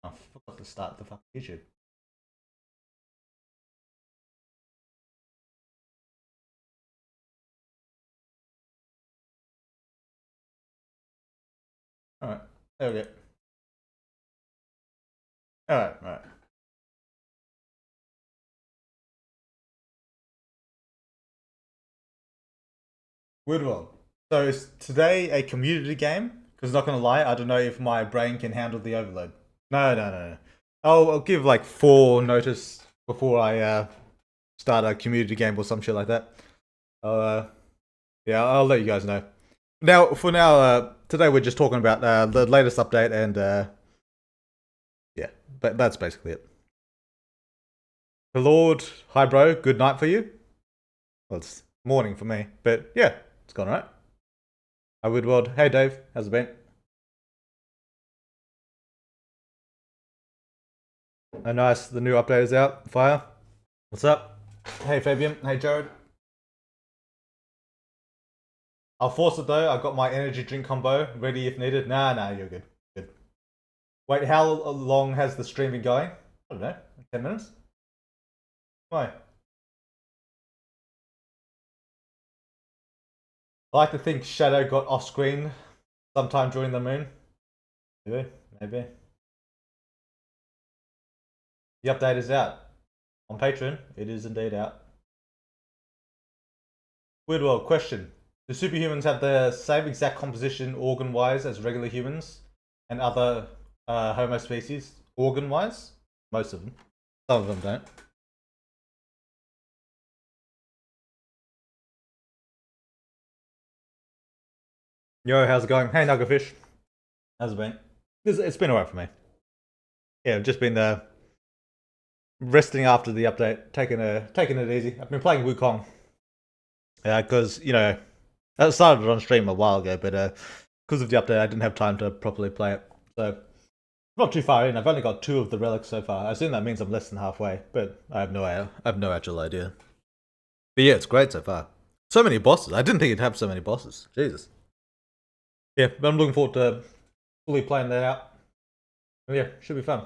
Oh, I forgot to start the fucking YouTube. Alright, there we go. Alright. Weird one. So is today a community game? Because not gonna lie, I don't know if my brain can handle the overload. No. I'll give like 4 notice before I start a community game or some shit like that. Yeah, I'll let you guys know. For now, today we're just talking about the latest update and yeah, but that's basically it. The Lord, hi bro, good night for you. Well, it's morning for me, but yeah, it's gone right. Hi Woodward, hey Dave, how's it been? Oh nice, the new update is out. Fire, what's up? Hey Fabian, hey Jared. I'll force it though. I've got my energy drink combo ready if needed. Nah, you're good. Good. Wait, how long has the stream been going? I don't know, 10 minutes? Why? I like to think Shadow got off screen sometime during the moon. Maybe. The update is out. On Patreon, it is indeed out. Weird World, question. Do superhumans have the same exact composition organ-wise as regular humans and other Homo species organ-wise? Most of them. Some of them don't. Yo, how's it going? Hey, Nuggetfish. How's it been? It's been alright for me. Yeah, I've just been resting after the update, taking it easy. I've been playing Wukong. Because, you know, I started it on stream a while ago, but because of the update, I didn't have time to properly play it. So, not too far in. I've only got 2 of the relics so far. I assume that means I'm less than halfway, but I have no actual idea. But yeah, it's great so far. So many bosses. I didn't think it'd have so many bosses. Jesus. Yeah, but I'm looking forward to fully playing that out. And yeah, should be fun.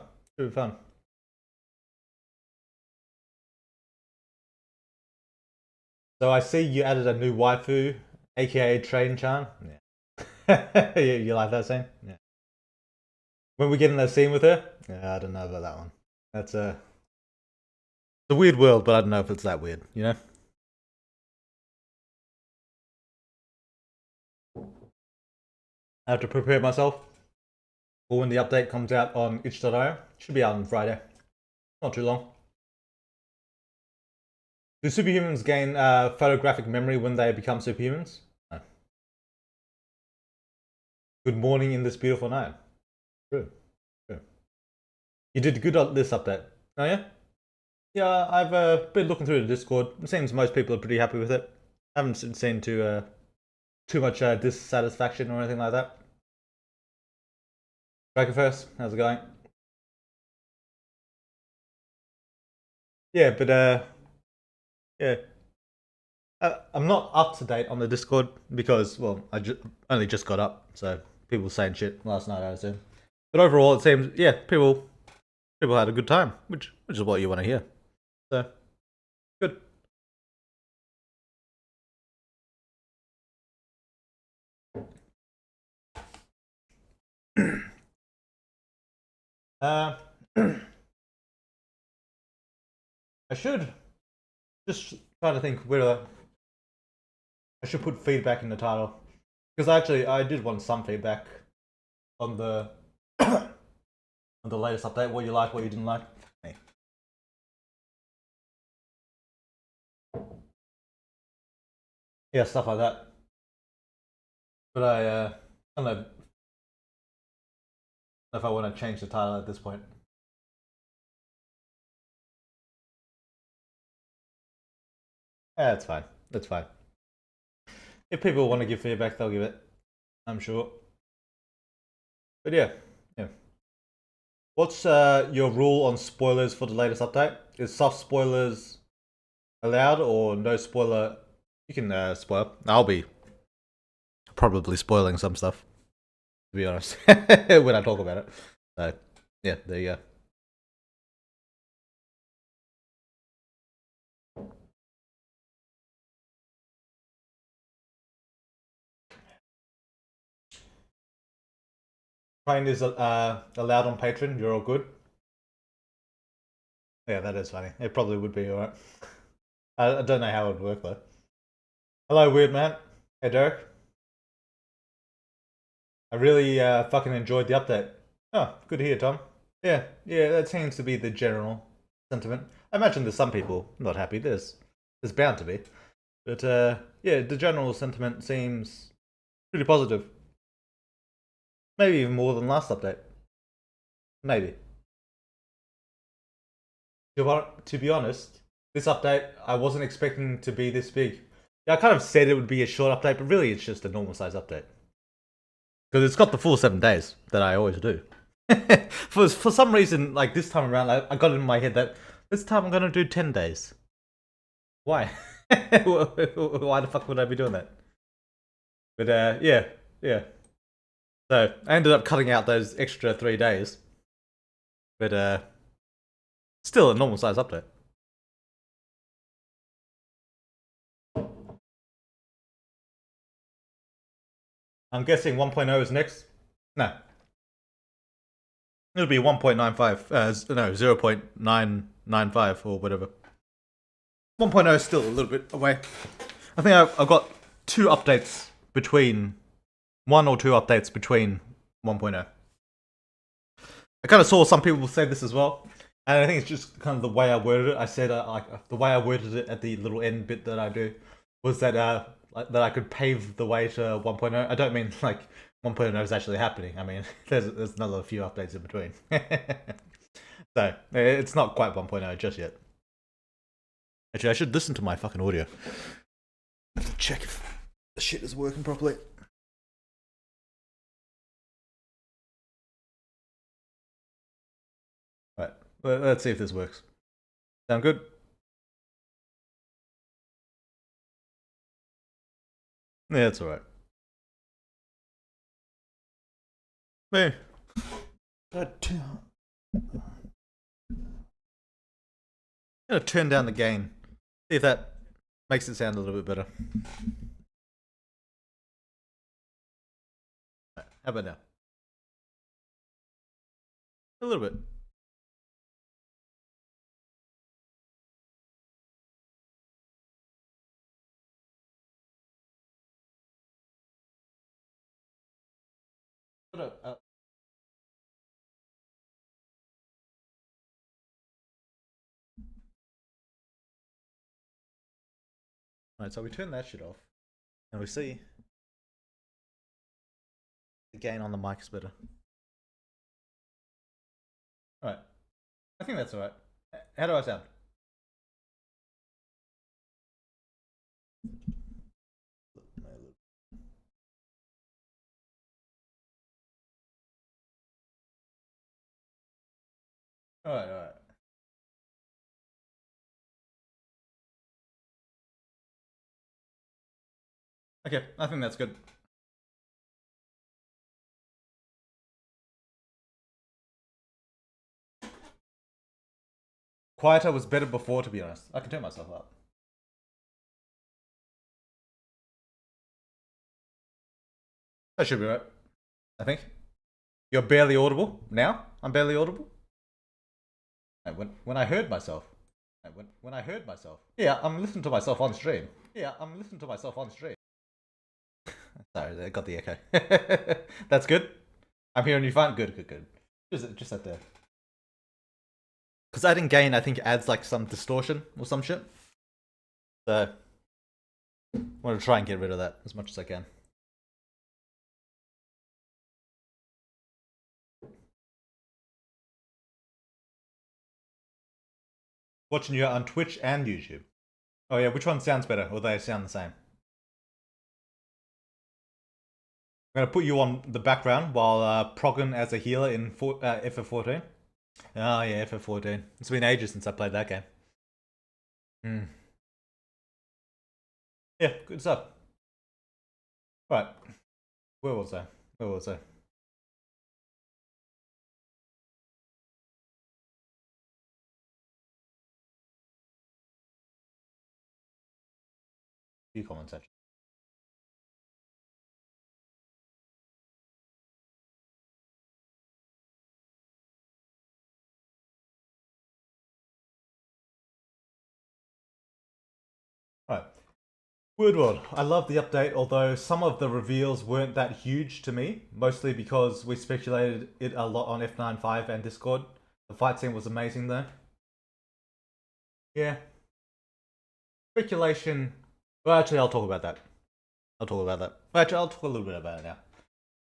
So I see you added a new waifu, aka Train-chan. Yeah. You like that scene? Yeah. When we get in that scene with her? Yeah, I don't know about that one. That's it's a weird world, but I don't know if it's that weird, you know? I have to prepare myself for when the update comes out on itch.io. Should be out on Friday. Not too long. Do superhumans gain photographic memory when they become superhumans? No. Good morning in this beautiful night. True. You did good on this update. Oh yeah? Yeah, I've been looking through the Discord. It seems most people are pretty happy with it. I haven't seen too much dissatisfaction or anything like that. Dragon first, how's it going? Yeah, but yeah. I'm not up to date on the Discord because, well, I only just got up, so people saying shit last night, I assume. But overall, it seems, yeah, people had a good time, which is what you want to hear. So, good. I should just try to think whether I should put feedback in the title, because actually I did want some feedback on the on the latest update. What you like, what you didn't like. Hey. Yeah, stuff like that. But I don't know if I want to change the title at this point. Yeah, it's fine. That's fine. If people want to give feedback, they'll give it. I'm sure. But yeah. What's your rule on spoilers for the latest update? Is soft spoilers allowed or no spoiler? You can spoil. I'll be probably spoiling some stuff, to be honest, when I talk about it. So, Yeah, there you go. Playing is allowed on Patreon. You're all good. Yeah, that is funny. It probably would be alright. I don't know how it would work though. Hello, weird man. Hey, Derek. I really fucking enjoyed the update. Oh, good to hear, Tom. Yeah, that seems to be the general sentiment. I imagine there's some people not happy. There's bound to be, but yeah, the general sentiment seems pretty positive. Maybe even more than last update. Maybe. To be honest, this update I wasn't expecting to be this big. Yeah, I kind of said it would be a short update, but really it's just a normal size update. Because it's got the full 7 days that I always do. for some reason, like this time around, I got it in my head that this time I'm gonna do 10 days. Why? Why the fuck would I be doing that? But yeah. So I ended up cutting out those extra 3 days. But still a normal size update. I'm guessing 1.0 is next. No. It'll be 1.95. No, 0.995 or whatever. 1.0 is still a little bit away. I think I've got 2 updates between 1 or 2 updates between 1.0. I kind of saw some people say this as well, and I think it's just kind of the way I worded it. I said like the way I worded it at the little end bit that I do was that that I could pave the way to 1.0. I don't mean like 1.0 is actually happening. I mean there's another few updates in between. So it's not quite 1.0 just yet. Actually, I should listen to my fucking audio. I have to check if the shit is working properly. Right, let's see if this works. Sound good? Yeah, that's alright. Hey. I'm gonna turn down the gain. See if that makes it sound a little bit better. Right, how about now? A little bit. Right, so we turn that shit off, and we see the gain on the mic is better. Alright, I think that's alright. How do I sound? Alright. Okay, I think that's good. Quieter was better before, to be honest. I can turn myself up. That should be right. I think. You're barely audible now. I'm barely audible. When I heard myself. When I heard myself. Yeah, I'm listening to myself on stream. Sorry, I got the echo. That's good. I'm hearing you fine. Good. Just that there. Because adding gain, I think, adds like some distortion or some shit. So, I want to try and get rid of that as much as I can. Watching you on Twitch and YouTube. Oh yeah, which one sounds better, or they sound the same? I'm gonna put you on the background while progging as a healer in FF14. Oh yeah, FF14. It's been ages since I played that game. Yeah, good stuff. Right, where was I? few comments actually. Right. Weird World. I love the update, although some of the reveals weren't that huge to me, mostly because we speculated it a lot on F95 and Discord. The fight scene was amazing though. Yeah. Speculation. Well, actually, I'll talk about that. Well, actually, I'll talk a little bit about it now.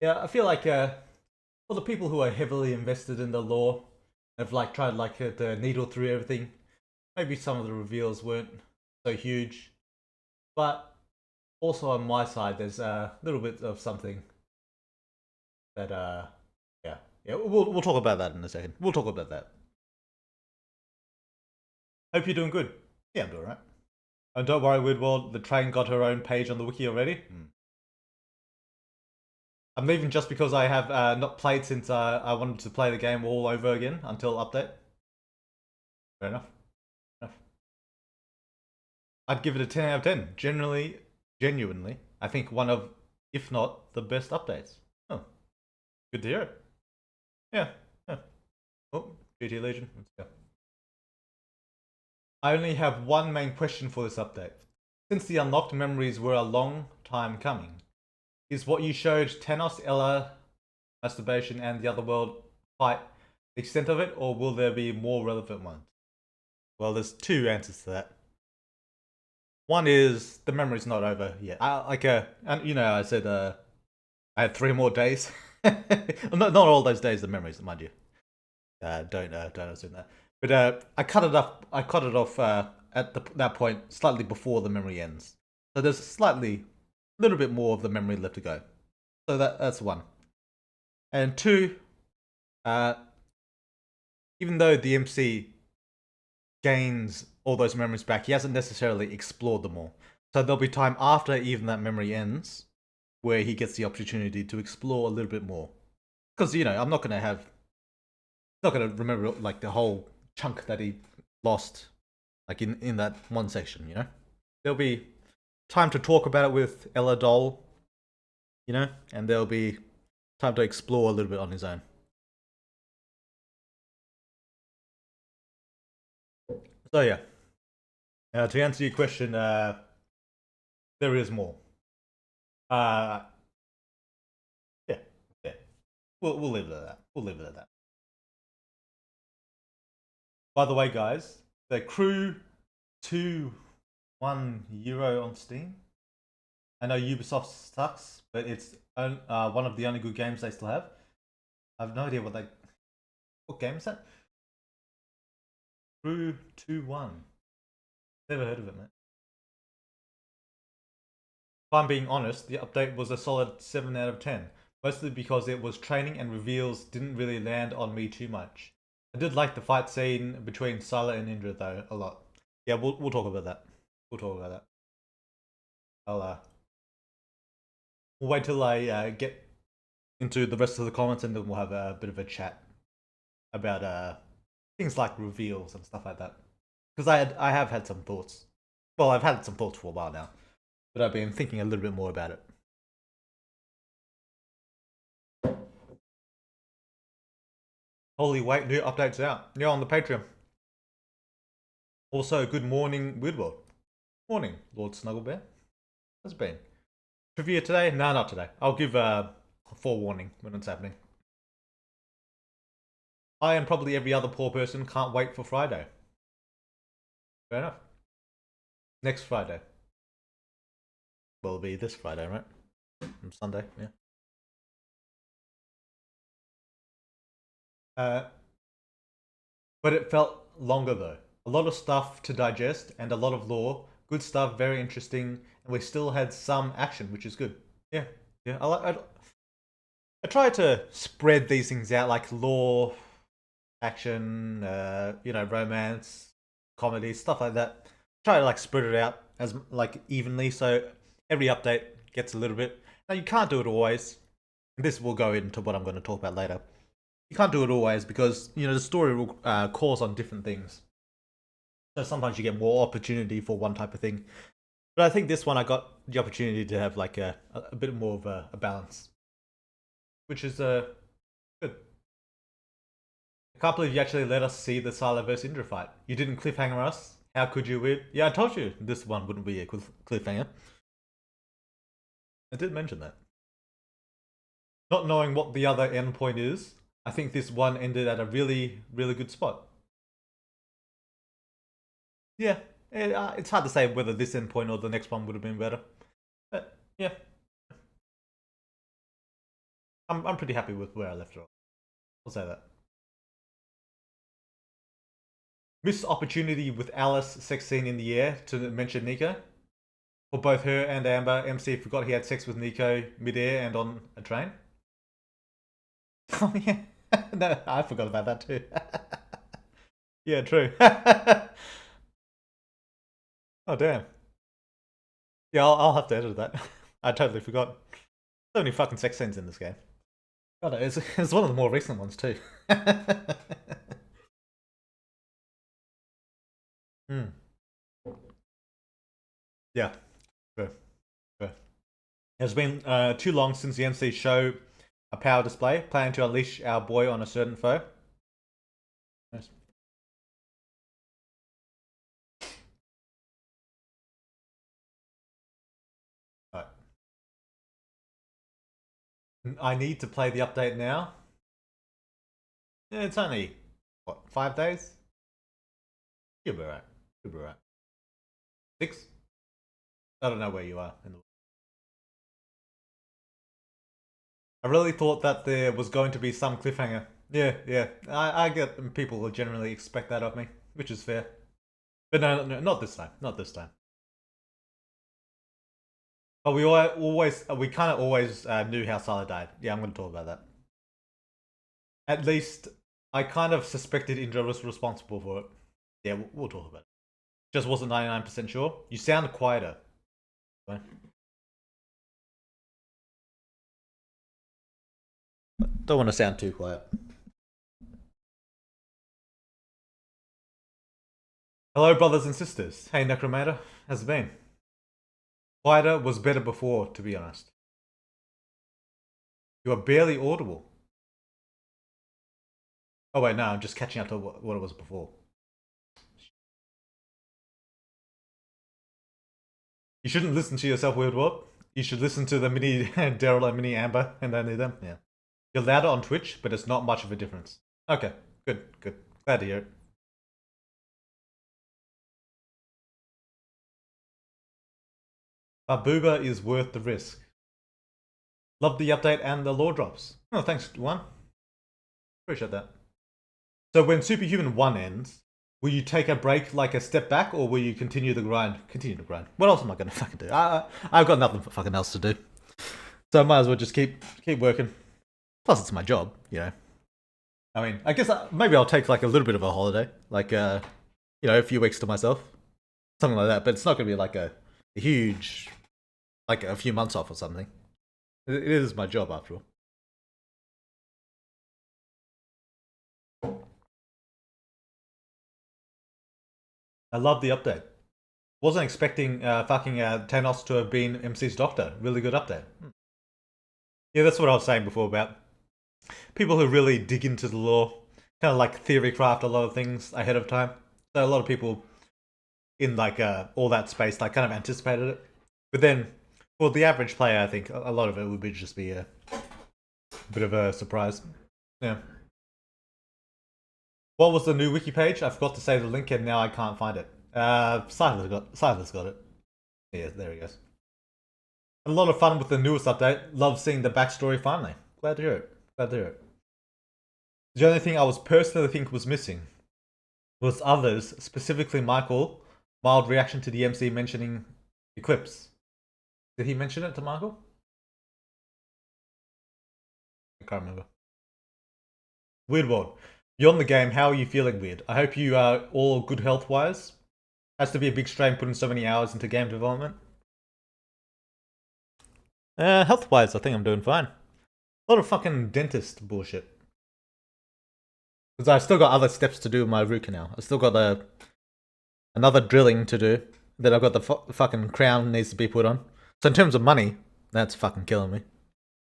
Yeah, I feel like for the people who are heavily invested in the lore, have like tried like to needle through everything. Maybe some of the reveals weren't so huge, but also on my side, there's a little bit of something that yeah, we'll talk about that in a second. We'll talk about that. Hope you're doing good. Yeah, I'm doing alright. And don't worry, Weird World, the train got her own page on the wiki already. I'm leaving just because I have not played since I wanted to play the game all over again until update. Fair enough. I'd give it a 10 out of 10. Genuinely, I think one of, if not, the best updates. Oh, good to hear it. Yeah. Oh, GT Legion. Let's go. I only have one main question for this update. Since the unlocked memories were a long time coming, is what you showed Thanos, Ella, masturbation, and the other world fight the extent of it, or will there be more relevant ones? Well, there's two answers to that. One is the memory's not over yet. And you know, I said I had 3 more days. not all those days. The memories, mind you. Don't assume that. But I cut it off at that point slightly before the memory ends. So there's a little bit more of the memory left to go. So that's one. And two, even though the MC gains all those memories back, he hasn't necessarily explored them all. So there'll be time after even that memory ends where he gets the opportunity to explore a little bit more. Because, you know, I'm not going to remember like the whole chunk that he lost like in that one section, you know? There'll be time to talk about it with Ella Doll, you know? And there'll be time to explore a little bit on his own. So yeah, to answer your question, there is more. Yeah. We'll leave it at that. By the way, guys, the Crew 2 €1 on Steam. I know Ubisoft sucks, but it's one of the only good games they still have. I have no idea what game is that? Crew 2-1. Never heard of it, man. If I'm being honest, the update was a solid 7 out of 10. Mostly because it was training and reveals didn't really land on me too much. I did like the fight scene between Sila and Indra though, a lot. Yeah, we'll talk about that. We'll wait till I get into the rest of the comments and then we'll have a bit of a chat about things like reveals and stuff like that. Because I have had some thoughts. Well, I've had some thoughts for a while now, but I've been thinking a little bit more about it. Holy wait, new updates out. Yeah, on the Patreon. Also, good morning, Weird World. Morning, Lord Snugglebear. How's it been? Trivia today? No, not today. I'll give a forewarning when it's happening. I and probably every other poor person can't wait for Friday. Fair enough. Next Friday. Well, it'll be this Friday, right? From Sunday, yeah. But it felt longer though. A lot of stuff to digest and a lot of lore. Good stuff, very interesting, and we still had some action, which is good. Yeah. I try to spread these things out, like lore, action, you know, romance, comedy, stuff like that. Try to like spread it out as like evenly, so every update gets a little bit. Now you can't do it always. This will go into what I'm going to talk about later. You can't do it always because, you know, the story will calls on different things. So sometimes you get more opportunity for one type of thing, But I think this one I got the opportunity to have like a bit more of a balance, which is good. I can't believe you actually let us see the Sila vs Indra fight. You didn't cliffhanger us. How could you? Yeah, I told you this one wouldn't be a cliffhanger. I did mention that. Not knowing what the other endpoint is, I think this one ended at a really, really good spot. Yeah, it's hard to say whether this endpoint or the next one would have been better. But yeah, I'm pretty happy with where I left it off. I'll say that. Missed opportunity with Alice sex scene in the air to mention Nico. For both her and Amber, MC forgot he had sex with Nico mid-air and on a train. Oh yeah, no, I forgot about that too. Yeah, true. Oh damn. Yeah, I'll have to edit that. I totally forgot. So many fucking sex scenes in this game. God, it's one of the more recent ones too. Hmm. Yeah. Sure. Sure. It's been too long since the MC show a power display, planning to unleash our boy on a certain foe. Nice. Right. I need to play the update now. Yeah, it's only what, 5 days? You'll be right. You'll be right. 6? I don't know where you are in the. I really thought that there was going to be some cliffhanger. Yeah, yeah. I get people will generally expect that of me, which is fair. But no, not this time. Not this time. But we kind of always knew how Sila died. Yeah, I'm going to talk about that. At least I kind of suspected Indra was responsible for it. Yeah, we'll talk about it. Just wasn't 99% sure. You sound quieter. Okay. Don't want to sound too quiet. Hello, brothers and sisters. Hey, Necromancer. How's it been? Quieter was better before, to be honest. You are barely audible. Oh wait, no, I'm just catching up to what it was before. You shouldn't listen to yourself, Weird World. You should listen to the mini Daryl and mini Amber and only them. Yeah. You're louder on Twitch, but it's not much of a difference. Okay, good, good. Glad to hear it. Booba is worth the risk. Love the update and the lore drops. Oh, thanks, Juan. Appreciate that. So when Superhuman 1 ends, will you take a break, like a step back, or will you continue the grind? Continue the grind. What else am I going to fucking do? I've got nothing fucking else to do. So I might as well just keep working. Plus, it's my job, you know. I mean, I guess maybe I'll take like a little bit of a holiday, like you know, a few weeks to myself, something like that. But it's not going to be like a huge, like a few months off or something. It is my job after all. I love the update. Wasn't expecting fucking Thanos to have been MC's doctor. Really good update. Yeah, that's what I was saying before about people who really dig into the lore, kind of like theory craft a lot of things ahead of time. So a lot of people in like all that space like kind of anticipated it. But then for the average player, I think a lot of it would be just be a bit of a surprise. Yeah. What was the new wiki page? I forgot to say the link and now I can't find it. Silas got it. Yeah, there he goes. A lot of fun with the newest update. Love seeing the backstory finally. Glad to hear it. Glad to hear it. The only thing I was personally think was missing was others, specifically Michael, mild reaction to the MC mentioning Eclipse. Did he mention it to Michael? I can't remember. Weird World. Beyond the game, how are you feeling, Weird? I hope you are all good health-wise. Has to be a big strain putting so many hours into game development. Health-wise, I think I'm doing fine. A lot of fucking dentist bullshit. Because I've still got other steps to do with my root canal. I've still got another drilling to do. that I've got the fucking crown needs to be put on. So in terms of money, that's fucking killing me.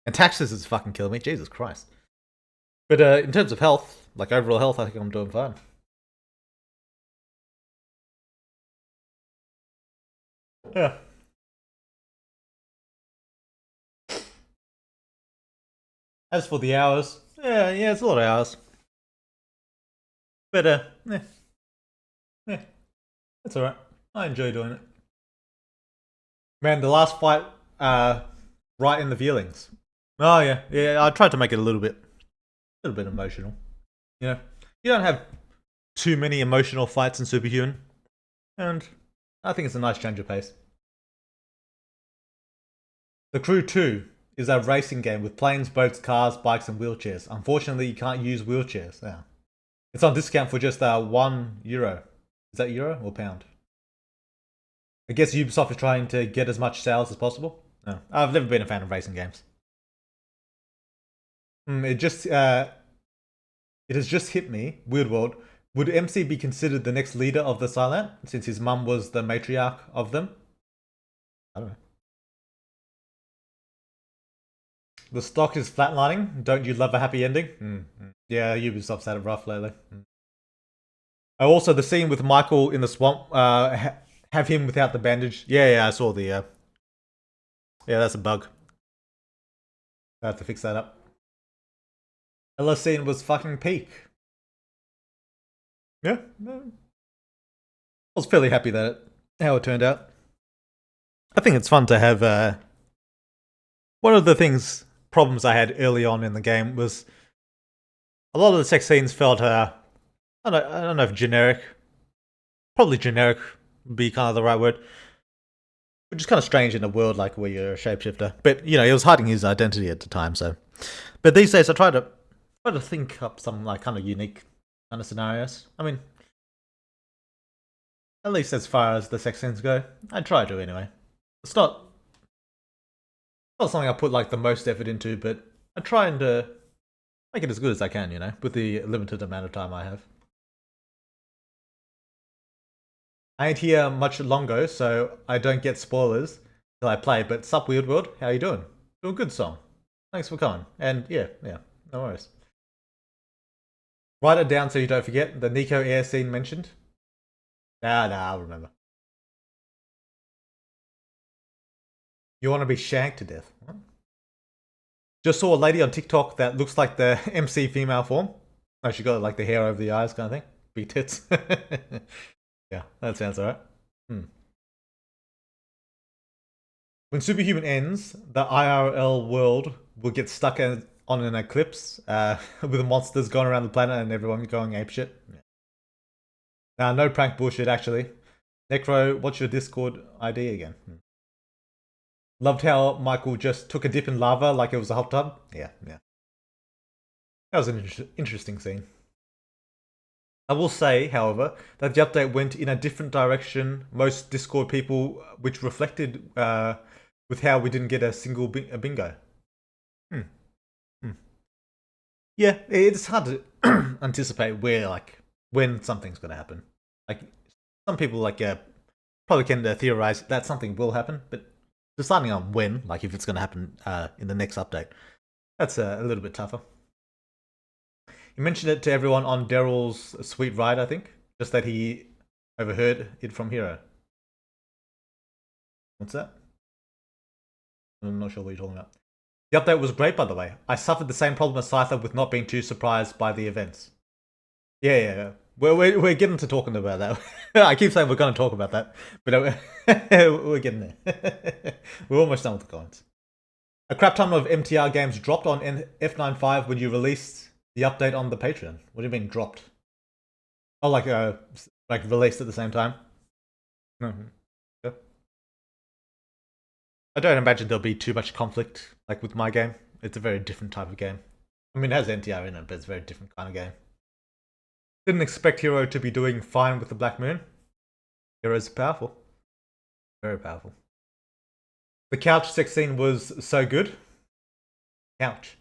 And taxes is fucking killing me. Jesus Christ. But in terms of health, like overall health, I think I'm doing fine. Yeah. As for the hours, yeah, it's a lot of hours. But yeah, that's alright. I enjoy doing it. Man, the last fight, right in the feelings. Oh yeah, I tried to make it a little bit emotional. You don't have too many emotional fights in Superhuman, and I think it's a nice change of pace. The Crew 2 is a racing game with planes, boats, cars, bikes, and wheelchairs. Unfortunately, you can't use wheelchairs. Yeah. It's on discount for just €1. Is that euro or pound? I guess Ubisoft is trying to get as much sales as possible. No, I've never been a fan of racing games. It has just hit me. Weird World. Would MC be considered the next leader of the Silent, since his mum was the matriarch of them? I don't know. The stock is flatlining. Don't you love a happy ending? Yeah, Ubisoft's had it rough lately. Oh, also, the scene with Michael in the swamp, have him without the bandage. Yeah, I saw the... yeah, that's a bug. I have to fix that up. Ella scene was fucking peak. Yeah. I was fairly happy how it turned out. I think it's fun to have... one of the problems I had early on in the game was a lot of the sex scenes felt, I don't know if generic. Probably generic would be kind of the right word. Which is kind of strange in a world like where you're a shapeshifter. But, it was hiding his identity at the time, so. But these days I try to think up some like kind of unique kind of scenarios. I mean, at least as far as the sex scenes go, I try to anyway. It's not something I put like the most effort into, but I try and make it as good as I can, with the limited amount of time I have. I ain't here much longer, so I don't get spoilers till I play. But sup, Weird World, how you doing? Doing good, song. Thanks for coming. And yeah, no worries. Write it down so you don't forget the Nico Air scene mentioned. Nah, I'll remember. You want to be shanked to death? What? Just saw a lady on TikTok that looks like the MC female form. Oh, she got like the hair over the eyes kind of thing. Big tits. Yeah, that sounds alright. When Superhuman ends, the IRL world will get stuck on an eclipse with the monsters going around the planet and everyone going apeshit. Yeah. No prank bullshit, actually. Necro, what's your Discord ID again? Loved how Michael just took a dip in lava like it was a hot tub. Yeah. That was an interesting scene. I will say, however, that the update went in a different direction most Discord people, which reflected with how we didn't get a single bingo. Yeah, it's hard to anticipate when something's going to happen. Like some people probably can theorize that something will happen, but deciding on when, like if it's going to happen in the next update, that's a little bit tougher. He mentioned it to everyone on Daryl's sweet ride, I think, just that he overheard it from Hero. What's that? I'm not sure what you're talking about. The update was great, by the way. I suffered the same problem as Scyther with not being too surprised by the events. Yeah. We're getting to talking about that. I keep saying we're going to talk about that, but we're getting there. We're almost done with the comments. A crap ton of MTR games dropped on F95 when you released the update on the Patreon. What do you mean dropped? Oh, like released at the same time? Mm-hmm. Yeah. I don't imagine there'll be too much conflict like with my game. It's a very different type of game. I mean, it has NTR in it, but it's a very different kind of game. Didn't expect Hero to be doing fine with the Black Moon. Hero's powerful. Very powerful. The couch sex scene was so good. Couch?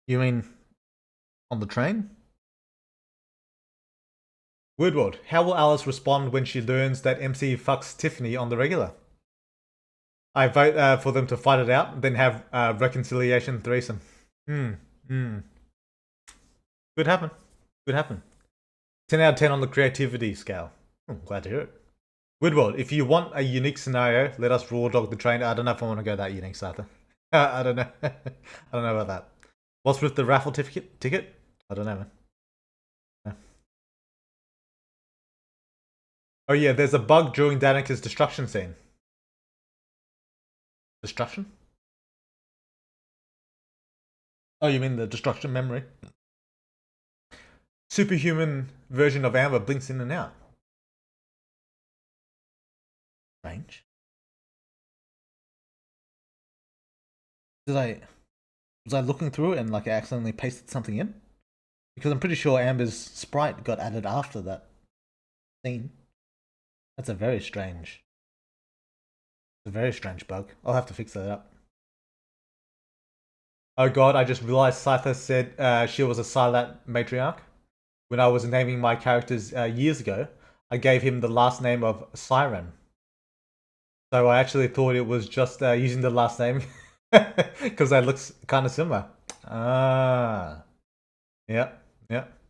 You mean on the train? Weirdworld, how will Alice respond when she learns that MC fucks Tiffany on the regular? I vote for them to fight it out, then have reconciliation threesome. Could happen. Could happen. 10 out of 10 on the creativity scale. Glad to hear it. Weirdworld, if you want a unique scenario, let us raw dog the train. I don't know if I want to go that unique, Satha. I don't know. I don't know about that. What's with the raffle ticket? I don't know, man. No. Oh yeah, there's a bug during Danica's destruction scene. Destruction? Oh, you mean the destruction memory? Superhuman version of Amber blinks in and out. Strange. Was I looking through it and like I accidentally pasted something in? Because I'm pretty sure Amber's sprite got added after that scene. That's a very strange bug. I'll have to fix that up. Oh god, I just realized Scyther said she was a Silat matriarch. When I was naming my characters years ago, I gave him the last name of Siren. So I actually thought it was just using the last name because that looks kind of similar. Ah. Yeah.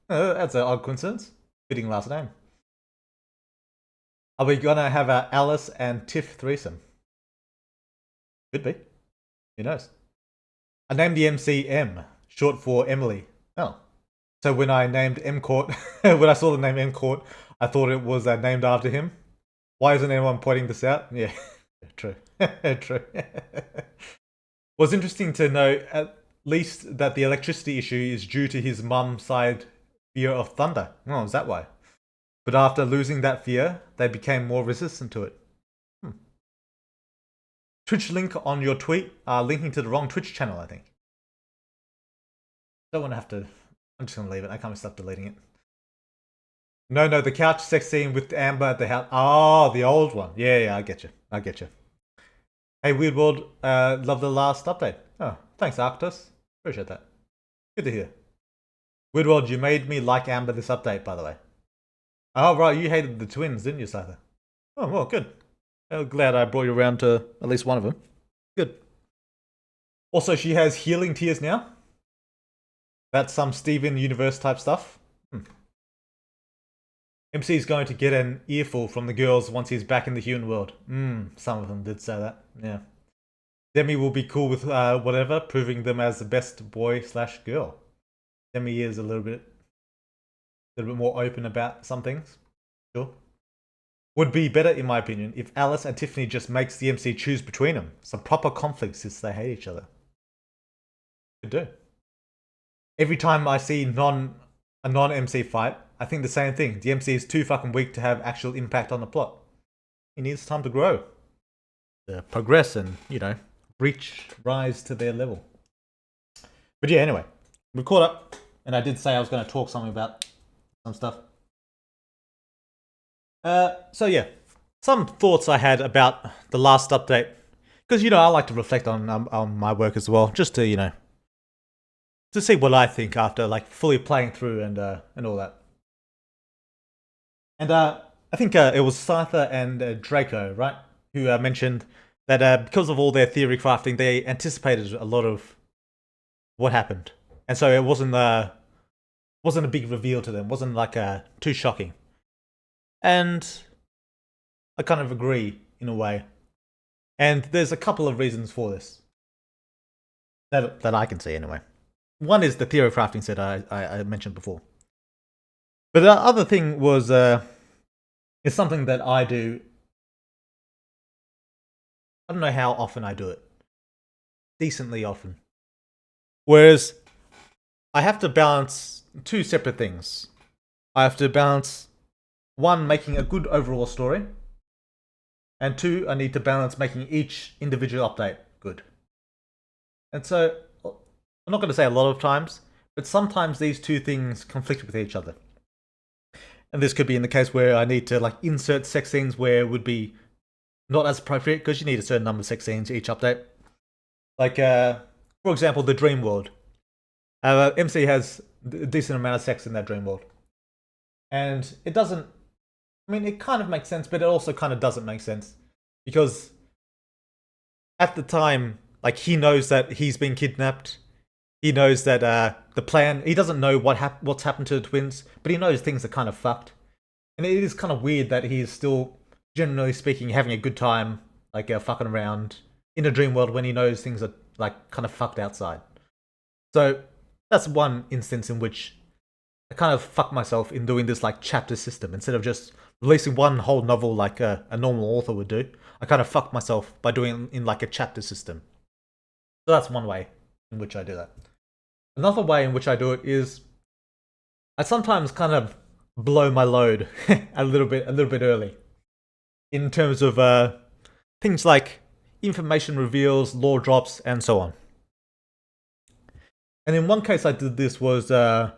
That's an odd coincidence. Fitting last name. Are we gonna have a Alice and Tiff threesome? Could be. Who knows? I named the MC M, short for Emily. Oh. So when I named M Court, when I saw the name M Court, I thought it was named after him. Why isn't anyone pointing this out? Yeah, true. True. Was interesting to know at least that the electricity issue is due to his mum's side fear of thunder. Oh, is that why? But after losing that fear, they became more resistant to it. Twitch link on your tweet, linking to the wrong Twitch channel, I think. Don't want to have to... I'm just going to leave it. I can't stop deleting it. No, the couch sex scene with Amber at the house. Oh, the old one. Yeah, I get you. Hey, Weirdworld, love the last update. Oh, thanks, Arctus. Appreciate that. Good to hear. Weirdworld, you made me like Amber this update, by the way. Oh, right, you hated the twins, didn't you, Scyther? Oh, well, good. I'm glad I brought you around to at least one of them. Good. Also, she has healing tears now. That's some Steven Universe type stuff. MC is going to get an earful from the girls once he's back in the human world. Some of them did say that, yeah. Demi will be cool with whatever, proving them as the best boy/girl. Demi is a little bit more open about some things. Sure. Would be better, in my opinion, if Alice and Tiffany just makes the MC choose between them. Some proper conflict since they hate each other. Could do. Every time I see a non-MC fight, I think the same thing. The MC is too fucking weak to have actual impact on the plot. He needs time to grow. To progress and, rise to their level. But yeah, anyway. We caught up, and I did say I was going to talk something about some stuff. So yeah, some thoughts I had about the last update. Because, I like to reflect on my work as well. Just to, to see what I think after fully playing through and all that. And I think it was Scyther and Draco, right, who mentioned that because of all their theory crafting, they anticipated a lot of what happened, and so it wasn't a big reveal to them. Wasn't too shocking, and I kind of agree in a way. And there's a couple of reasons for this that I can see anyway. One is the theory crafting set I mentioned before. But the other thing was is something that I do. I don't know how often I do it. Decently often. Whereas I have to balance two separate things. I have to balance, one, making a good overall story, and two, I need to balance making each individual update good. And so, I'm not going to say a lot of times, but sometimes these two things conflict with each other. And this could be in the case where I need to insert sex scenes where it would be not as appropriate because you need a certain number of sex scenes each update. For example, the Dream World. MC has a decent amount of sex in that Dream World. And it doesn't, I mean, it kind of makes sense, but it also kind of doesn't make sense. Because at the time, like, he knows that he's been kidnapped. He knows that the plan, he doesn't know what's happened to the twins, but he knows things are kind of fucked. And it is kind of weird that he's still, generally speaking, having a good time, like, fucking around in a dream world when he knows things are, like, kind of fucked outside. So that's one instance in which I kind of fucked myself in doing this, like, chapter system. Instead of just releasing one whole novel like a normal author would do, I kind of fucked myself by doing it in, like, a chapter system. So that's one way in which I do that. Another way in which I do it is I sometimes kind of blow my load a little bit early in terms of things like information reveals, lore drops, and so on. And in one case I did this was in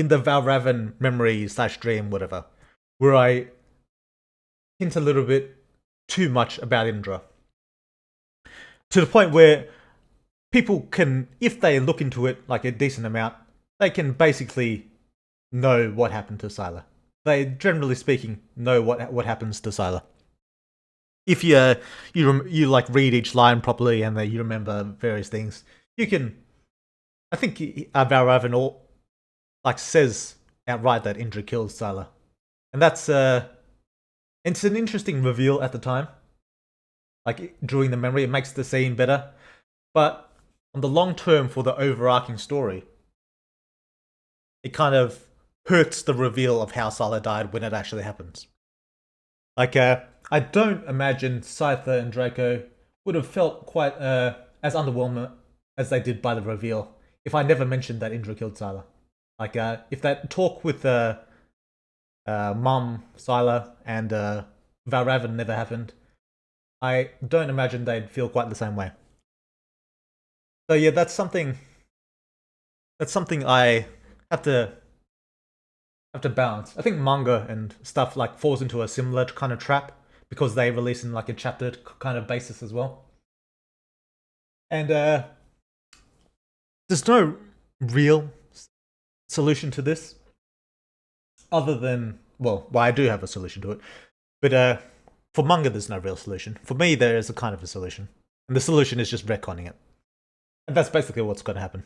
the Veilguard memory / dream, whatever, where I hint a little bit too much about Indra. To the point where people can, if they look into it like a decent amount, they can basically know what happened to Sila. They, generally speaking, know what happens to Sila. If you like read each line properly and you remember various things, you can. I think Veilguard like says outright that Indra killed Sila, and that's it's an interesting reveal at the time. Like, during the memory, it makes the scene better, but on the long term for the overarching story, it kind of hurts the reveal of how Sila died when it actually happens. Like, I don't imagine Scyther and Draco would have felt quite as underwhelming as they did by the reveal if I never mentioned that Indra killed Sila. Like, if that talk with Mum, Sila, and Veilguard never happened, I don't imagine they'd feel quite the same way. So yeah, that's something I have to balance. I think manga and stuff like falls into a similar kind of trap because they release in like a chapter kind of basis as well. And there's no real solution to this other than, well, I do have a solution to it, but for manga there's no real solution. For me, there is a kind of a solution, and the solution is just retconning it. And that's basically what's going to happen.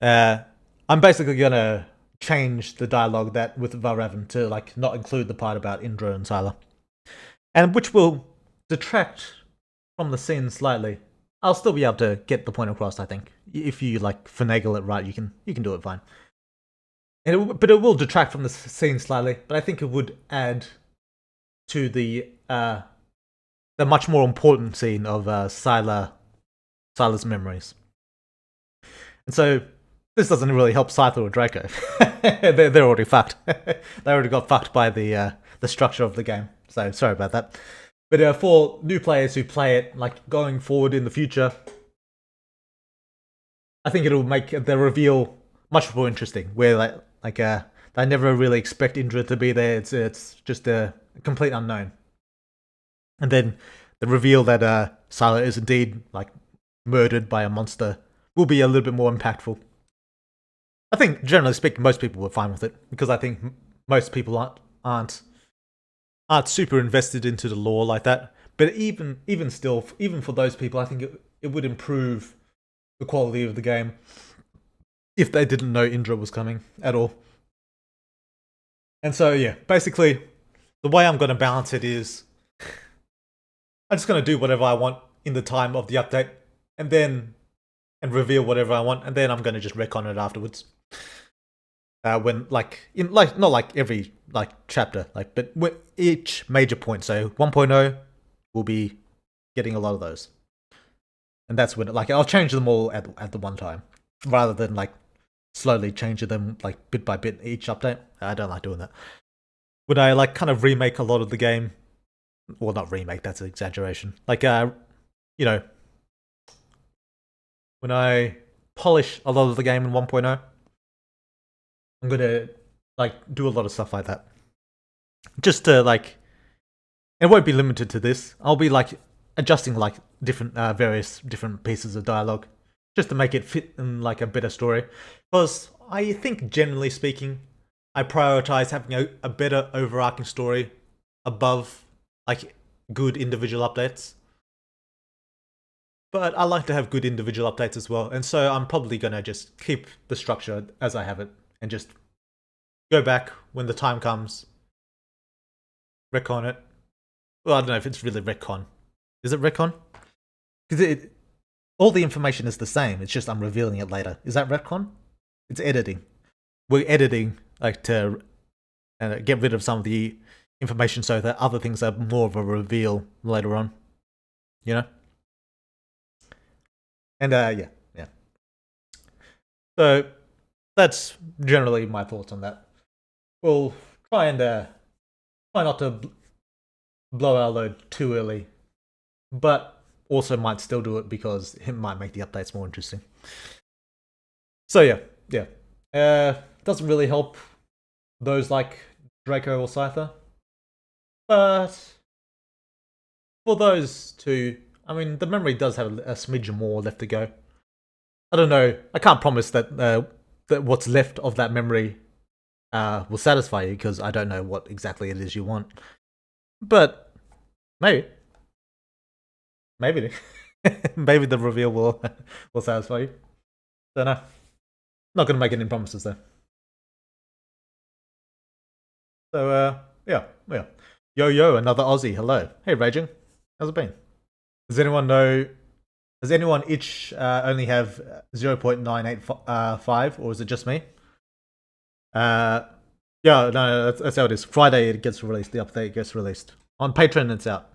I'm basically going to change the dialogue that with Veilguard to like not include the part about Indra and Sila, and which will detract from the scene slightly. I'll still be able to get the point across. I think if you like finagle it right, you can do it fine. And but it will detract from the scene slightly. But I think it would add to the much more important scene of Sila's memories. And so this doesn't really help Scyther or Draco. they're already fucked. They already got fucked by the structure of the game. So sorry about that. But for new players who play it, like going forward in the future, I think it'll make the reveal much more interesting. Where they never really expect Indra to be there. It's just a complete unknown. And then the reveal that Sila is indeed like murdered by a monster will be a little bit more impactful. I think, generally speaking, most people were fine with it because I think most people aren't super invested into the lore like that. But even still, even for those people, I think it would improve the quality of the game if they didn't know Indra was coming at all. And so, yeah, basically, the way I'm going to balance it is I'm just going to do whatever I want in the time of the update, and reveal whatever I want, and then I'm going to just retcon it afterwards. When not like every like chapter, but with each major point. So 1.0 will be getting a lot of those, and that's when I'll change them all at the one time, rather than like slowly changing them like bit by bit each update. I don't like doing that. Would I like kind of remake a lot of the game? Well, not remake. That's an exaggeration. When I polish a lot of the game in 1.0, I'm gonna like do a lot of stuff like that. Just to like, it won't be limited to this. I'll be like adjusting like different various different pieces of dialogue just to make it fit in like a better story. Because I think generally speaking, I prioritize having a better overarching story above like good individual updates. But I like to have good individual updates as well, and so I'm probably gonna just keep the structure as I have it and just go back when the time comes, retcon it. Well, I don't know if it's really retcon. Is it retcon? Because all the information is the same. It's just I'm revealing it later. Is that retcon? It's editing. We're editing like to get rid of some of the information so that other things are more of a reveal later on. You know? And yeah. So that's generally my thoughts on that. We'll try not to blow our load too early, but also might still do it because it might make the updates more interesting. So yeah. Doesn't really help those like Draco or Scyther, but for those two, I mean, the memory does have a smidge more left to go. I don't know. I can't promise that that what's left of that memory will satisfy you because I don't know what exactly it is you want. But maybe maybe the reveal will satisfy you. Don't know. Not gonna make any promises though. So yeah. Yo, another Aussie. Hello. Hey, Raging. How's it been? Does anyone know? Does anyone itch only have 0.985, or is it just me? Yeah, no, that's how it is. Friday it gets released. The update gets released on Patreon. It's out,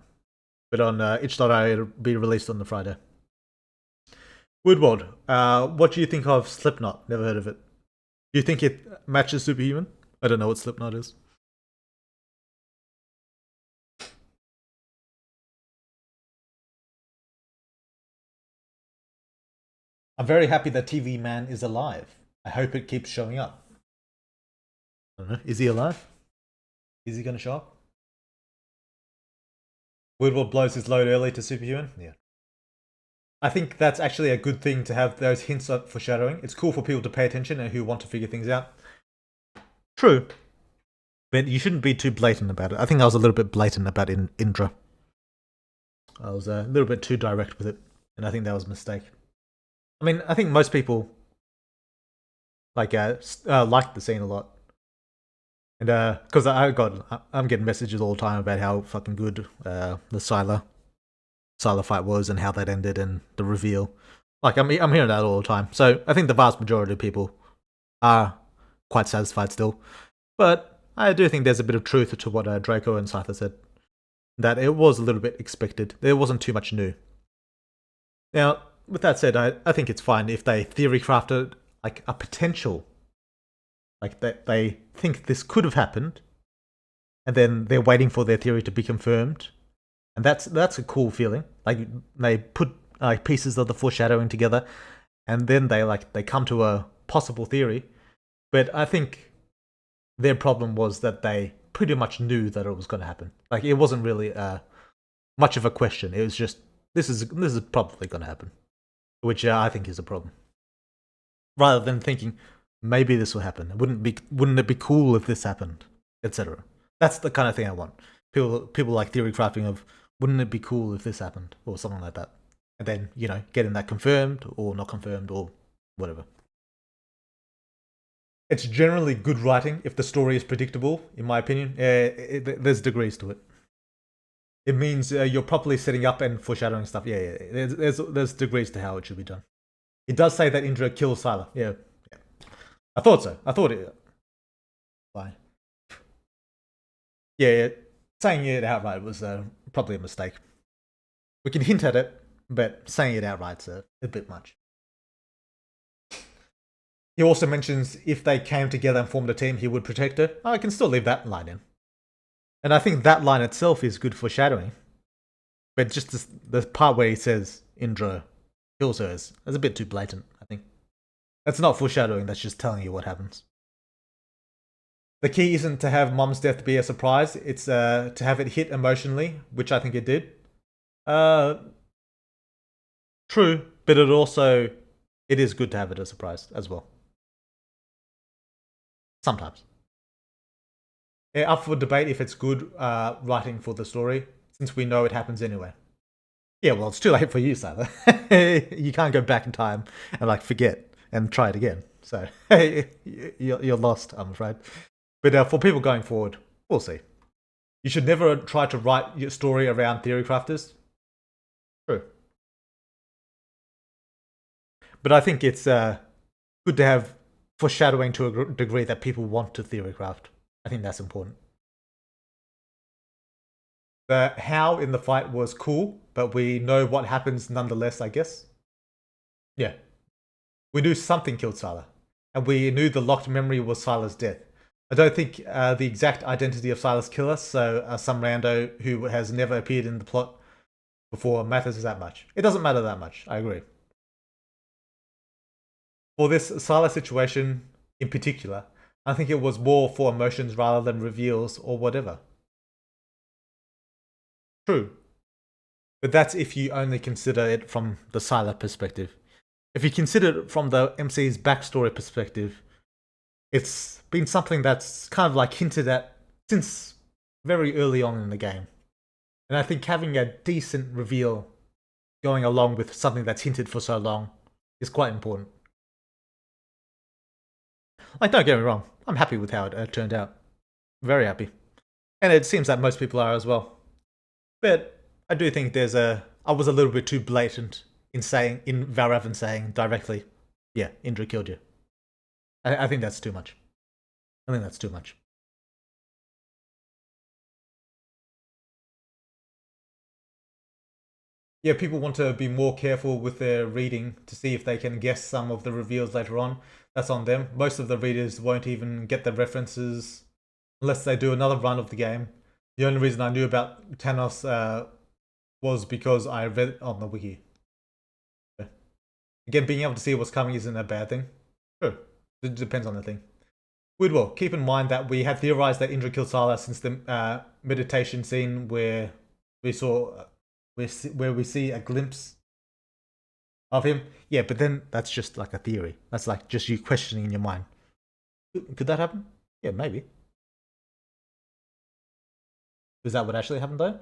but on itch.io it'll be released on the Friday. Woodward, what do you think of Slipknot? Never heard of it. Do you think it matches Superhuman? I don't know what Slipknot is. I'm very happy that TV Man is alive. I hope it keeps showing up. I don't know. Is he alive? Is he going to show up? Woodward blows his load early to Superhuman? Yeah. I think that's actually a good thing to have those hints of foreshadowing. It's cool for people to pay attention and who want to figure things out. True. But you shouldn't be too blatant about it. I think I was a little bit blatant about Indra. I was a little bit too direct with it, and I think that was a mistake. I mean, I think most people like the scene a lot, and because I'm getting messages all the time about how fucking good the Sila fight was and how that ended and the reveal. Like I'm hearing that all the time. So I think the vast majority of people are quite satisfied still, but I do think there's a bit of truth to what Draco and Scyther said. That it was a little bit expected. There wasn't too much new. Now, with that said, I think it's fine if they theory crafted like a potential, like that they think this could have happened, and then they're waiting for their theory to be confirmed, and that's a cool feeling. Like they put pieces of the foreshadowing together, and then they come to a possible theory. But I think their problem was that they pretty much knew that it was going to happen. Like it wasn't really much of a question. It was just this is probably going to happen, which I think is a problem. Rather than thinking maybe this will happen, wouldn't it be cool if this happened, etc. That's the kind of thing I want. People like theory crafting of wouldn't it be cool if this happened or something like that, and then getting that confirmed or not confirmed or whatever. It's generally good writing if the story is predictable, in my opinion. There's degrees to it. It means you're properly setting up and foreshadowing stuff. Yeah. There's degrees to how it should be done. It does say that Indra kills Sila. Yeah. I thought so. I thought it. Fine. Yeah. Saying it outright was probably a mistake. We can hint at it, but saying it outright's a bit much. He also mentions if they came together and formed a team, he would protect her. I can still leave that line in. And I think that line itself is good foreshadowing. But just the part where he says Indra kills her is a bit too blatant, I think. That's not foreshadowing, that's just telling you what happens. The key isn't to have Mom's death be a surprise, it's to have it hit emotionally, which I think it did. True, but it is good to have it a surprise as well. Sometimes. Up for debate if it's good writing for the story, since we know it happens anyway. Yeah, well, it's too late for you, Sila. You can't go back in time and like forget and try it again. So you're lost, I'm afraid. But for people going forward, we'll see. You should never try to write your story around theory crafters. True. But I think it's good to have foreshadowing to a degree that people want to theory craft. I think that's important. The how in the fight was cool, but we know what happens nonetheless, I guess. Yeah. We knew something killed Sila, and we knew the locked memory was Sila's death. I don't think the exact identity of Sila's killer, so some rando who has never appeared in the plot before matters that much. It doesn't matter that much, I agree. For this Sila situation in particular, I think it was more for emotions rather than reveals or whatever. True. But that's if you only consider it from the Sila perspective. If you consider it from the MC's backstory perspective, it's been something that's kind of like hinted at since very early on in the game. And I think having a decent reveal going along with something that's hinted for so long is quite important. Like, don't get me wrong, I'm happy with how it turned out. Very happy. And it seems that most people are as well. But I do think I was a little bit too blatant in Valravan saying directly, yeah, Indra killed you. I think that's too much. I think that's too much. Yeah, people want to be more careful with their reading to see if they can guess some of the reveals later on. That's on them. Most of the readers won't even get the references unless they do another run of the game. The only reason I knew about Thanos was because I read it on the wiki. Again, being able to see what's coming isn't a bad thing. Sure, it depends on the thing. Weedwell, keep in mind that we had theorized that Indra killed Sila since the meditation scene where we see a glimpse of him. Yeah, but then that's just like a theory. That's like just you questioning in your mind. Could that happen? Yeah, maybe. Is that what actually happened though?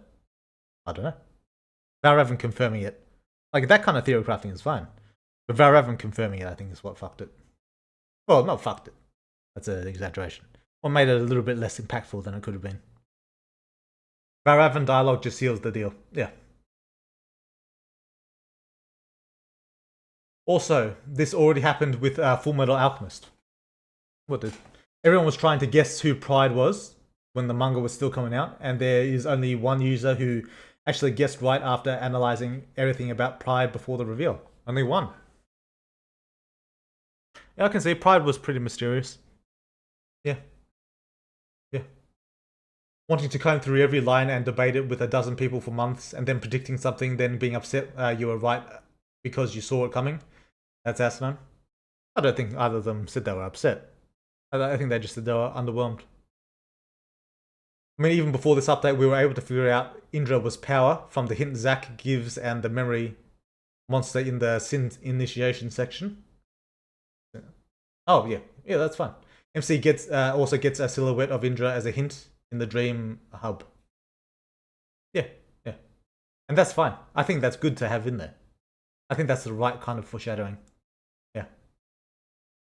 I don't know. Valravan confirming it. Like, that kind of theory crafting is fine. But Valravan confirming it, I think, is what fucked it. Well, not fucked it. That's an exaggeration. Or made it a little bit less impactful than it could have been. Valravan dialogue just seals the deal. Yeah. Also, this already happened with Full Metal Alchemist. What did? Everyone was trying to guess who Pride was when the manga was still coming out, and there is only one user who actually guessed right after analyzing everything about Pride before the reveal. Only one. Yeah, I can see Pride was pretty mysterious. Yeah. Yeah. Wanting to comb through every line and debate it with a dozen people for months, and then predicting something, then being upset you were right because you saw it coming. That's asinine. I don't think either of them said they were upset. I think they just said they were underwhelmed. I mean, even before this update, we were able to figure out Indra was power from the hint Zack gives and the memory monster in the Sin initiation section. Oh, yeah. Yeah, that's fine. MC also gets a silhouette of Indra as a hint in the dream hub. Yeah, yeah. And that's fine. I think that's good to have in there. I think that's the right kind of foreshadowing. Yeah.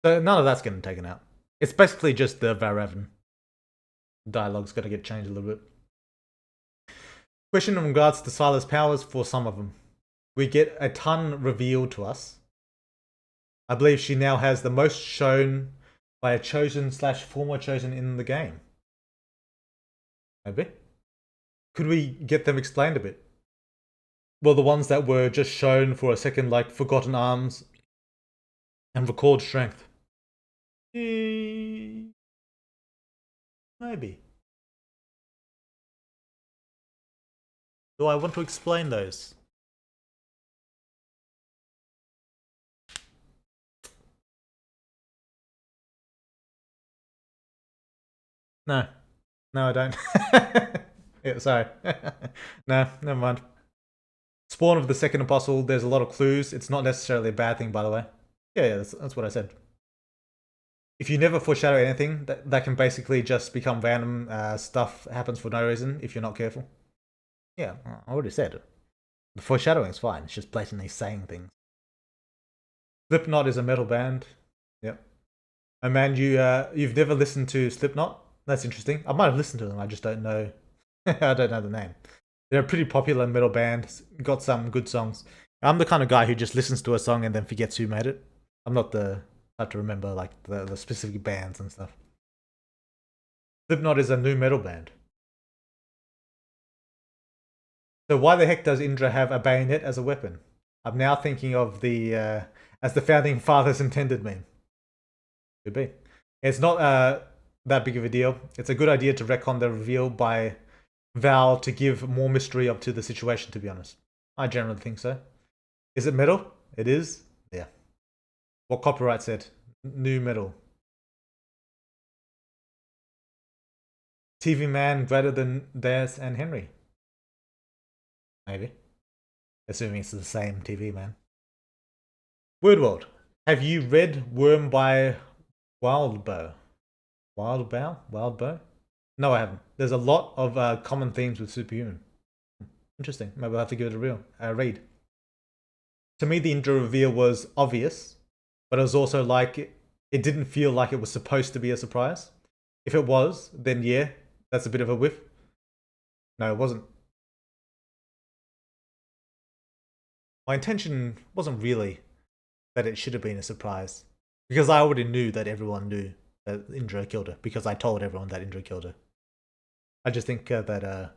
So none of that's getting taken out. It's basically just the Valravan. Dialogue's got to get changed a little bit. Question in regards to Sila's powers for some of them. We get a ton revealed to us. I believe she now has the most shown by a chosen / former chosen in the game. Maybe. Could we get them explained a bit? Well, the ones that were just shown for a second, like Forgotten Arms and Recalled Strength. Maybe. Do I want to explain those? No. No, I don't. Yeah, sorry. No, never mind. Spawn of the second apostle, there's a lot of clues. It's not necessarily a bad thing, by the way. Yeah, that's what I said. if you never foreshadow anything, that can basically just become random stuff happens for no reason if you're not careful. Yeah, I already said. The foreshadowing is fine. It's just blatantly saying things. Slipknot is a metal band. Yep. And man, you've never listened to Slipknot? That's interesting. I might have listened to them. I just don't know. I don't know the name. They're a pretty popular metal band. Got some good songs. I'm the kind of guy who just listens to a song and then forgets who made it. I'm not the type to remember like the specific bands and stuff. Slipknot is a new metal band. So why the heck does Indra have a bayonet as a weapon? I'm now thinking of the as the founding fathers intended meme. Could be. It's not that big of a deal. It's a good idea to retcon the reveal by Val to give more mystery up to the situation, to be honest. I generally think so. Is it metal? It is? Yeah. What copyright said? New metal. TV Man greater than Daz and Henry. Maybe. Assuming it's the same TV Man. Word World. Have you read Worm by Wildbow? Wildbow? No, I haven't. There's a lot of common themes with Superhuman. Interesting. Maybe I'll have to give it a read. To me, the Indra reveal was obvious, but it was also like it didn't feel like it was supposed to be a surprise. If it was, then yeah, that's a bit of a whiff. No, it wasn't. My intention wasn't really that it should have been a surprise, because I already knew that everyone knew that Indra killed her, because I told everyone that Indra killed her. I just think that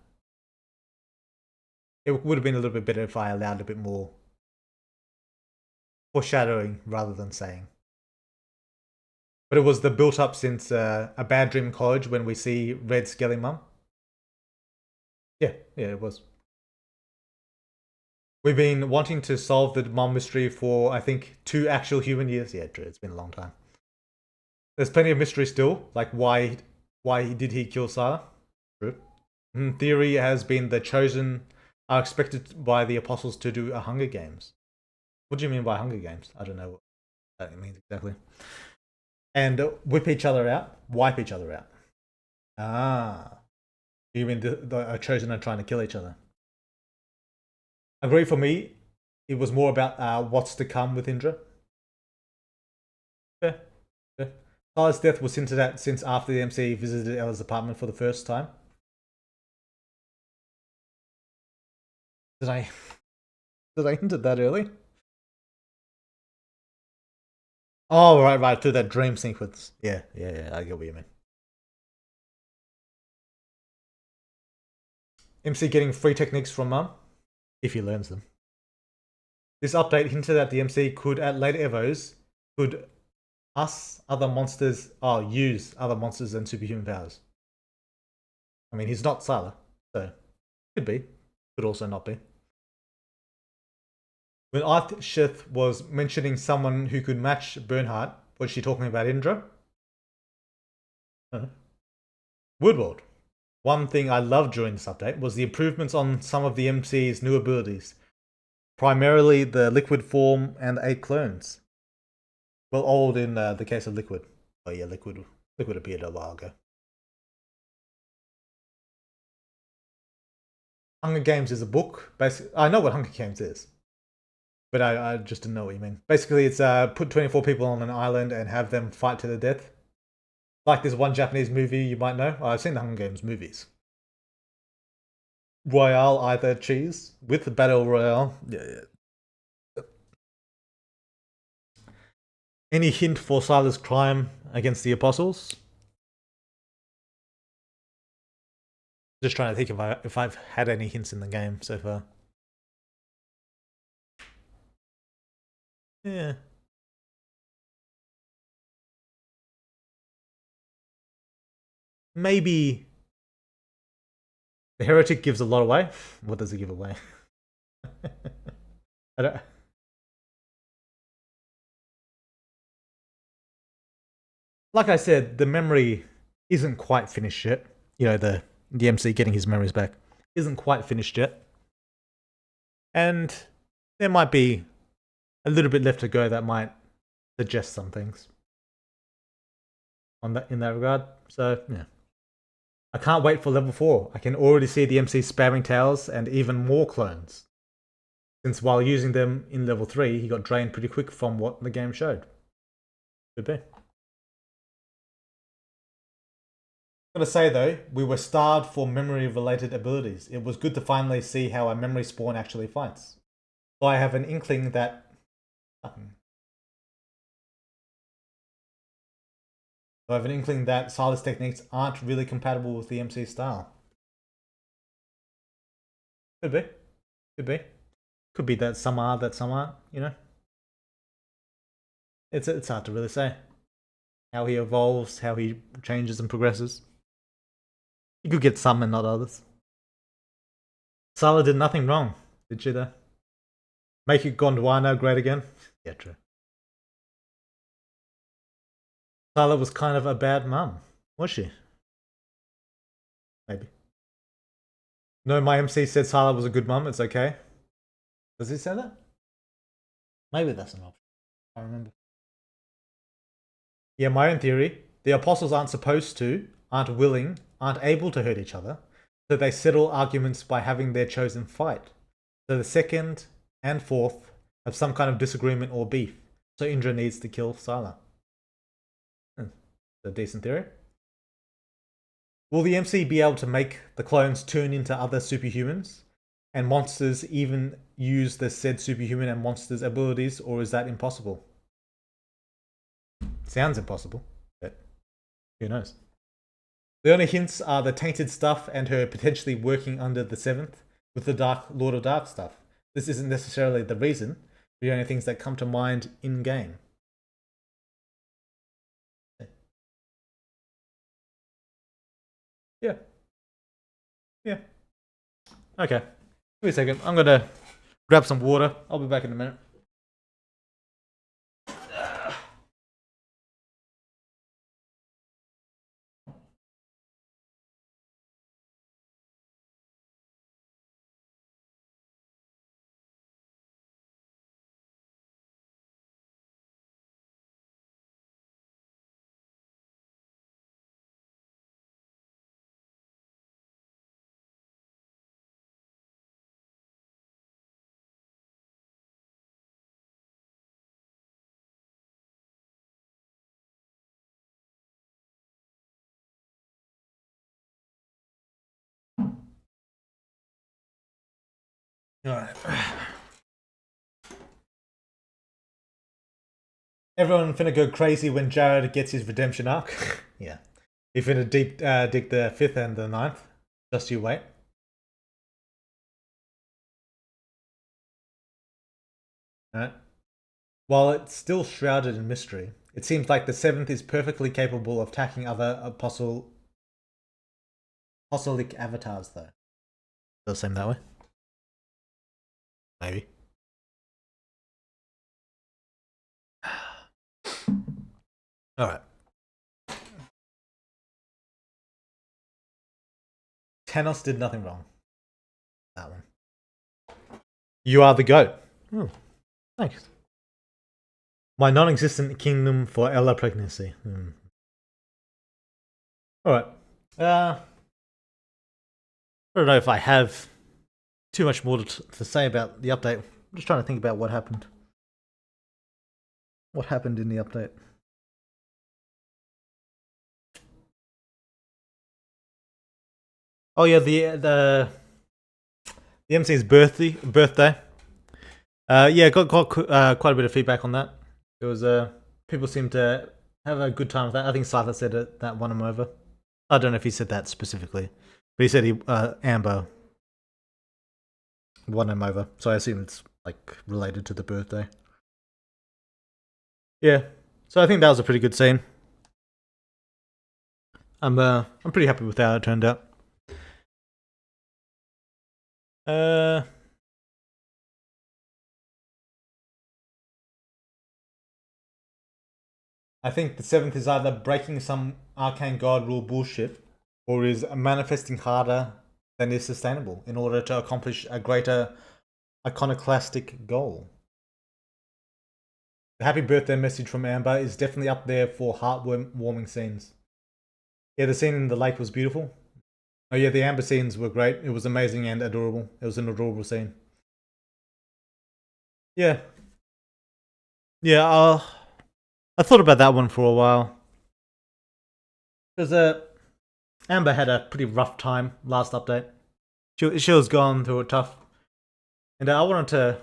it would have been a little bit better if I allowed a bit more foreshadowing rather than saying. But it was the built up since A Bad Dream College when we see Red Skelly Mum. Yeah, it was. We've been wanting to solve the mom mystery for, I think, 2 actual human years. Yeah, true. It's been a long time. There's plenty of mystery still, like why did he kill Sila? True. Theory has been the chosen are expected by the apostles to do a Hunger Games. What do you mean by Hunger Games? I don't know what that means exactly. And whip each other out, wipe each other out. Ah, you mean the chosen are trying to kill each other? Agree for me. It was more about what's to come with Indra. Yeah. Sila's death was hinted at since after the MC visited Ella's apartment for the first time. Did I hint at that early? Oh, right, to that dream sequence. Yeah, I get what you mean. MC getting free techniques from Mum, if he learns them. This update hinted that the MC could, at later Evos, use other monsters than superhuman powers. I mean, he's not Sila, so could be, could also not be. When Arthshith was mentioning someone who could match Bernhardt, was she talking about Indra? Woodward. One thing I loved during this update was the improvements on some of the MC's new abilities, primarily the liquid form and 8 clones. Well, old in the case of Liquid. Oh yeah, Liquid appeared a while ago. Hunger Games is a book. Basically, I know what Hunger Games is, but I just didn't know what you mean. Basically, it's put 24 people on an island and have them fight to the death. Like this one Japanese movie you might know. I've seen the Hunger Games movies. Royale either cheese with the Battle Royale. Yeah. Any hint for Sila's crime against the apostles? Just trying to think if I've had any hints in the game so far. Yeah. Maybe the heretic gives a lot away. What does it give away? I don't. Like I said, the memory isn't quite finished yet. You know, the MC getting his memories back isn't quite finished yet. And there might be a little bit left to go that might suggest some things. in that regard. So yeah, I can't wait for level 4. I can already see the MC spamming towers and even more clones. Since while using them in level 3, he got drained pretty quick from what the game showed. Could be. Gotta say though, we were starved for memory-related abilities. It was good to finally see how a memory spawn actually fights. So I have an inkling that... Sila's techniques aren't really compatible with the MC style. Could be. Could be. Could be that some are, you know? It's hard to really say. How he evolves, how he changes and progresses. You could get some and not others. Sila did nothing wrong, did she though? Make it Gondwana great again? Yeah, true. Sila was kind of a bad mum, was she? Maybe. No, my MC said Sila was a good mum, it's okay. Does he say that? Maybe that's an option. I remember. Yeah, my own theory. The apostles aren't supposed to, aren't willing, aren't able to hurt each other, so they settle arguments by having their chosen fight. So the second and fourth have some kind of disagreement or beef, so Indra needs to kill Sila. A decent theory. Will the MC be able to make the clones turn into other superhumans? And monsters even use the said superhuman and monsters' abilities, or is that impossible? Sounds impossible, but who knows? The only hints are the tainted stuff and her potentially working under the 7th with the Dark Lord of Dark stuff. This isn't necessarily the reason, but the only things that come to mind in-game. Yeah. Yeah. Okay. Give me a second. I'm gonna grab some water. I'll be back in a minute. Alright. Everyone finna go crazy when Jared gets his redemption arc. Yeah. He finna dig the 5th and the 9th. Just you wait. Alright. While it's still shrouded in mystery, it seems like the 7th is perfectly capable of attacking other apostolic avatars though. Does it seem that way? Maybe. Alright. Tanos did nothing wrong. That one. You are the goat. Oh, thanks. My non-existent kingdom for Ella pregnancy. Alright. I don't know if I have too much more to say about the update. I'm just trying to think about what happened. What happened in the update? Oh yeah, the MC's birthday. Yeah, got quite a bit of feedback on that. It was people seem to have a good time with that. I think Sila said it, that won him over. I don't know if he said that specifically, but he said Amber won him over. So I assume it's like related to the birthday. Yeah, so I think that was a pretty good scene. I'm pretty happy with how it turned out. I think the 7th is either breaking some arcane god rule bullshit, or is manifesting harder than is sustainable in order to accomplish a greater iconoclastic goal. The happy birthday message from Amber is definitely up there for heartwarming scenes. Yeah, the scene in the lake was beautiful. Oh yeah, the Amber scenes were great. It was amazing and adorable. It was an adorable scene. Yeah. Yeah, I thought about that one for a while. Because Amber had a pretty rough time last update. She was going through it tough. And I wanted to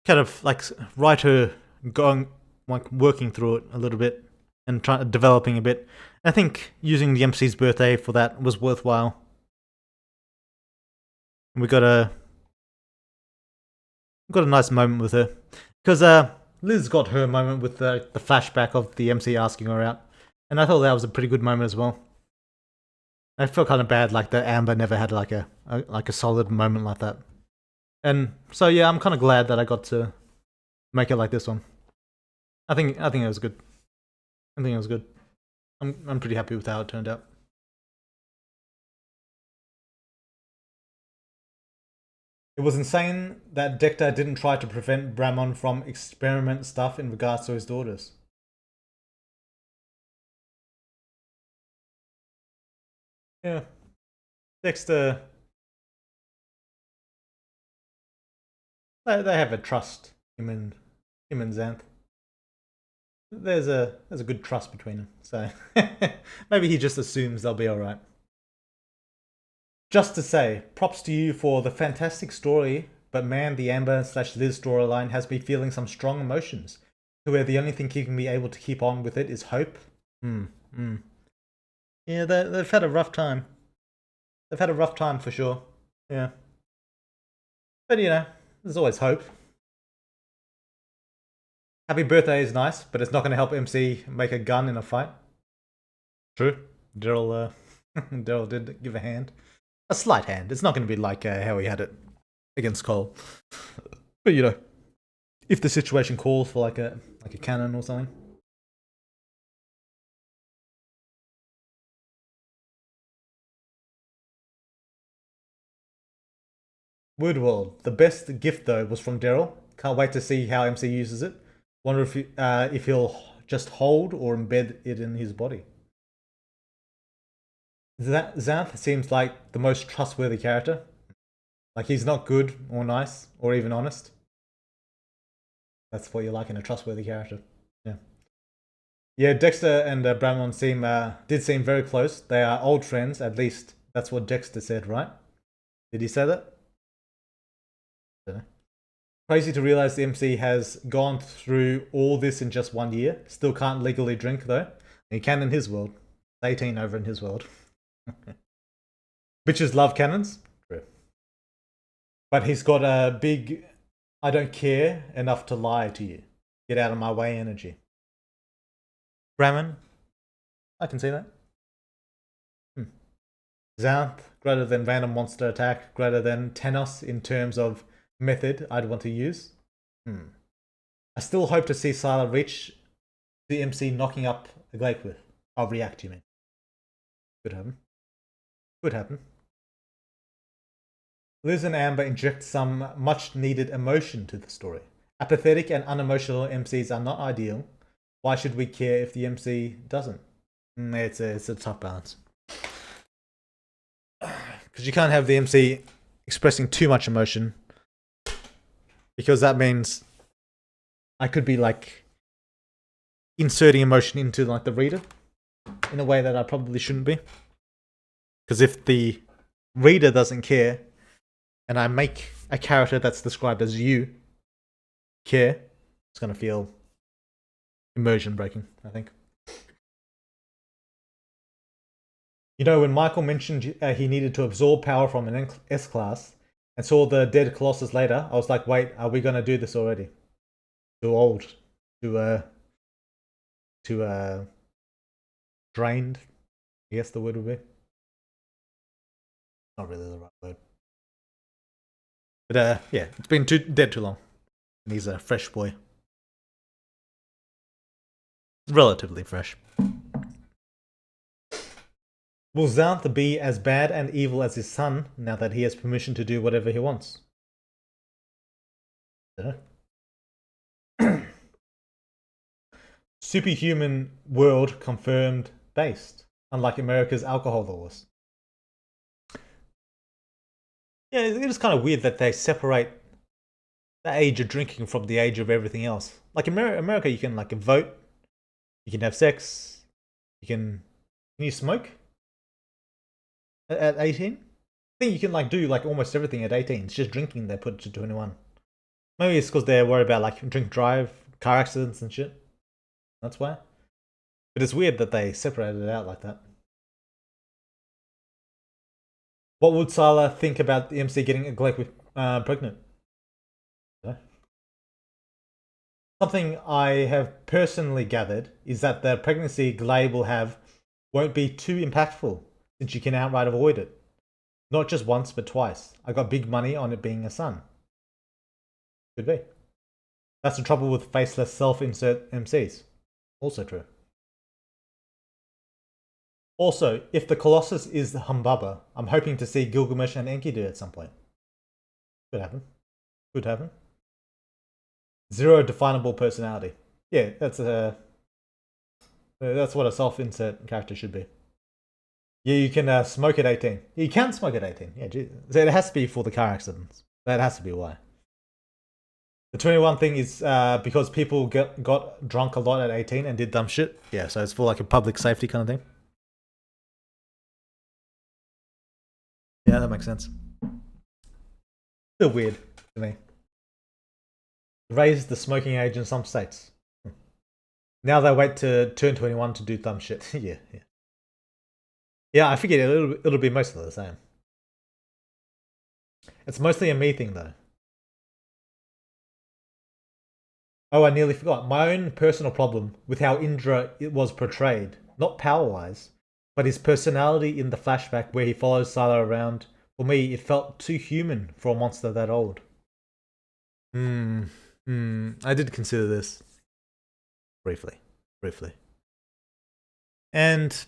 kind of like write her going, like working through it a little bit and developing a bit. I think using the MC's birthday for that was worthwhile. We got a nice moment with her because Liz got her moment with the flashback of the MC asking her out, and I thought that was a pretty good moment as well. I felt kind of bad like that Amber never had like a solid moment like that, and so yeah, I'm kind of glad that I got to make it like this one. I think it was good. I think it was good. I'm pretty happy with how it turned out. It was insane that Decta didn't try to prevent Bramon from experiment stuff in regards to his daughters. Yeah. Dexter... They have a trust, him and Xanth. There's a good trust between them, so maybe he just assumes they'll be alright. Just to say, props to you for the fantastic story, but man, the Amber/Liz storyline has me feeling some strong emotions, to where the only thing keeping me able to keep on with it is hope. Yeah, they've had a rough time. They've had a rough time for sure. Yeah. But you know, there's always hope. Happy birthday is nice, but it's not going to help MC make a gun in a fight. True. Daryl did give a hand. A slight hand. It's not going to be like how he had it against Cole. But you know, if the situation calls for like a cannon or something. Woodworld. The best gift though was from Daryl. Can't wait to see how MC uses it. Wonder if he'll just hold or embed it in his body. Xanth seems like the most trustworthy character. Like he's not good or nice or even honest. That's what you like in a trustworthy character. Yeah. Yeah, Dexter and Bramon did seem very close. They are old friends, at least that's what Dexter said, right? Did he say that? I don't know. Crazy to realize the MC has gone through all this in just 1 year. Still can't legally drink though. He can in his world. 18 over in his world. Bitches love cannons. True. But he's got a big, I don't care enough to lie to you. Get out of my way energy. Bramon, I can see that. Xanth, greater than random monster attack, greater than Tenos in terms of method I'd want to use. I still hope to see Sila reach the MC knocking up a Glakeworth. I'll react, you mean. Could happen. Could happen. Liz and Amber inject some much needed emotion to the story. Apathetic and unemotional MCs are not ideal. Why should we care if the MC doesn't? It's a tough balance. Because you can't have the MC expressing too much emotion. Because that means I could be like inserting emotion into like the reader in a way that I probably shouldn't be. Because if the reader doesn't care and I make a character that's described as you care, it's going to feel immersion breaking, I think. You know, when Michael mentioned he needed to absorb power from an S-class and saw the dead Colossus later, I was like, wait, are we going to do this already? Too old. Too drained, I guess the word would be. Not really the right word. But yeah, it's been dead too long. And he's a fresh boy. Relatively fresh. Will Xanth be as bad and evil as his son now that he has permission to do whatever he wants? I don't know. superhuman world confirmed based, unlike America's alcohol laws. Yeah, it is kind of weird that they separate the age of drinking from the age of everything else. Like America, you can like vote, you can have sex, you can you smoke at 18? I think you can like do like almost everything at 18. It's just drinking they put to 21. Maybe it's because they're worried about like drink drive, car accidents and shit. That's why. But it's weird that they separated it out like that. What would Sila think about the MC getting a Glake pregnant? Something I have personally gathered is that the pregnancy Glade will have won't be too impactful since you can outright avoid it. Not just once, but twice. I got big money on it being a son. Could be. That's the trouble with faceless self-insert MCs. Also true. Also, if the Colossus is the Humbaba, I'm hoping to see Gilgamesh and Enkidu at some point. Could happen. Could happen. Zero definable personality. Yeah, that's what a self-insert character should be. Yeah, you can smoke at 18. You can smoke at 18. Yeah, geez. It has to be for the car accidents. That has to be why. The 21 thing is because people got drunk a lot at 18 and did dumb shit. Yeah, so it's for like a public safety kind of thing. Yeah, that makes sense. Still weird to me. Raised the smoking age in some states. Now they wait to turn 21 to do dumb shit. Yeah. Yeah, I figured it'll be mostly the same. It's mostly a me thing though. Oh, I nearly forgot. My own personal problem with how Indra was portrayed, not power-wise, but his personality in the flashback where he follows Sila around. For me, it felt too human for a monster that old. I did consider this. Briefly. And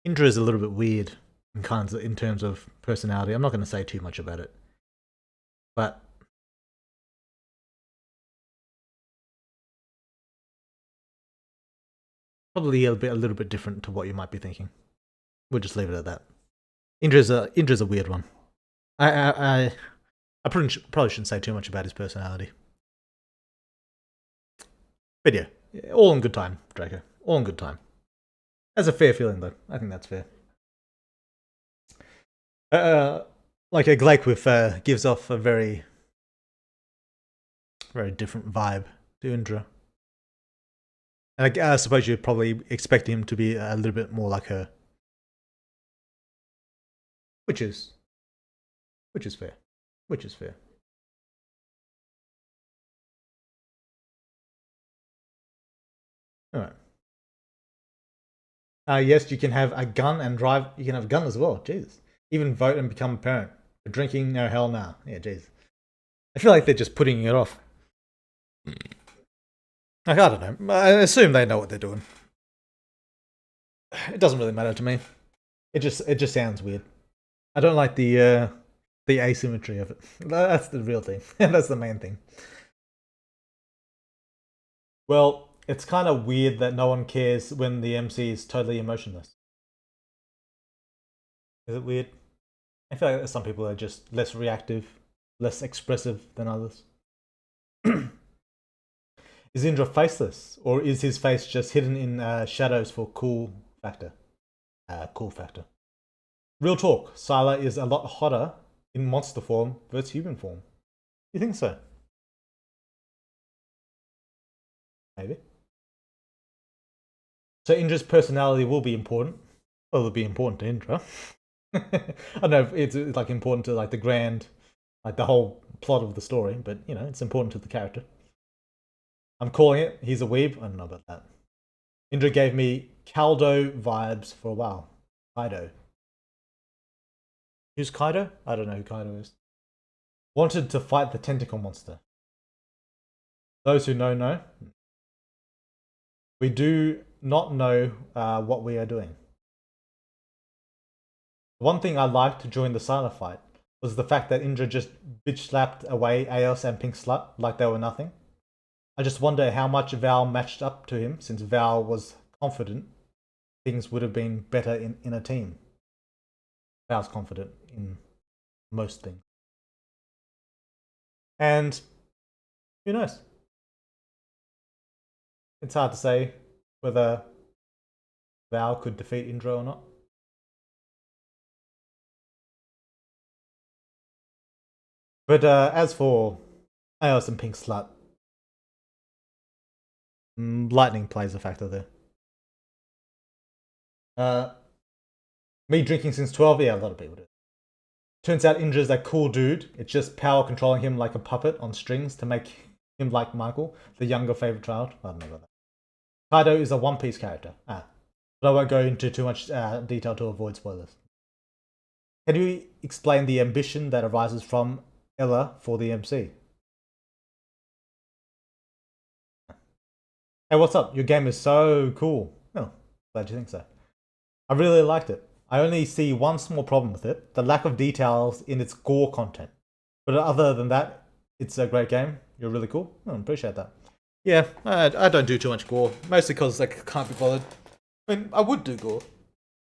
Indra is a little bit weird in terms of personality. I'm not going to say too much about it. But probably a little bit different to what you might be thinking. We'll just leave it at that. Indra's a weird one. I probably shouldn't say too much about his personality. But yeah, all in good time, Draco. All in good time. That's a fair feeling, though. I think that's fair. Like a Glake gives off a very different vibe to Indra. And I suppose you'd probably expect him to be a little bit more like her. Which is fair. Alright. Yes, you can have a gun and drive. You can have a gun as well. Jesus. Even vote and become a parent. But drinking, no, hell no. Yeah, jeez. I feel like they're just putting it off. Like, I don't know. I assume they know what they're doing. It doesn't really matter to me. It just sounds weird. I don't like the asymmetry of it. That's the real thing. That's the main thing. Well, it's kind of weird that no one cares when the MC is totally emotionless. Is it weird? I feel like some people are just less reactive, less expressive than others. Is Indra faceless, or is his face just hidden in shadows for cool factor? Cool factor. Real talk, Sila is a lot hotter in monster form versus human form. You think so? Maybe. So Indra's personality will be important. Well, it'll be important to Indra. I don't know if it's like important to like the grand, like the whole plot of the story, but you know, it's important to the character. I'm calling it. He's a weeb. I don't know about that. Indra gave me Kaido vibes for a while. Kaido. Who's Kaido? I don't know who Kaido is. Wanted to fight the tentacle monster. Those who know. We do not know what we are doing. One thing I liked to join the Sila fight was the fact that Indra just bitch slapped away Aos and Pink Slut like they were nothing. I just wonder how much Val matched up to him, since Val was confident things would have been better in a team. Val's confident in most things. And who knows? It's hard to say whether Val could defeat Indra or not. But as for Ios and Pink Slut, lightning plays a factor there. Me drinking since 12, yeah, a lot of people do. Turns out Indra's that cool dude. It's just power controlling him like a puppet on strings to make him like Michael, the younger favorite child. I don't know about that. Kaido is a One Piece character. But I won't go into too much detail to avoid spoilers. Can you explain the ambition that arises from Ella for the MC? Hey, what's up? Your game is so cool. Oh, glad you think so. I really liked it. I only see one small problem with it, the lack of details in its gore content. But other than that, it's a great game. You're really cool. I appreciate that. Yeah, I don't do too much gore, mostly because I can't be bothered. I mean, I would do gore,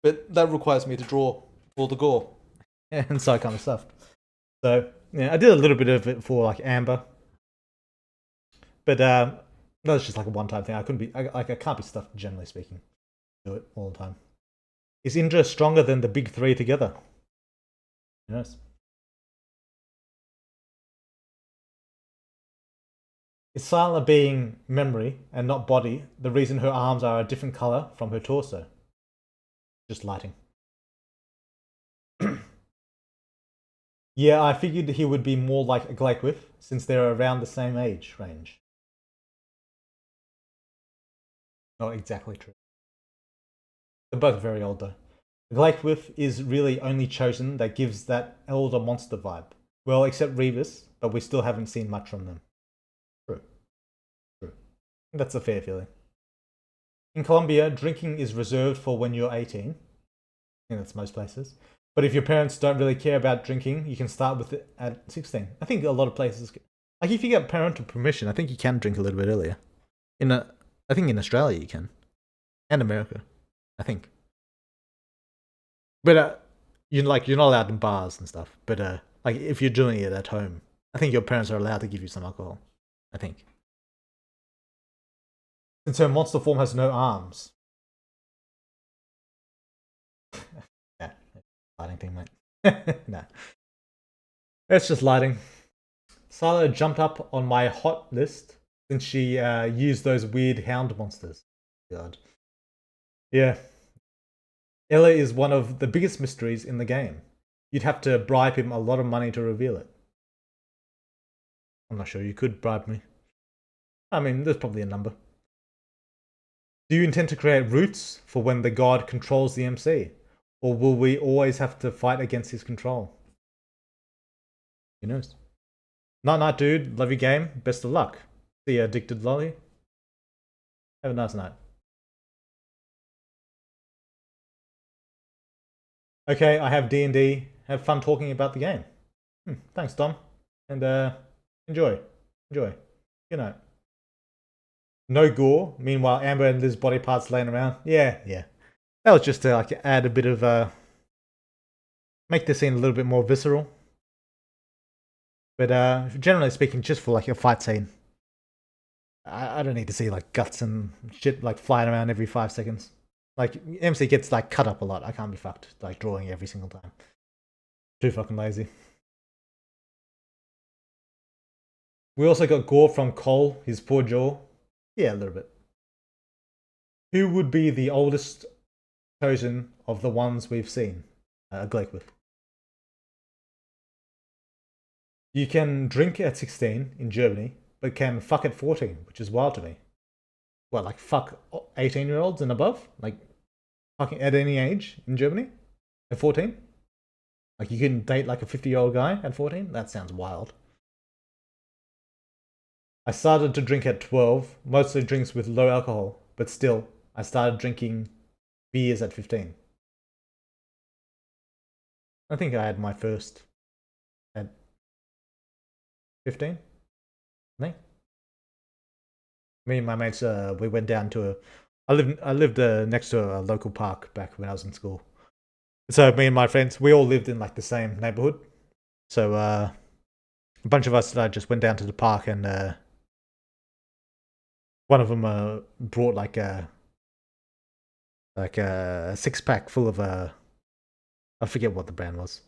but that requires me to draw all the gore and so kind of stuff. So yeah, I did a little bit of it for like Amber, but that was just like a one-time thing. I couldn't be, I can't be stuffed. Generally speaking, do it all the time. Is Indra stronger than the big three together? Who knows? Is Sila being memory and not body the reason her arms are a different color from her torso? Just lighting. Yeah, I figured he would be more like a Glakewiff since they're around the same age range. Not exactly true. They're both very old though. Glakewiff is really only chosen that gives that elder monster vibe. Well, except Revis, but we still haven't seen much from them. True. True. That's a fair feeling. In Colombia, drinking is reserved for when you're 18. I think that's most places. But if your parents don't really care about drinking, you can start with it at 16. I think a lot of places, like if you get parental permission, I think you can drink a little bit earlier. I think in Australia you can, and America, I think. But you're not allowed in bars and stuff. But like if you're doing it at home, I think your parents are allowed to give you some alcohol. I think. Since her monster form has no arms. Yeah, lighting thing, mate. Nah. It's just lighting. Sila jumped up on my hot list since she used those weird hound monsters. God. Yeah. Ella is one of the biggest mysteries in the game. You'd have to bribe him a lot of money to reveal it. I'm not sure you could bribe me. I mean, there's probably a number. Do you intend to create routes for when the god controls the MC? Or will we always have to fight against his control? Who knows? Night, dude. Love your game. Best of luck. See ya, addicted lolly. Have a nice night. Okay, I have D&D. Have fun talking about the game. Thanks, Dom. And enjoy. Enjoy. Good night. No gore. Meanwhile, Amber and Liz's body parts laying around. Yeah. That was just to like add a bit of make the scene a little bit more visceral. But generally speaking, just for like a fight scene, I don't need to see like guts and shit like flying around every 5 seconds. Like MC gets like cut up a lot. I can't be fucked like drawing every single time. Too fucking lazy. We also got gore from Cole, his poor jaw. Yeah, a little bit. Who would be the oldest chosen of the ones we've seen? Glakewiff. You can drink at 16 in Germany, but can fuck at 14, which is wild to me. What, like fuck 18-year-olds and above? Like fucking at any age in Germany? At 14? Like you can date like a 50-year-old guy at 14? That sounds wild. I started to drink at 12, mostly drinks with low alcohol, but still, I started drinking beers at 15. I think I had my first at 15, I think. Me and my mates, we went down to I lived next to a local park back when I was in school. So me and my friends, we all lived in like the same neighborhood. So a bunch of us just went down to the park, and one of them brought like a 6-pack full of I forget what the brand was.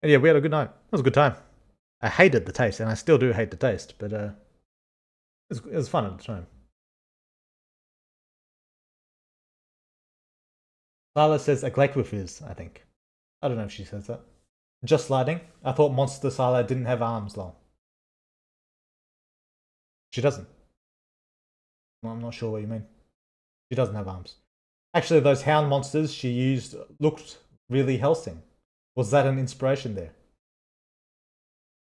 And yeah, we had a good night. It was a good time. I hated the taste, and I still do hate the taste, but it was fun at the time. Lala says a Glakewiff is, I think. I don't know if she says that. Just sliding. I thought Monster Sila didn't have arms long. She doesn't. Well, I'm not sure what you mean. She doesn't have arms. Actually, those hound monsters she used looked really Helsing. Was that an inspiration there?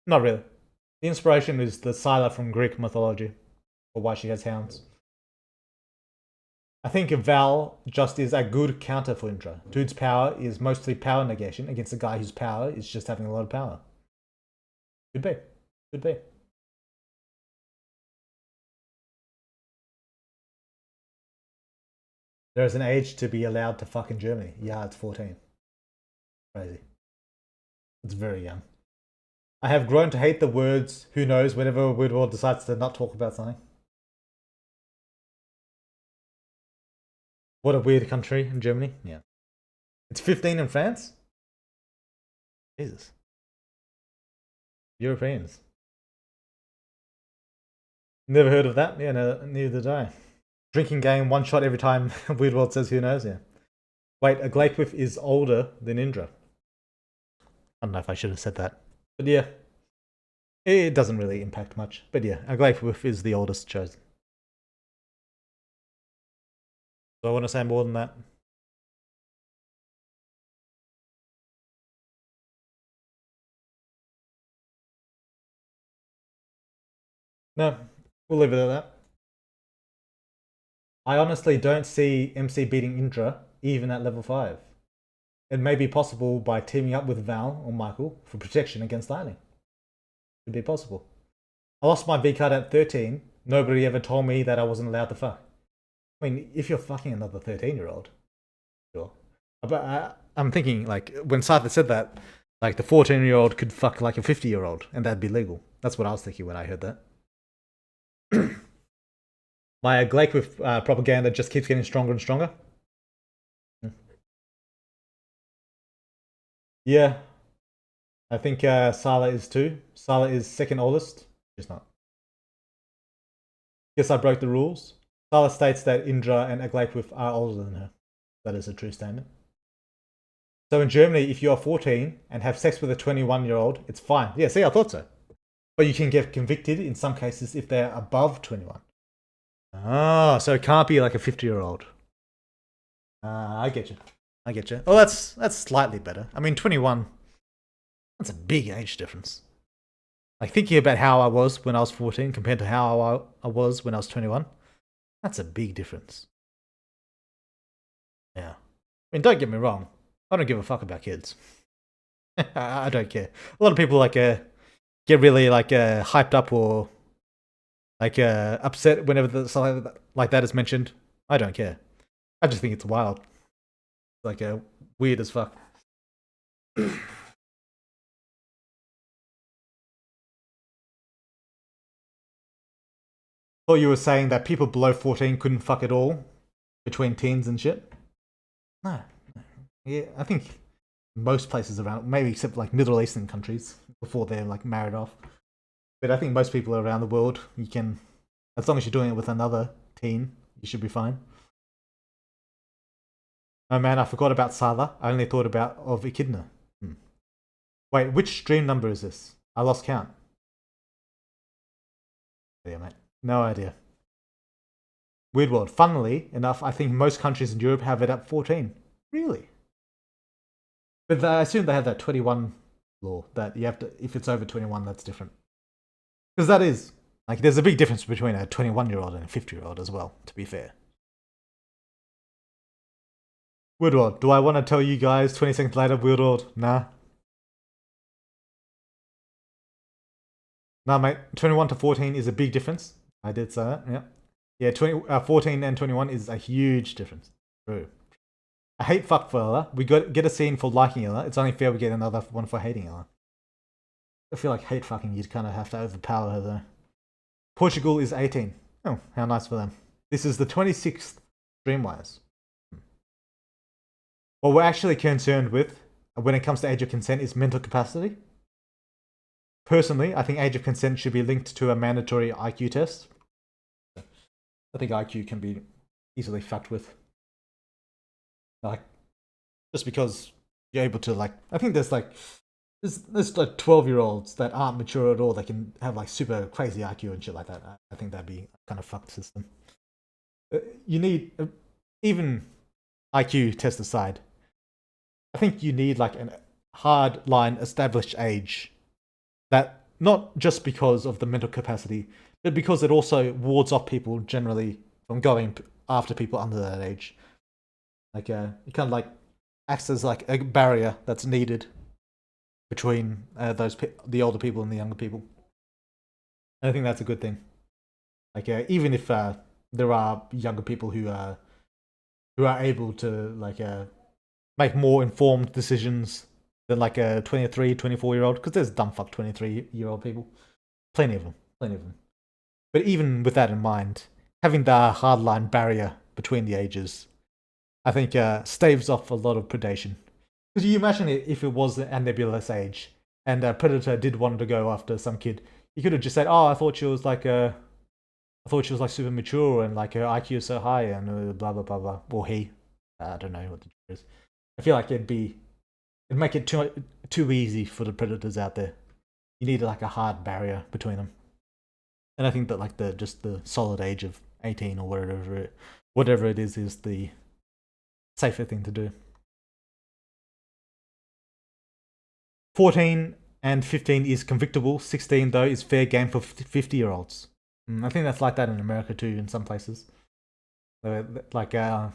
Not really. The inspiration is the Sila from Greek mythology, or why she has hounds. I think Val just is a good counter for Indra. Dude's power is mostly power negation against a guy whose power is just having a lot of power. Could be. Could be. There is an age to be allowed to fuck in Germany. Yeah, it's 14. Crazy. It's very young. I have grown to hate the words who knows whenever Weird decides to not talk about something. What a weird country in Germany. Yeah. It's 15 in France? Jesus. Europeans. Never heard of that. Yeah, no, neither did I. Drinking game, one shot every time Weird World says who knows, yeah. Wait, a Glakewiff is older than Indra. I don't know if I should have said that. But yeah. It doesn't really impact much. But yeah, a Glakewiff is the oldest chosen. Do I want to say more than that? No, we'll leave it at that. I honestly don't see MC beating Indra, even at level 5. It may be possible by teaming up with Val or Michael for protection against lightning. Could be possible. I lost my V card at 13. Nobody ever told me that I wasn't allowed to fuck. I mean, if you're fucking another 13-year-old, sure. But I'm thinking, like, when Sartre said that, like, the 14-year-old could fuck like a 50-year-old, and that'd be legal. That's what I was thinking when I heard that. My Glakewiff propaganda just keeps getting stronger and stronger. Yeah. I think Sila is too. Sila is second oldest. She's not. Guess I broke the rules. Sila states that Indra and Glakewiff are older than her. That is a true statement. So in Germany, if you are 14 and have sex with a 21-year-old, it's fine. Yeah, see, I thought so. But you can get convicted in some cases if they're above 21. Oh, so it can't be like a 50-year-old. I get you. I get you. Oh, that's slightly better. I mean, 21, that's a big age difference. Like, thinking about how I was when I was 14 compared to how I was when I was 21, that's a big difference. Yeah. I mean, don't get me wrong. I don't give a fuck about kids. I don't care. A lot of people, like, get really, like, hyped up or, like, upset whenever something like that is mentioned. I don't care. I just think it's wild. Like, weird as fuck. Thought you were saying that people below 14 couldn't fuck at all between teens and shit. No. Yeah, I think most places around, maybe except like Middle Eastern countries before they're like married off. But I think most people around the world, you can, as long as you're doing it with another teen, you should be fine. Oh man, I forgot about Sala. I only thought of Echidna. Wait, which stream number is this? I lost count. Yeah, mate. No idea. Weird World. Funnily enough, I think most countries in Europe have it at 14. Really? But I assume they have that 21 law that you have to, if it's over 21, that's different. Because that is, like, there's a big difference between a 21-year-old and a 50-year-old as well, to be fair. Weird World. Do I want to tell you guys 20 seconds later, Weird World? Nah. Nah, mate. 21 to 14 is a big difference. I did say that. Yeah. Yeah, 14 and 21 is a huge difference. True. I hate fuck for Ella. We get a scene for liking Ella. It's only fair we get another one for hating Ella. I feel like hate fucking, you'd kind of have to overpower her though. Portugal is 18. Oh, how nice for them. This is the 26th Streamwise. What we're actually concerned with when it comes to age of consent is mental capacity. Personally, I think age of consent should be linked to a mandatory IQ test. I think IQ can be easily fucked with. Like, just because you're able to, like, I think there's like 12-year-olds that aren't mature at all. They can have like super crazy IQ and shit like that. I think that'd be a kind of fucked system. You need, even IQ test aside, I think you need like a hard line established age that, not just because of the mental capacity, but because it also wards off people generally from going after people under that age. Like, it kind of like acts as like a barrier that's needed between the older people and the younger people. And I think that's a good thing. Like, even if there are younger people who are able to like make more informed decisions than like a 23, 24-year-old, because there's dumb fuck 23-year-old people, plenty of them. But even with that in mind, having the hardline barrier between the ages, I think staves off a lot of predation. Because you imagine it, if it was a nebulous age and a predator did want to go after some kid, he could have just said, "Oh, I thought she was like super mature and like her IQ is so high and blah blah blah blah." Or he, I don't know what the truth is. I feel like it'd make it too easy for the predators out there. You need like a hard barrier between them. And I think that like the solid age of 18 or whatever it is the safer thing to do. 14 and 15 is convictable. 16 though is fair game for 50-year-olds. I think that's like that in America too, in some places. Like I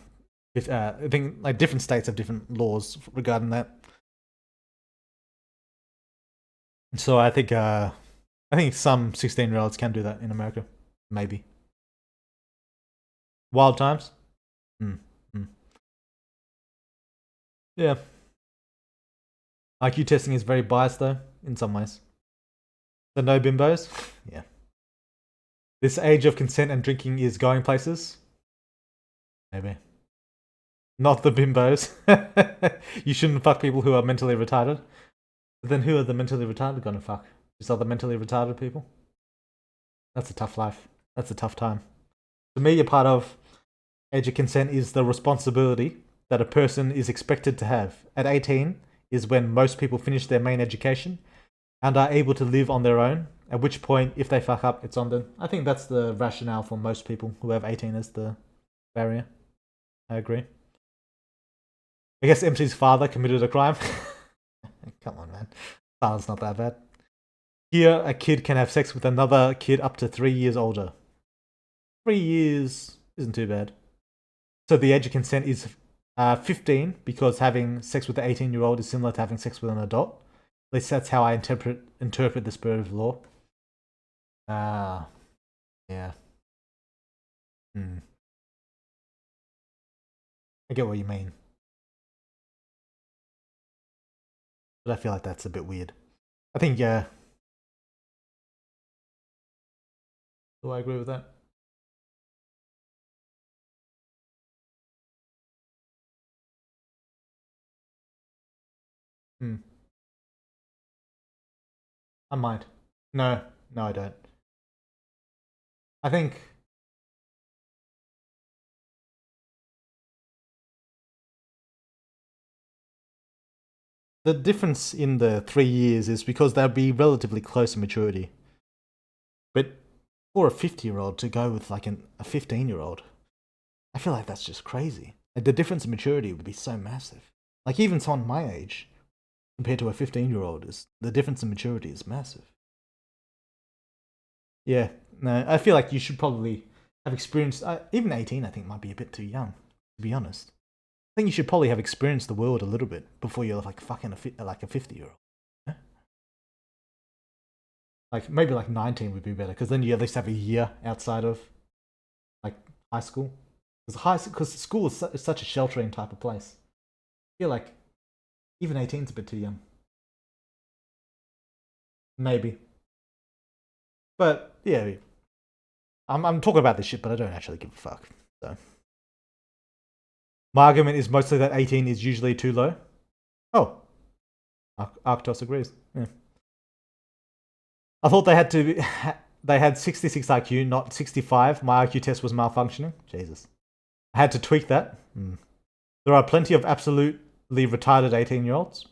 think like different states have different laws regarding that. So I think some 16-year-olds can do that in America, maybe. Wild times. Yeah. IQ testing is very biased though, in some ways. The no bimbos? Yeah. This age of consent and drinking is going places? Maybe. Not the bimbos. You shouldn't fuck people who are mentally retarded. But then who are the mentally retarded gonna fuck? Just other mentally retarded people? That's a tough life. That's a tough time. To me, a part of age of consent is the responsibility that a person is expected to have. At 18 is when most people finish their main education and are able to live on their own, at which point, if they fuck up, it's on them. I think that's the rationale for most people who have 18 as the barrier. I agree. I guess MC's father committed a crime. Come on, man. Father's not that bad. Here, a kid can have sex with another kid up to 3 years older. 3 years isn't too bad. So the age of consent is 15, because having sex with an 18-year-old is similar to having sex with an adult. At least that's how I interpret the spirit of the law. Yeah. I get what you mean. But I feel like that's a bit weird. I think, yeah. Do I agree with that? I might. No, I don't. I think the difference in the 3 years is because they'll be relatively close in maturity. But for a 50-year-old to go with like a 15-year-old, I feel like that's just crazy. Like, the difference in maturity would be so massive. Like, even someone my age, compared to a 15-year-old, the difference in maturity is massive. Yeah, no, I feel like you should probably have experienced, even 18 I think might be a bit too young, to be honest. I think you should probably have experienced the world a little bit before you're like fucking like a 50-year-old. Like maybe like 19 would be better because then you at least have a year outside of like high school. Because school is such a sheltering type of place. I feel like even 18 is a bit too young. Maybe. But yeah, I'm talking about this shit, but I don't actually give a fuck. So my argument is mostly that 18 is usually too low. Oh, Arctos agrees. Yeah. I thought they had 66 IQ, not 65. My IQ test was malfunctioning. Jesus. I had to tweak that. There are plenty of absolutely retarded 18-year-olds.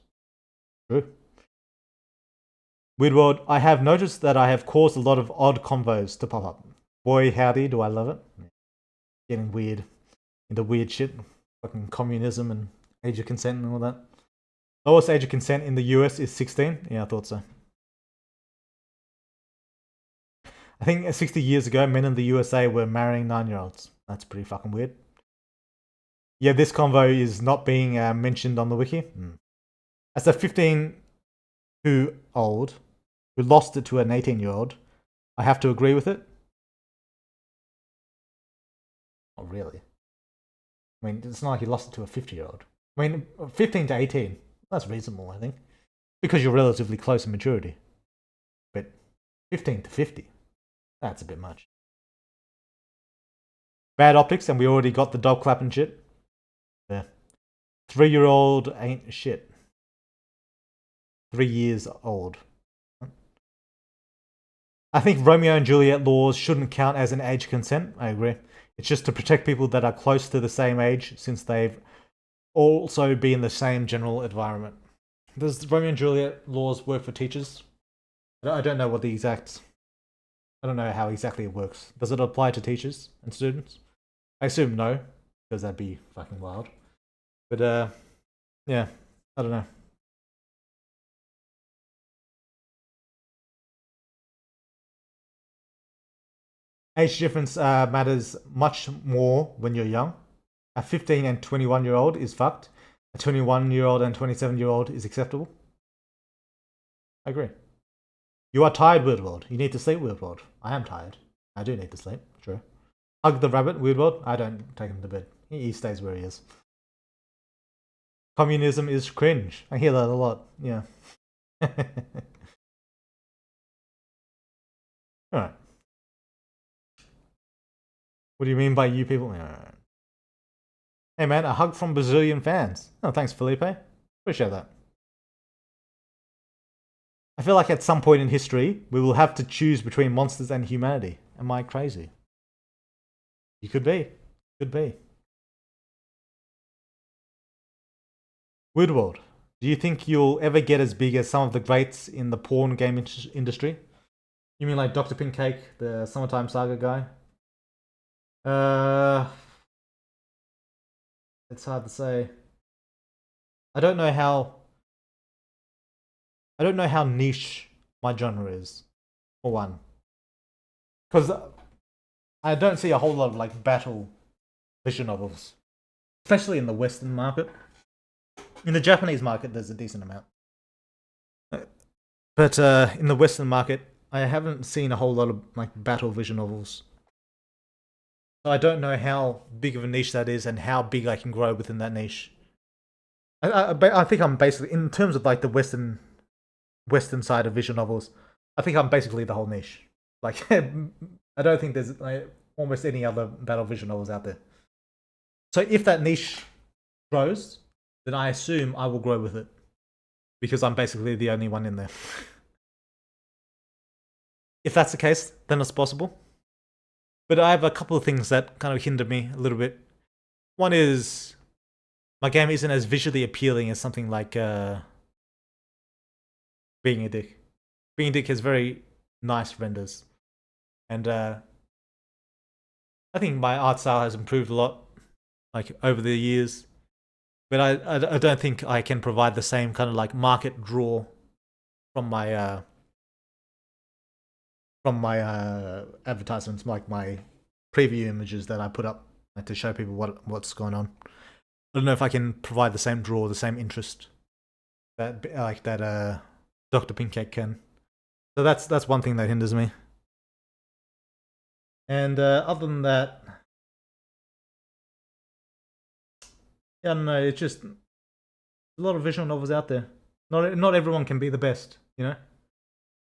True. Weird World, I have noticed that I have caused a lot of odd convos to pop up. Boy, howdy, do I love it. Getting weird. Into weird shit. Fucking communism and age of consent and all that. Lowest age of consent in the US is 16. Yeah, I thought so. I think 60 years ago, men in the USA were marrying 9-year-olds. That's pretty fucking weird. Yeah, this convo is not being mentioned on the wiki. As a 15-year-old who lost it to an 18-year-old, I have to agree with it. Oh, really? I mean, it's not like he lost it to a 50-year-old. I mean, 15 to 18, that's reasonable, I think. Because you're relatively close in maturity. But 15 to 50, that's a bit much. Bad optics, and we already got the dog clap and shit. Yeah. 3-year-old ain't shit. 3 years old. I think Romeo and Juliet laws shouldn't count as an age consent. I agree. It's just to protect people that are close to the same age since they've also be in the same general environment. Does Romeo and Juliet laws work for teachers? I don't know what the exact... I don't know how exactly it works. Does it apply to teachers and students? I assume no, because that'd be fucking wild. But, yeah, I don't know. Age difference matters much more when you're young. A 15 and 21-year-old is fucked. A 21-year-old and 27-year-old is acceptable. I agree. You are tired, Weird World. You need to sleep, Weird World. I am tired. I do need to sleep. True. Hug the rabbit, Weird World. I don't take him to bed. He stays where he is. Communism is cringe. I hear that a lot. Yeah. Alright. What do you mean by you people? Hey man, a hug from Brazilian fans. Oh, thanks, Felipe. Appreciate that. I feel like at some point in history, we will have to choose between monsters and humanity. Am I crazy? You could be. Could be. Weird World, do you think you'll ever get as big as some of the greats in the porn game industry? You mean like Dr. Pinkcake, the Summertime Saga guy? It's hard to say. I don't know how niche my genre is, for one. Because I don't see a whole lot of like battle visual novels, especially in the Western market. In the Japanese market, there's a decent amount. But in the Western market, I haven't seen a whole lot of like battle visual novels. So I don't know how big of a niche that is and how big I can grow within that niche. I think I'm basically, in terms of like the Western side of visual novels, I think I'm basically the whole niche. Like, I don't think there's like almost any other battle visual novels out there. So if that niche grows, then I assume I will grow with it. Because I'm basically the only one in there. If that's the case, then it's possible. But I have a couple of things that kind of hinder me a little bit. One is, my game isn't as visually appealing as something like Being a Dick. Being a Dick has very nice renders. And I think my art style has improved a lot, like, over the years. But I don't think I can provide the same kind of like market draw from my advertisements, like my preview images that I put up to show people what's going on. I don't know if I can provide the same draw, the same interest that Dr. Pinkcake can. So that's one thing that hinders me. And other than that, yeah, I don't know. It's just a lot of visual novels out there. Not everyone can be the best, you know.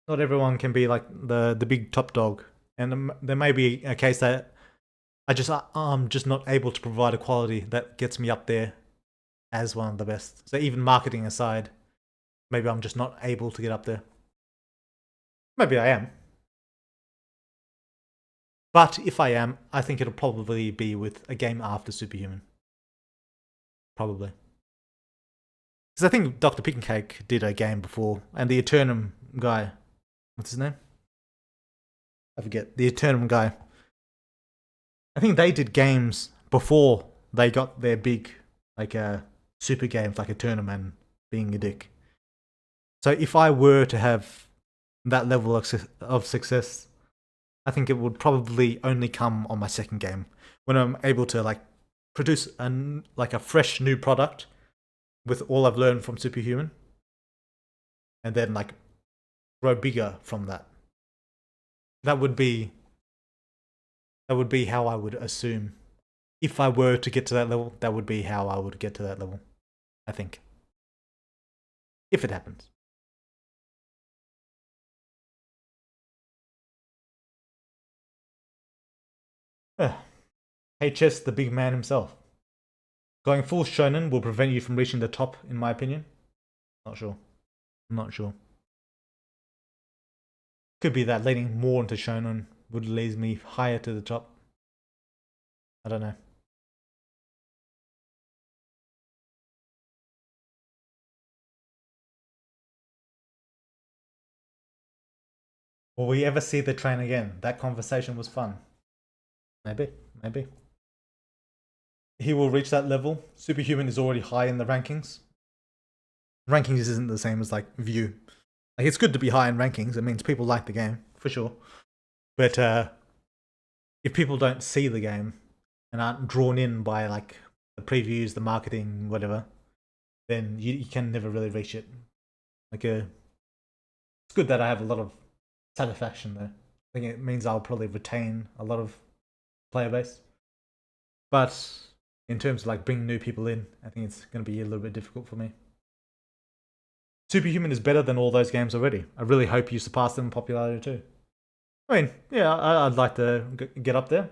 Not everyone can be like the big top dog, and there may be a case that I'm just not able to provide a quality that gets me up there as one of the best. So even marketing aside, maybe I'm just not able to get up there. Maybe I am. But if I am, I think it'll probably be with a game after Superhuman. Probably. Because I think Dr. Pickencake did a game before, and the Eternum guy, what's his name? I forget. The Eternum guy. I think they did games before they got their big, like, super games like Eternum and being a dick. So if I were to have that level of success, I think it would probably only come on my second game, when I'm able to like produce a fresh new product with all I've learned from Superhuman, and then like grow bigger from that. That would be how I would assume. If I were to get to that level, that would be how I would get to that level, I think. If it happens. HS, the big man himself. Going full shonen will prevent you from reaching the top, in my opinion. Not sure. I'm not sure. Could be that leaning more into shonen would lead me higher to the top. I don't know. Will we ever see the train again? That conversation was fun. Maybe. He will reach that level. Superhuman is already high in the rankings. Rankings isn't the same as like view. Like it's good to be high in rankings. It means people like the game for sure. But if people don't see the game and aren't drawn in by like the previews, the marketing, whatever, then you can never really reach it. Like it's good that I have a lot of satisfaction though. I think it means I'll probably retain a lot of player base. But in terms of like bringing new people in, I think it's going to be a little bit difficult for me. Superhuman is better than all those games already. I really hope you surpass them in popularity too. I mean, yeah, I'd like to get up there.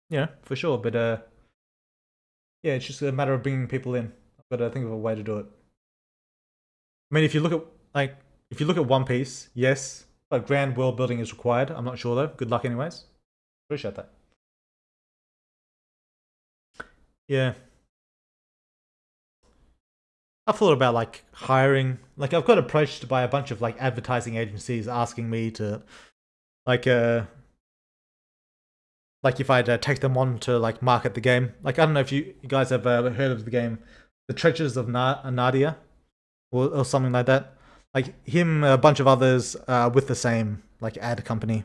Yeah, for sure. But yeah, it's just a matter of bringing people in. I've got to think of a way to do it. I mean, if you look at One Piece, yes, but grand world building is required. I'm not sure though. Good luck anyways. Appreciate that. Yeah. I've thought about like hiring, like I've got approached by a bunch of like advertising agencies asking me to like if I'd take them on to like market the game. Like I don't know if you guys have heard of the game The Treasures of Nadia or something like that. Like him, a bunch of others with the same like ad company.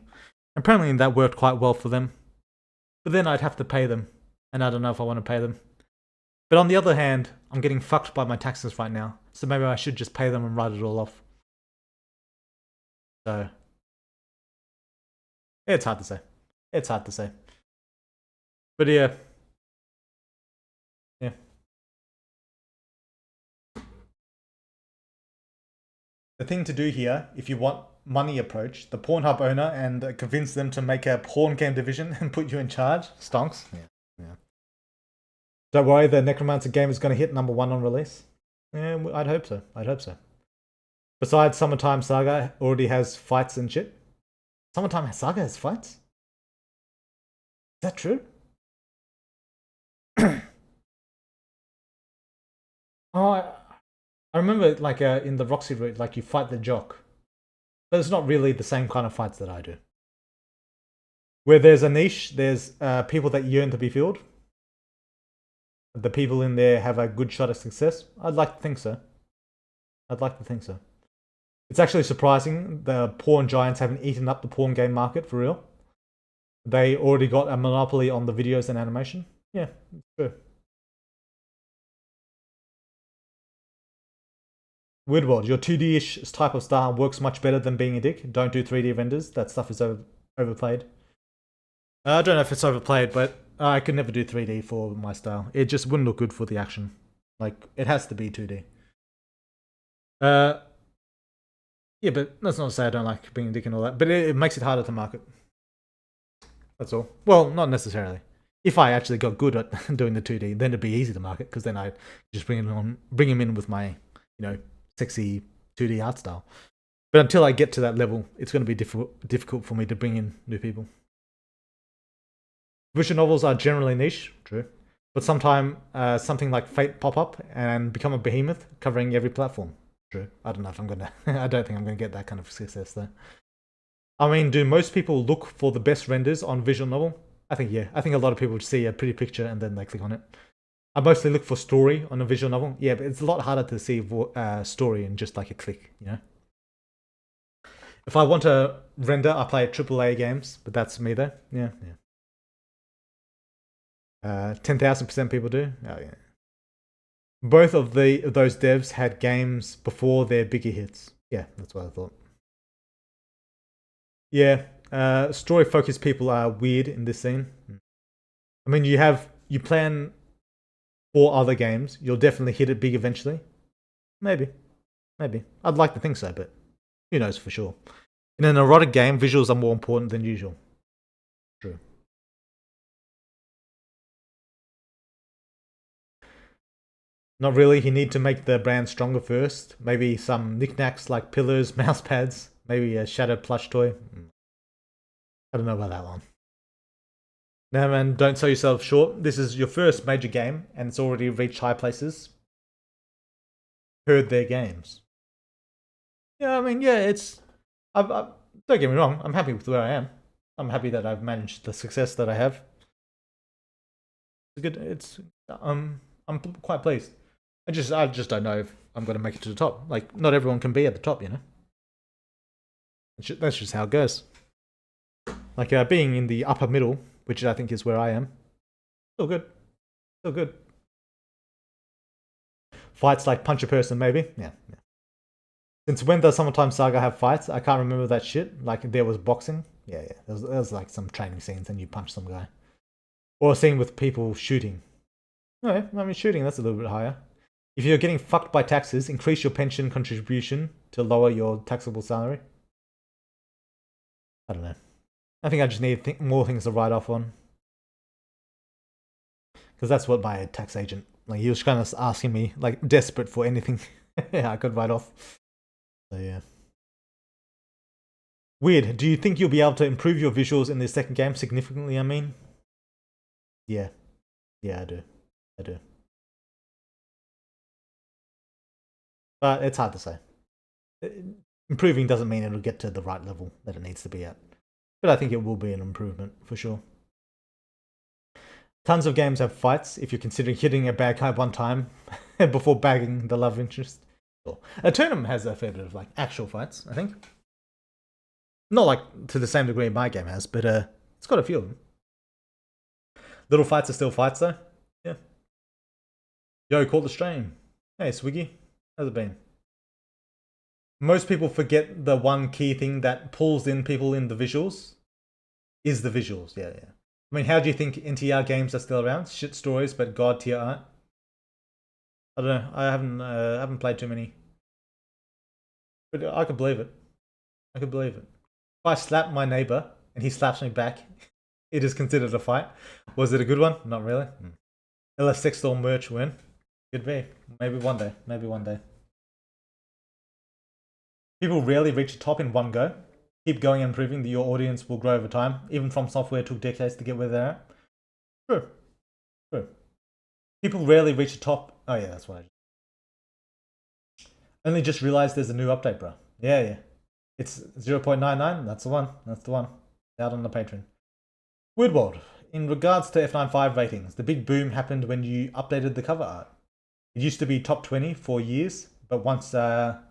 Apparently that worked quite well for them. But then I'd have to pay them, and I don't know if I want to pay them. But on the other hand, I'm getting fucked by my taxes right now, so maybe I should just pay them and write it all off. So, it's hard to say. It's hard to say. But yeah. Yeah. The thing to do here, if you want money approach, the Pornhub owner and convince them to make a porn game division and put you in charge. Stonks. Yeah. Don't worry, the Necromancer game is going to hit #1 on release. Yeah, I'd hope so. Besides, Summertime Saga already has fights and shit. Summertime Saga has fights? Is that true? Oh, I remember like in the Roxy route, like you fight the jock. But it's not really the same kind of fights that I do. Where there's a niche, there's people that yearn to be filled. The people in there have a good shot at success. I'd like to think so. It's actually surprising the porn giants haven't eaten up the porn game market for real. They already got a monopoly on the videos and animation. Yeah, it's true. Weirdworld, your 2D-ish type of style works much better than being a dick. Don't do 3D renders. That stuff is overplayed. I don't know if it's overplayed, but I could never do 3D for my style. It just wouldn't look good for the action. Like, it has to be 2D. Yeah, but that's not to say I don't like being a dick and all that. But it makes it harder to market. That's all. Well, not necessarily. If I actually got good at doing the 2D, then it'd be easy to market because then I'd just bring him in with my, sexy 2D art style. But until I get to that level, it's going to be difficult for me to bring in new people. Visual novels are generally niche, true, but sometimes something like Fate pop up and become a behemoth covering every platform. True. I don't know if I'm gonna. I don't think I'm gonna get that kind of success though. I mean, do most people look for the best renders on visual novel? I think yeah. I think a lot of people see a pretty picture and then they click on it. I mostly look for story on a visual novel. Yeah, but it's a lot harder to see story in just like a click, If I want to render, I play AAA games, but that's me though. Yeah. 10,000% people do. Oh yeah. Both of those devs had games before their bigger hits. Yeah, that's what I thought. Yeah, story-focused people are weird in this scene. I mean, you plan 4 other games. You'll definitely hit it big eventually. Maybe. I'd like to think so, but who knows for sure. In an erotic game, visuals are more important than usual. True. Not really. You need to make the brand stronger first. Maybe some knickknacks like pillars, mouse pads, maybe a shattered plush toy. I don't know about that one. No, man, don't sell yourself short. This is your first major game, and it's already reached high places. Heard their games. Yeah, I mean, yeah, it's. Don't get me wrong. I'm happy with where I am. I'm happy that I've managed the success that I have. It's good. I'm quite pleased. I just don't know if I'm going to make it to the top. Like, not everyone can be at the top, That's just how it goes. Like being in the upper middle, which I think is where I am. Still good. Fights like punch a person, maybe. Yeah. Since when does Summertime Saga have fights? I can't remember that shit. Like there was boxing. Yeah. There was like some training scenes and you punch some guy. Or a scene with people shooting. No, I mean shooting, that's a little bit higher. If you're getting fucked by taxes, increase your pension contribution to lower your taxable salary. I don't know. I think I just need more things to write off on. Because that's what my tax agent, like, he was kind of asking me, like, desperate for anything I could write off. So, yeah. Weird. Do you think you'll be able to improve your visuals in the second game significantly, I mean? Yeah. Yeah, I do. But it's hard to say. Improving doesn't mean it'll get to the right level that it needs to be at. But I think it will be an improvement, for sure. Tons of games have fights if you're considering hitting a bad guy one time before bagging the love interest. A tournament has a fair bit of like actual fights, I think. Not like to the same degree my game has, but it's got a few of them. Little fights are still fights though. Yeah. Yo, caught the stream. Hey, Swiggy. How's it been? Most people forget the one key thing that pulls in people in the visuals is the visuals. Yeah. I mean, how do you think NTR games are still around? Shit stories, but god tier art. I don't know. I haven't played too many, but I could believe it. If I slap my neighbor and he slaps me back, it is considered a fight. Was it a good one? Not really. LS Sextall merch win. Could be. Maybe one day. People rarely reach the top in one go. Keep going and proving that your audience will grow over time. Even From Software took decades to get where they're at. True. People rarely reach the top. Oh yeah, that's what I just... Only just realized there's a new update, bro. Yeah. It's 0.99. That's the one. Out on the Patreon. Weirdworld. In regards to F95 ratings, the big boom happened when you updated the cover art. It used to be top 20 for years, but once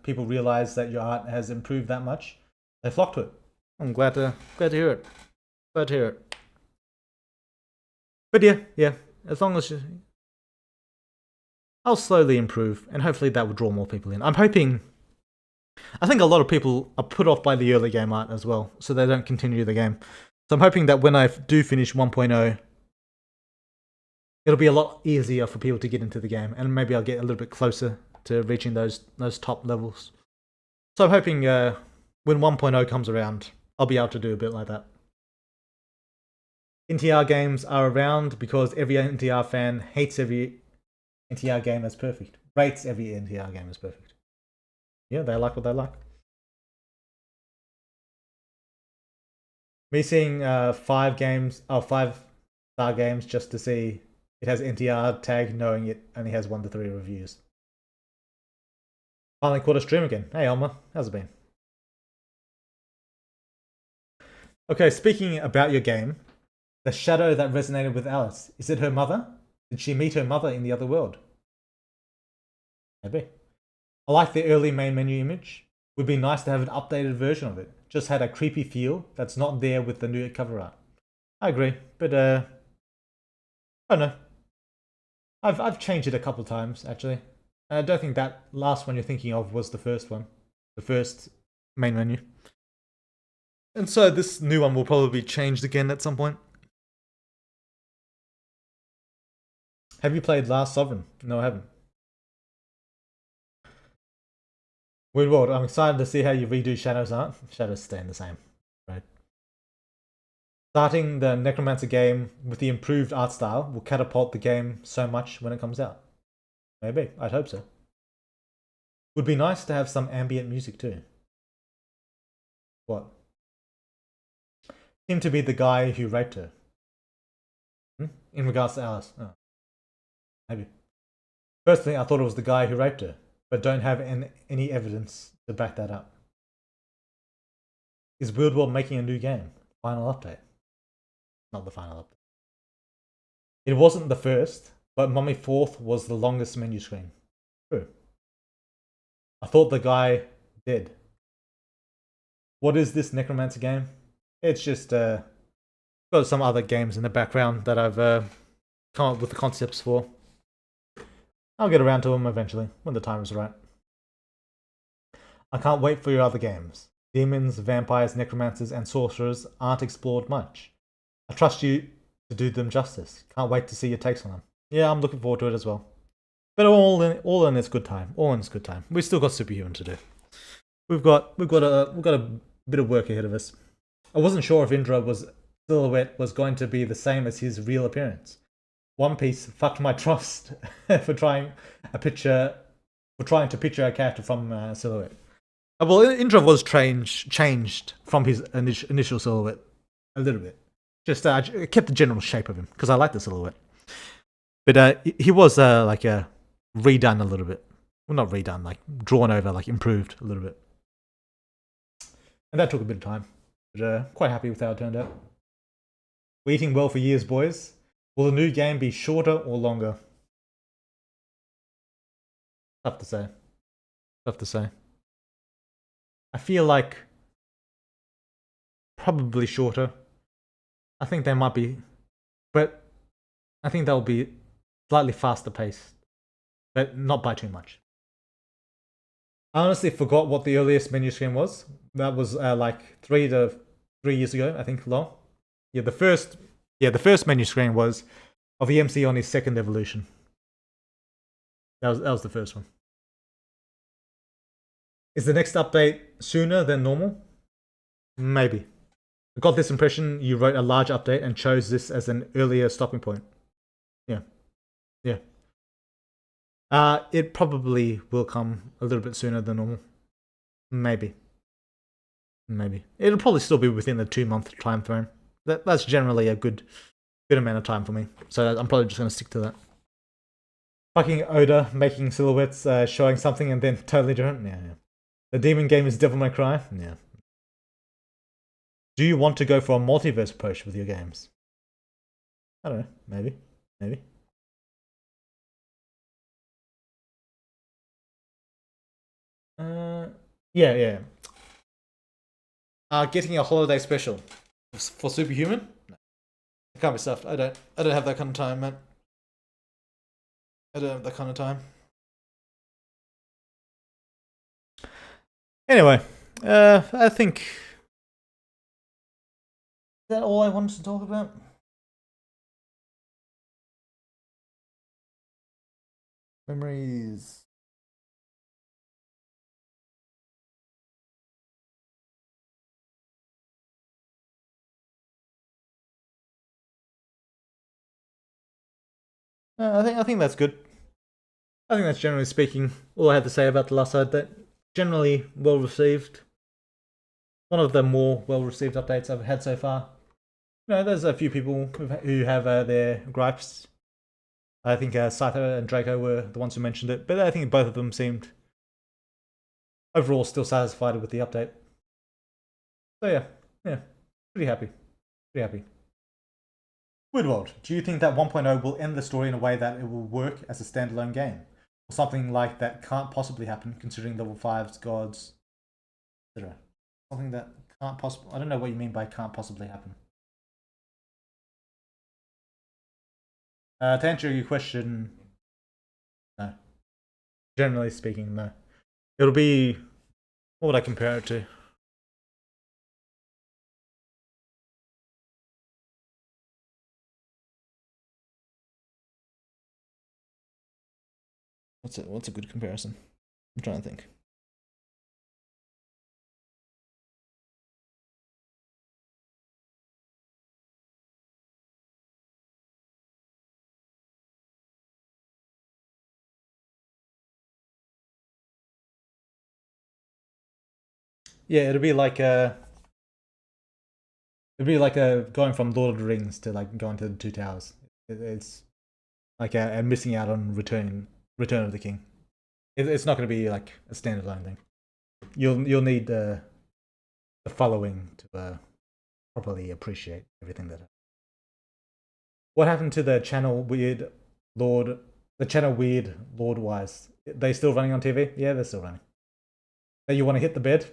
people realized that your art has improved that much, they flocked to it. I'm glad to hear it. But yeah. As long as I'll slowly improve, and hopefully that will draw more people in. I'm hoping. I think a lot of people are put off by the early game art as well, so they don't continue the game. So I'm hoping that when I do finish 1.0, it'll be a lot easier for people to get into the game, and maybe I'll get a little bit closer to reaching those top levels. So I'm hoping when 1.0 comes around, I'll be able to do a bit like that. NTR games are around because every NTR fan hates every NTR game as perfect. Rates every NTR game as perfect. Yeah, they like what they like. Me seeing 5 5-star games just to see it has NTR tag, knowing it only has 1 to 3 reviews. Finally caught a stream again. Hey Elma, how's it been? Okay, speaking about your game, the shadow that resonated with Alice, is it her mother? Did she meet her mother in the other world? Maybe. I like the early main menu image. Would be nice to have an updated version of it. Just had a creepy feel that's not there with the new cover art. I agree, but I don't know. I've changed it a couple times actually. I don't think that last one you're thinking of was the first one, the first main menu. And so this new one will probably be changed again at some point. Have you played Last Sovereign? No, I haven't. Weird World, I'm excited to see how you redo Shadow's art. Shadow's staying the same, right? Starting the Necromancer game with the improved art style will catapult the game so much when it comes out. Maybe, I'd hope so. Would be nice to have some ambient music too. What? Seemed to be the guy who raped her. In regards to Alice. Oh. Maybe. Personally, I thought it was the guy who raped her, but don't have any evidence to back that up. Is Weird World making a new game? Final update. Not the final update. It wasn't the first, but Mummy 4th was the longest menu screen. True. I thought the guy dead. What is this Necromancer game? It's just got some other games in the background that I've come up with the concepts for. I'll get around to them eventually, when the time is right. I can't wait for your other games. Demons, vampires, necromancers, and sorcerers aren't explored much. I trust you to do them justice. Can't wait to see your takes on them. Yeah, I'm looking forward to it as well. But all in its good time. All in its good time. We've still got Superhuman to do. We've got a bit of work ahead of us. I wasn't sure if Indra silhouette was going to be the same as his real appearance. One Piece fucked my trust for trying to picture a character from silhouette. Well, Indra was changed from his initial silhouette a little bit. Just kept the general shape of him because I like the silhouette. But he was redone a little bit. Well, not redone, like drawn over, like improved a little bit. And that took a bit of time. But quite happy with how it turned out. We're eating well for years, boys. Will the new game be shorter or longer? Tough to say. Tough to say. I feel like probably shorter. I think they might be, but I think they'll be slightly faster paced, but not by too much. I honestly forgot what the earliest menu screen was. That was like 3 years ago, I think. Long. Yeah, the first menu screen was of EMC on his second evolution. That was the first one. Is the next update sooner than normal? Maybe. I got this impression you wrote a large update and chose this as an earlier stopping point. Yeah. Yeah. It probably will come a little bit sooner than normal. Maybe. It'll probably still be within the 2-month time frame. That's generally a good amount of time for me. So I'm probably just going to stick to that. Fucking Oda making silhouettes, showing something and then totally different. Yeah. The demon game is Devil May Cry. Yeah. Do you want to go for a multiverse approach with your games? I don't know. Maybe. Yeah. Getting a holiday special for Superhuman? No. It can't be stuffed. I don't have that kind of time, man. I don't have that kind of time. Anyway, I think is that all I wanted to talk about. Memories. I think that's good. I think that's generally speaking all I have to say about the last side. That generally well received. One of the more well received updates I've had so far. You know, there's a few people who have their gripes. I think Scyther and Draco were the ones who mentioned it, but I think both of them seemed overall still satisfied with the update. So yeah, pretty happy. Pretty happy. Woodward, do you think that 1.0 will end the story in a way that it will work as a standalone game? Or something like that can't possibly happen considering level 5's gods, etc. Something that can't possibly... I don't know what you mean by can't possibly happen. To answer your question, no. Generally speaking, no. It'll be... What would I compare it to? What's a good comparison? I'm trying to think. Yeah, it'll be like going from Lord of the Rings to like going to the Two Towers. It's like and missing out on Return of the King. It's not going to be like a standalone thing. You'll need the following to properly appreciate everything that. What happened to the channel weird Lord? The channel weird Lord Wise. They still running on TV? Yeah, they're still running. Hey, you want to hit the bed?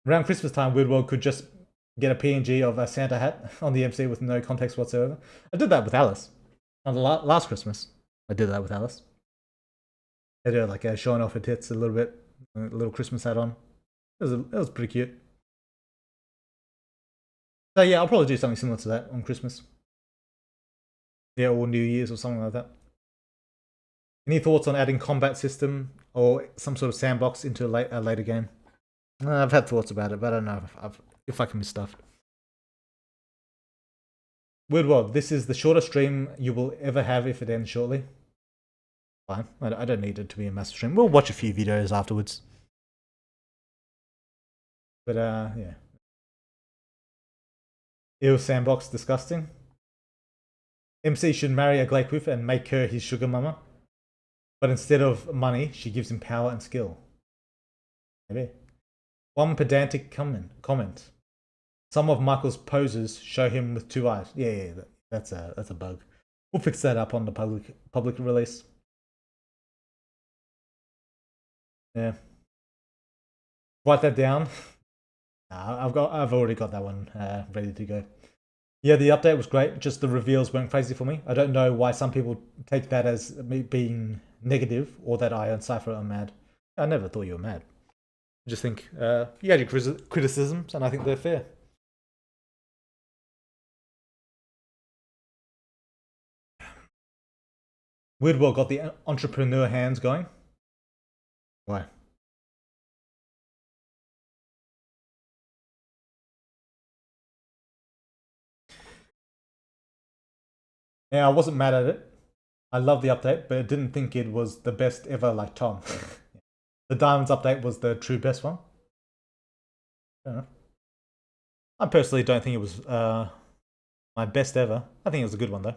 Around Christmas time, Weird World could just get a PNG of a Santa hat on the MC with no context whatsoever. I did that with Alice. On the last Christmas, I did that with Alice. I did like showing off her tits a little bit, a little Christmas hat on. It was pretty cute. So yeah, I'll probably do something similar to that on Christmas. Yeah, or New Year's or something like that. Any thoughts on adding combat system or some sort of sandbox into a later game? I've had thoughts about it, but I don't know if I can be stuffed. Weird World, this is the shortest stream you will ever have if it ends shortly. Fine, I don't need it to be a massive stream. We'll watch a few videos afterwards. But yeah. Ew, sandbox, disgusting. MC should marry a Glakewiff and make her his sugar mama. But instead of money, she gives him power and skill. Maybe. One pedantic comment. Some of Michael's poses show him with 2 eyes. Yeah, that's a bug. We'll fix that up on the public release. Yeah. Write that down. I've already got that one ready to go. Yeah, the update was great. Just the reveals weren't crazy for me. I don't know why some people take that as me being negative or that I and Cypher are mad. I never thought you were mad. I just think you had your criticisms, and I think they're fair. Weirdwell got the entrepreneur hands going. Why? Yeah, I wasn't mad at it. I love the update, but I didn't think it was the best ever like Tom. The Diamonds update was the true best one. I personally don't think it was my best ever. I think it was a good one though.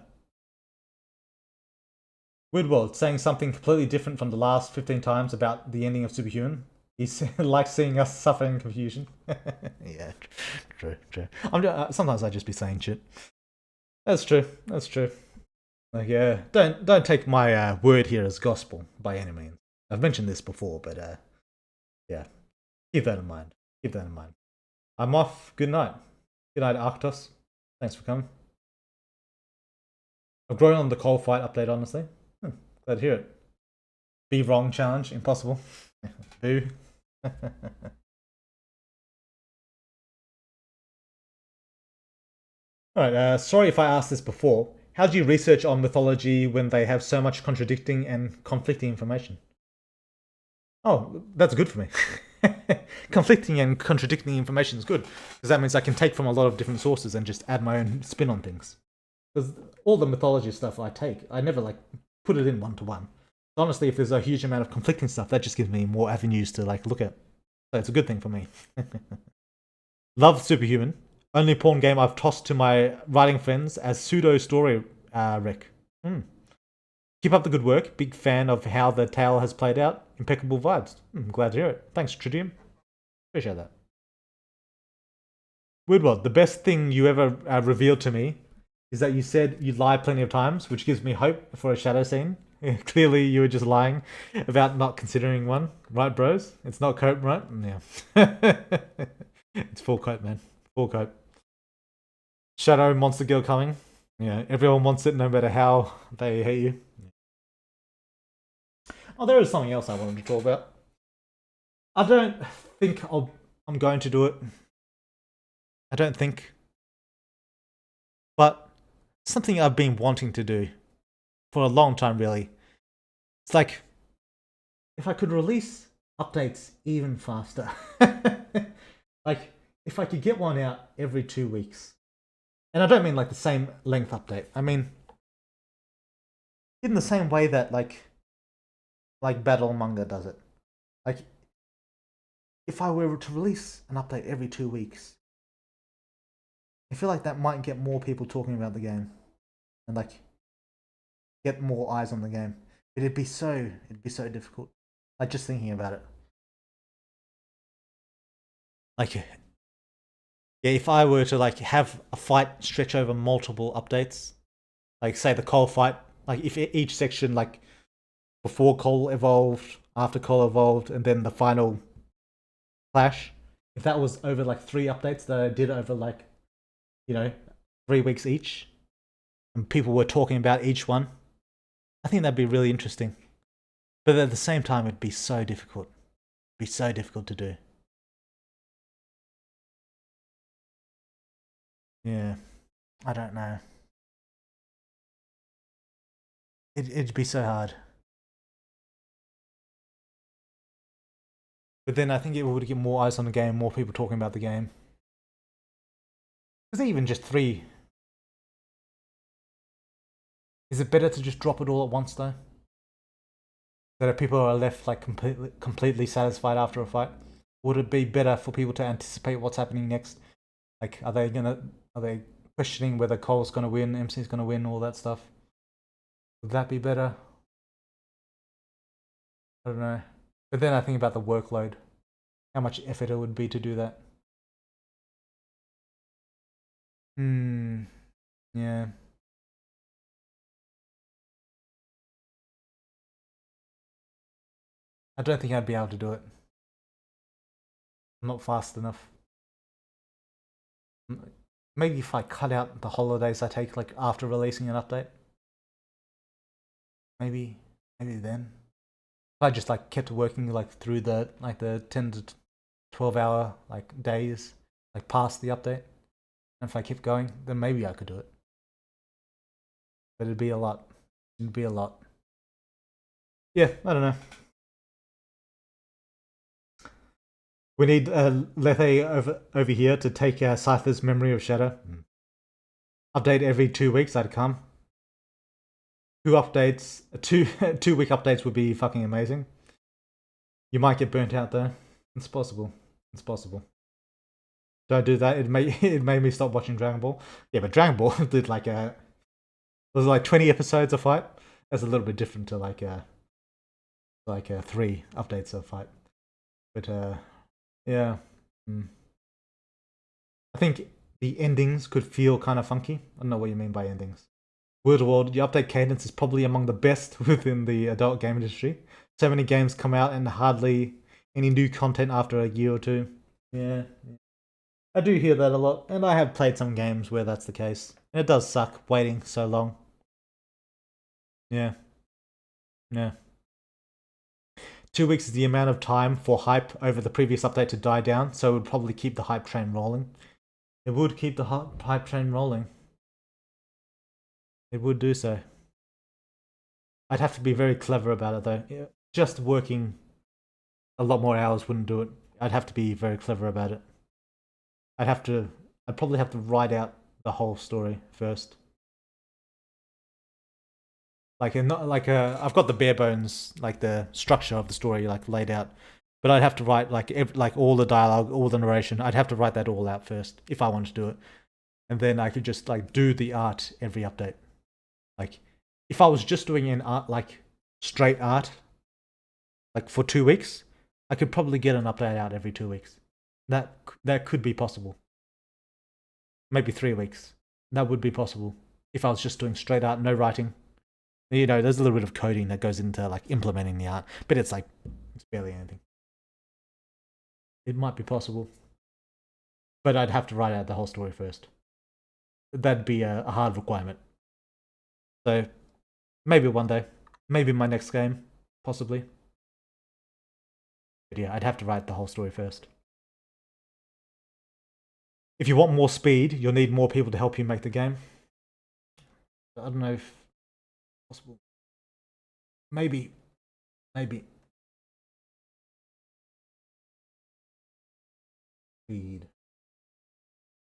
Weird World saying something completely different from the last 15 times about the ending of Superhuman. He likes seeing us suffer in confusion. Yeah, true. Sometimes I just be saying shit. That's true. Like, yeah, don't take my word here as gospel by any means. I've mentioned this before, but yeah, keep that in mind. I'm off. Good night. Good night, Arctos. Thanks for coming. I've grown on the cold fight update, honestly. Glad to hear it. Be wrong challenge, impossible. Boo. Alright, sorry if I asked this before. How do you research on mythology when they have so much contradicting and conflicting information? Oh, that's good for me. Conflicting and contradicting information is good, because that means I can take from a lot of different sources and just add my own spin on things. Because all the mythology stuff I take, I never like put it in one to one. Honestly, if there's a huge amount of conflicting stuff, that just gives me more avenues to like look at. So it's a good thing for me. Love Superhuman. Only porn game I've tossed to my writing friends as pseudo story rec. Keep up the good work. Big fan of how the tale has played out. Impeccable vibes. Glad to hear it. Thanks, Tridium. Appreciate that. Weirdworld, the best thing you ever revealed to me is that you said you lied plenty of times, which gives me hope for a shadow scene. Clearly, you were just lying about not considering one. Right, bros? It's not cope, right? Yeah. It's full cope, man. Full cope. Shadow monster girl coming. Yeah, everyone wants it no matter how they hate you. Oh, there is something else I wanted to talk about. I don't think I'm going to do it. I don't think. But something I've been wanting to do for a long time, really. It's like, if I could release updates even faster. Like, if I could get one out every 2 weeks. And I don't mean like the same length update. I mean, in the same way that like Battle Manga does it. Like, if I were to release an update every 2 weeks, I feel like that might get more people talking about the game, and like get more eyes on the game. It'd be so difficult. Like just thinking about it. Like, yeah, if I were to like have a fight stretch over multiple updates, like say the Cole fight, like if each section like before Cole evolved, after Cole evolved, and then the final clash, if that was over like 3 updates that I did over like, 3 weeks each, and people were talking about each one, I think that'd be really interesting. But at the same time, it'd be so difficult. It'd be so difficult to do. Yeah, I don't know. It'd be so hard. But then I think it would get more eyes on the game, more people talking about the game. Is it even just 3? Is it better to just drop it all at once though? So that people are left like completely satisfied after a fight? Would it be better for people to anticipate what's happening next? Like, are they questioning whether Cole's gonna win, MC's gonna win, all that stuff? Would that be better? I don't know. But then I think about the workload. How much effort it would be to do that. Yeah. I don't think I'd be able to do it. I'm not fast enough. Maybe if I cut out the holidays I take like after releasing an update. Maybe then. If I just like kept working like through the 10 to 12 hour like days, like past the update. And if I kept going, then maybe I could do it. But it'd be a lot. It'd be a lot. Yeah, I don't know. We need Lethe over here to take Cypher's memory of Shadow. Update every 2 weeks, I'd come. 2 updates, 2 week updates would be fucking amazing. You might get burnt out though. It's possible. It's possible. Don't do that. It made me stop watching Dragon Ball. Yeah, but Dragon Ball did like was like 20 episodes a fight. That's a little bit different to like 3 updates a fight. But yeah. I think the endings could feel kind of funky. I don't know what you mean by endings. World, your update cadence is probably among the best within the adult game industry. So many games come out and hardly any new content after a year or 2. Yeah. I do hear that a lot, and I have played some games where that's the case. And it does suck waiting so long. Yeah. 2 weeks is the amount of time for hype over the previous update to die down, so it would probably keep the hype train rolling. It would keep the hype train rolling. It would do so. I'd have to be very clever about it though. Just working a lot more hours wouldn't do it. I'd have to be very clever about it. I'd probably have to write out the whole story first. Like, I've got the bare bones, like the structure of the story, like laid out. But I'd have to write like all the dialogue, all the narration. I'd have to write that all out first if I wanted to do it, and then I could just like do the art every update. Like, if I was just doing an art, like straight art, like for 2 weeks, I could probably get an update out every 2 weeks. That could be possible. Maybe 3 weeks. That would be possible if I was just doing straight art, no writing. You know, there's a little bit of coding that goes into like implementing the art, but it's barely anything. It might be possible, but I'd have to write out the whole story first. That'd be a hard requirement. So maybe one day, maybe my next game, possibly. But yeah, I'd have to write the whole story first. If you want more speed, you'll need more people to help you make the game. I don't know if possible. Maybe. Speed.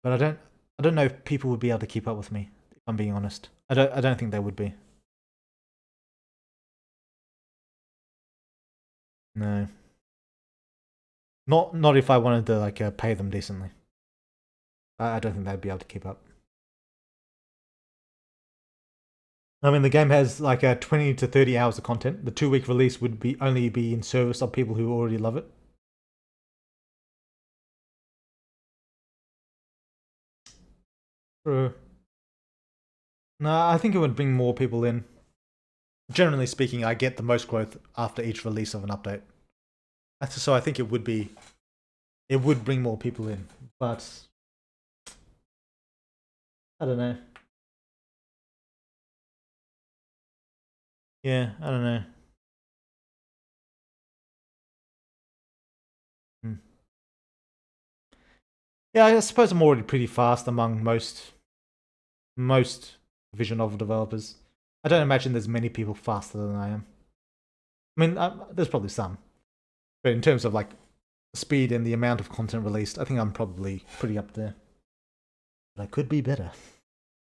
But I don't know if people would be able to keep up with me, if I'm being honest. I don't think they would be. No. Not if I wanted to like pay them decently. I don't think they'd be able to keep up. I mean, the game has like 20 to 30 hours of content. The 2-week release would only be in service of people who already love it. True. No, I think it would bring more people in. Generally speaking, I get the most growth after each release of an update. So I think it would bring more people in, but I don't know. Yeah, I don't know. Yeah, I suppose I'm already pretty fast among most visual novel developers. I don't imagine there's many people faster than I am. I mean, there's probably some, but in terms of like speed and the amount of content released, I think I'm probably pretty up there. But I could be better.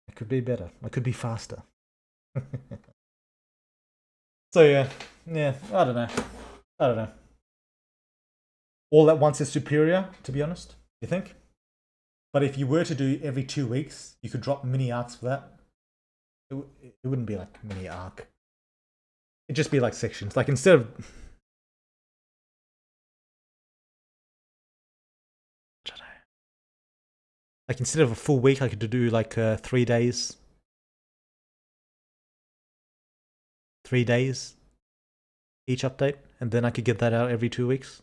I could be faster. So yeah, I don't know. All at once is superior, to be honest. You think? But if you were to do every 2 weeks, you could drop mini arcs for that. It wouldn't be like mini arc. It'd just be like sections. Like instead of a full week, I could do like 3 days. 3 days each update, and then I could get that out every 2 weeks.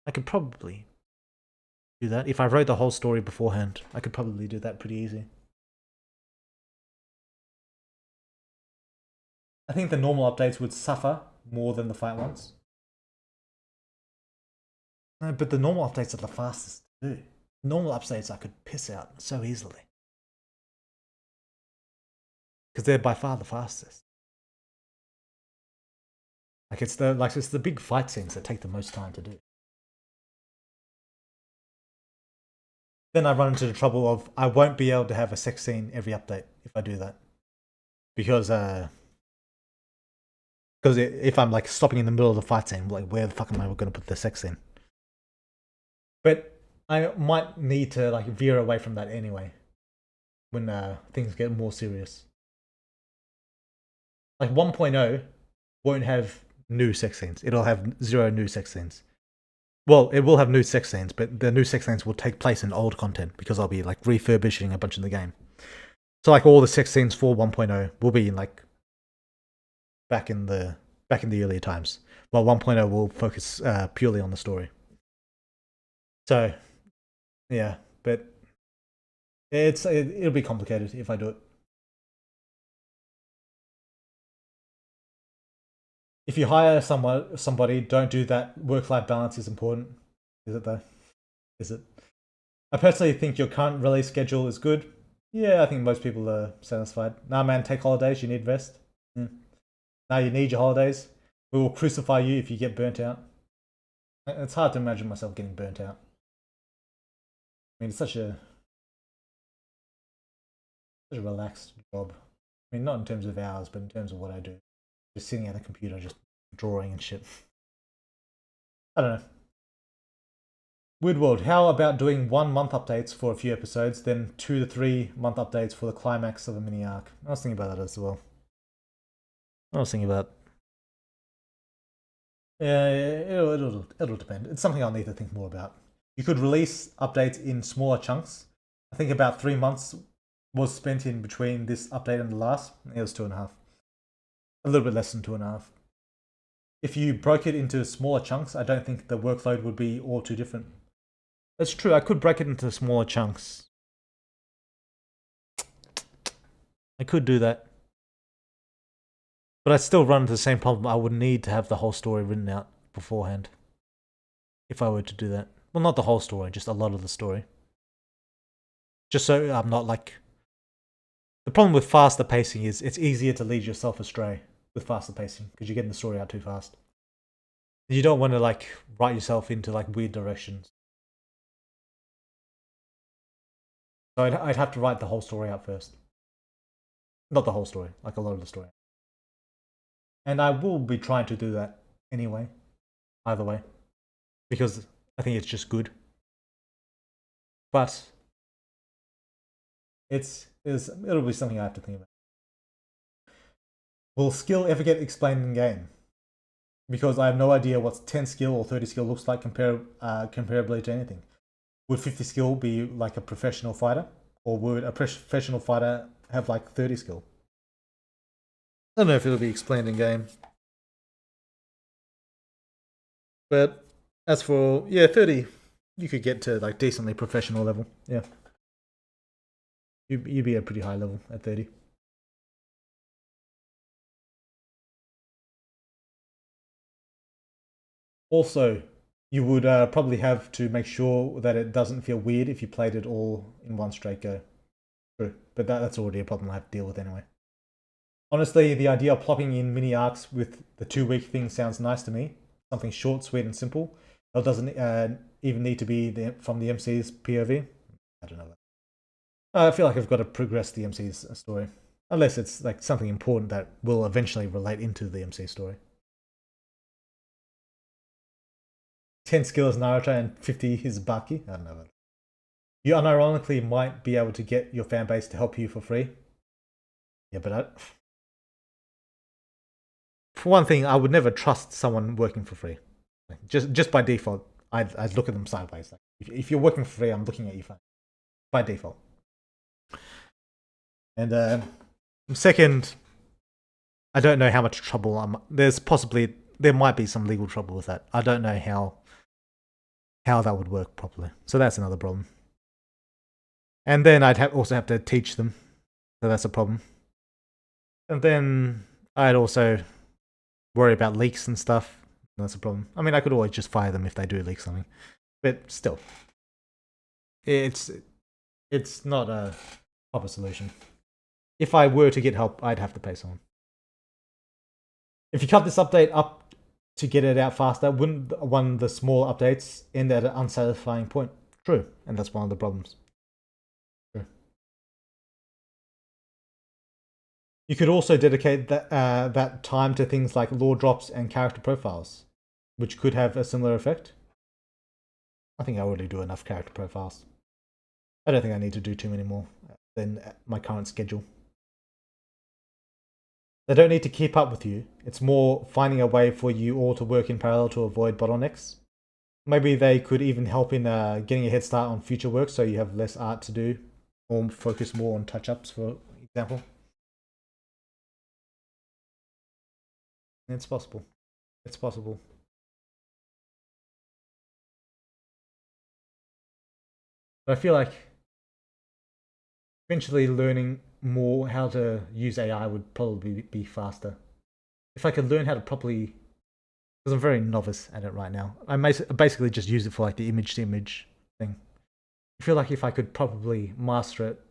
I could probably do that. If I wrote the whole story beforehand, I could probably do that pretty easy. I think the normal updates would suffer more than the fight ones. No, but the normal updates are the fastest to do. Normal updates I could piss out so easily. Because they're by far the fastest. It's the big fight scenes that take the most time to do. Then I run into the trouble of I won't be able to have a sex scene every update if I do that. Because if I'm like stopping in the middle of the fight scene, like where the fuck am I going to put the sex scene? But I might need to like veer away from that anyway when things get more serious. Like 1.0 won't have new sex scenes. It'll have 0 new sex scenes. Well, it will have new sex scenes, but the new sex scenes will take place in old content because I'll be like refurbishing a bunch of the game. So like all the sex scenes for 1.0 will be like back in the earlier times, while 1.0 will focus purely on the story. So yeah, but it'll be complicated if I do it. If you hire somebody, don't do that. Work-life balance is important. Is it though? Is it? I personally think your current release schedule is good. Yeah, I think most people are satisfied. Nah, man, take holidays. You need rest. Now you need your holidays. We will crucify you if you get burnt out. It's hard to imagine myself getting burnt out. I mean, it's such a relaxed job. I mean, not in terms of hours, but in terms of what I do. Just sitting at a computer, just drawing and shit. I don't know. Weird World, how about doing 1 month updates for a few episodes, then 2 to 3 month updates for the climax of a mini arc? I was thinking about that as well. Yeah, it'll depend. It's something I'll need to think more about. You could release updates in smaller chunks. I think about 3 months was spent in between this update and the last. It was 2.5. A little bit less than 2.5. If you broke it into smaller chunks, I don't think the workload would be all too different. That's true. I could break it into smaller chunks. I could do that. But I still run into the same problem. I would need to have the whole story written out beforehand. If I were to do that. Well, not the whole story, just a lot of the story. Just so I'm not like... The problem with faster pacing is it's easier to lead yourself astray with faster pacing because you're getting the story out too fast. You don't want to like write yourself into like weird directions. So I'd have to write the whole story out first. Not the whole story, like a lot of the story. And I will be trying to do that anyway, either way, because I think it's just good. But it'll be something I have to think about. Will skill ever get explained in game? Because I have no idea what 10 skill or 30 skill looks like comparably to anything. Would 50 skill be like a professional fighter? Or would a professional fighter have like 30 skill? I don't know if it'll be explained in game. But as for, 30, you could get to like decently professional level. Yeah. You'd be at pretty high level at 30. Also, you would probably have to make sure that it doesn't feel weird if you played it all in one straight go. True, but that's already a problem I have to deal with anyway. Honestly, the idea of plopping in mini arcs with the 2-week thing sounds nice to me. Something short, sweet, and simple. It doesn't even need to be from the MC's POV. I don't know. I feel like I've got to progress the MC's story. Unless it's like something important that will eventually relate into the MC story. 10 skill is Naruto and 50 is Baki. I don't know. You unironically might be able to get your fan base to help you for free. Yeah, but for one thing, I would never trust someone working for free. Just by default, I'd look at them sideways. Like, if you're working for free, I'm looking at you by default. And second, I don't know how much trouble there might be some legal trouble with that. I don't know how that would work properly. So that's another problem. And then I'd also have to teach them. So that's a problem. And then I'd also worry about leaks and stuff. That's a problem. I mean, I could always just fire them if they do leak something. But still, it's not a proper solution. If I were to get help, I'd have to pay someone. If you cut this update up to get it out faster, wouldn't one of the small updates end at an unsatisfying point? True, and that's one of the problems. True. You could also dedicate that time to things like lore drops and character profiles, which could have a similar effect. I think I already do enough character profiles. I don't think I need to do too many more than my current schedule. They don't need to keep up with you. It's more finding a way for you all to work in parallel to avoid bottlenecks. Maybe they could even help in getting a head start on future work so you have less art to do, or focus more on touch-ups, for example. It's possible. It's possible. But I feel like eventually learning more how to use AI would probably be faster. if I could learn how to properly, because I'm very novice at it right now. I basically just use it for like the image-to-image thing. I feel like if I could probably master it,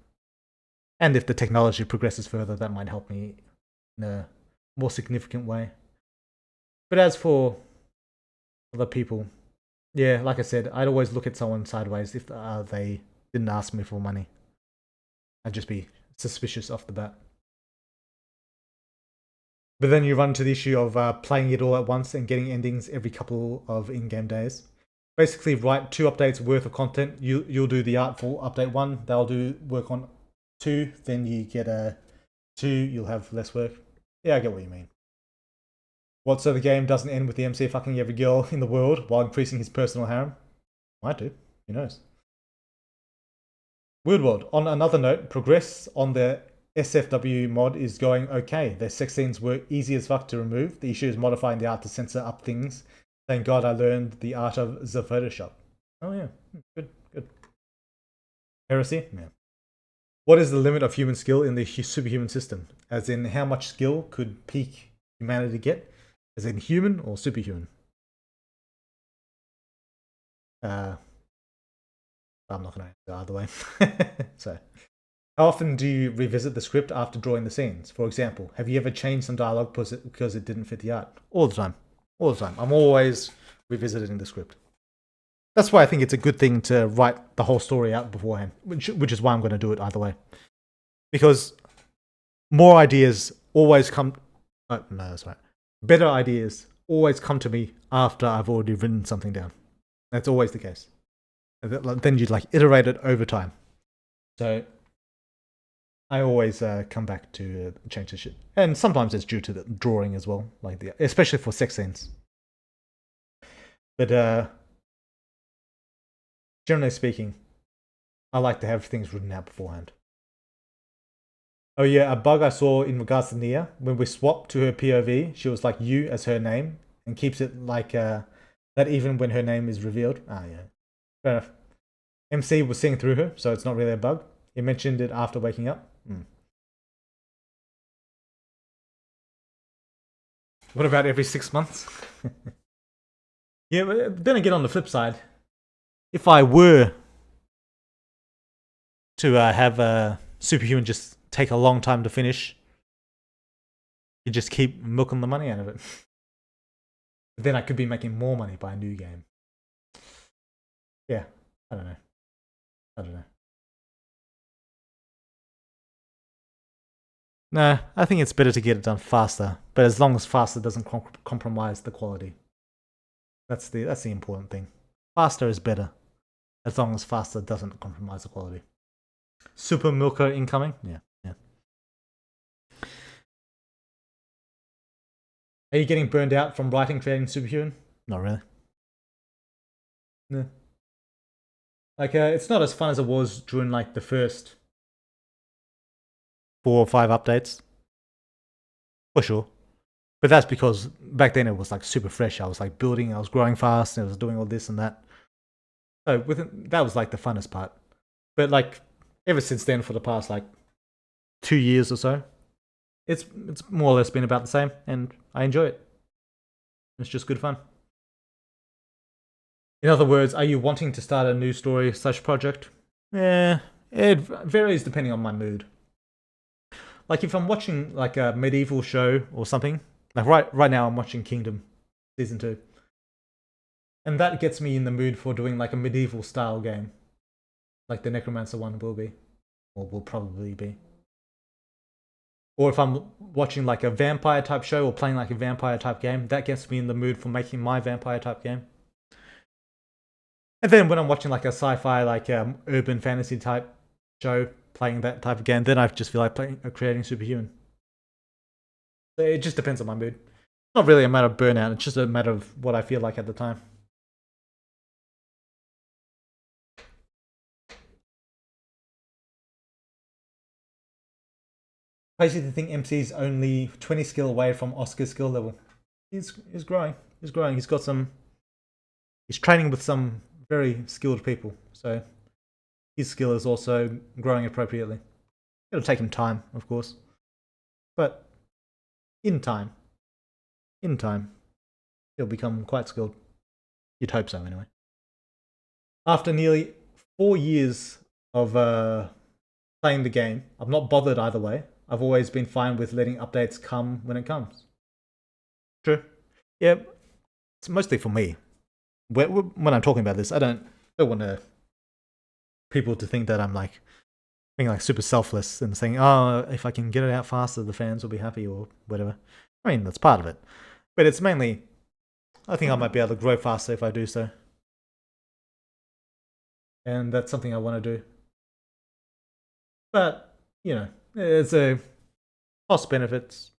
and if the technology progresses further, that might help me in a more significant way. But as for other people, yeah, like I said, I'd always look at someone sideways if they didn't ask me for money. I'd just be suspicious off the bat. But then you run into the issue of playing it all at once and getting endings every couple of in-game days. Basically, write 2 updates worth of content. You'll do the art for update 1. They'll do work on 2. Then you get a 2. You'll have less work. Yeah, I get what you mean. What, so the game doesn't end with the MC fucking every girl in the world while increasing his personal harem? Might do. Who knows? Weird World. On another note, progress on the SFW mod is going okay. The sex scenes were easy as fuck to remove. The issue is modifying the art to censor up things. Thank God I learned the art of the Photoshop. Oh yeah, good. Heresy? Yeah. What is the limit of human skill in the superhuman system? As in, how much skill could peak humanity get? As in human or superhuman? I'm not going to answer either way. So, how often do you revisit the script after drawing the scenes? For example, have you ever changed some dialogue because it didn't fit the art? All the time. All the time. I'm always revisiting the script. That's why I think it's a good thing to write the whole story out beforehand, which is why I'm going to do it either way. Because more ideas always come... no, that's right. Better ideas always come to me after I've already written something down. That's always the case. Then you'd like iterate it over time. So I always come back to change the shit. And sometimes it's due to the drawing as well, especially for sex scenes. But generally speaking, I like to have things written out beforehand. Oh yeah, a bug I saw in regards to Nia, when we swapped to her POV, she was like you as her name, and keeps it like that even when her name is revealed. Ah yeah, fair enough. MC was seeing through her, so it's not really a bug. He mentioned it after waking up. What about every 6 months? Yeah, but then again, on the flip side, if I were to have Superhuman just take a long time to finish, you just keep milking the money out of it. Then I could be making more money by a new game. Yeah, I don't know. Nah, I think it's better to get it done faster, but as long as faster doesn't compromise the quality. That's the important thing. Faster is better, as long as faster doesn't compromise the quality. Super Milker incoming? Yeah. Are you getting burned out from creating Superhuman? Not really. No. Like, it's not as fun as it was during like the first 4 or 5 updates. For sure. But that's because back then it was like super fresh. I was like building, I was growing fast, and I was doing all this and that. So that was like the funnest part. But like ever since then, for the past like 2 years or so, it's more or less been about the same, and I enjoy it. It's just good fun. In other words, are you wanting to start a new story / project? Yeah, it varies depending on my mood. Like if I'm watching like a medieval show or something, like right now I'm watching Kingdom Season 2. And that gets me in the mood for doing like a medieval style game. Like the Necromancer one will be. Or will probably be. Or if I'm watching like a vampire type show or playing like a vampire type game, that gets me in the mood for making my vampire type game. And then when I'm watching like a sci-fi, like urban fantasy type show, playing that type of game, then I just feel like creating Superhuman. It just depends on my mood. It's not really a matter of burnout, it's just a matter of what I feel like at the time. Crazy to think MC's only 20 skill away from Oscar's skill level. He's growing. He's growing. He's training with some very skilled people, so his skill is also growing appropriately. It'll take him time, of course, but in time. in time, he'll become quite skilled. You'd hope so, anyway. After nearly 4 years of playing the game, I'm not bothered either way. I've always been fine with letting updates come when it comes. True. Yeah, it's mostly for me. When I'm talking about this, I don't want people to think that I'm like being like super selfless and saying, oh, if I can get it out faster, the fans will be happy or whatever. I mean, that's part of it. But it's mainly, I think I might be able to grow faster if I do so. And that's something I want to do. But, you know, it's a cost benefits.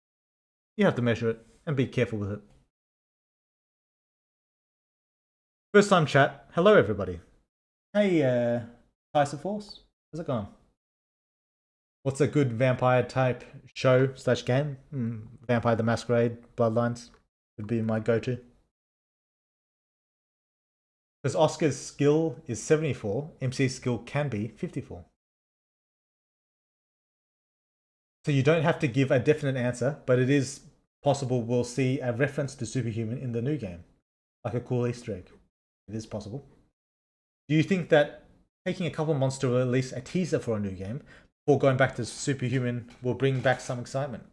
You have to measure it and be careful with it. First time chat. Hello, everybody. Hey, Tyson Force. How's it going? What's a good vampire type show / game? Vampire the Masquerade, Bloodlines would be my go-to. Because Oscar's skill is 74, MC's skill can be 54. So you don't have to give a definite answer, but it is possible we'll see a reference to Superhuman in the new game. Like a cool Easter egg. It is possible. Do you think that taking a couple months to release a teaser for a new game before going back to Superhuman will bring back some excitement?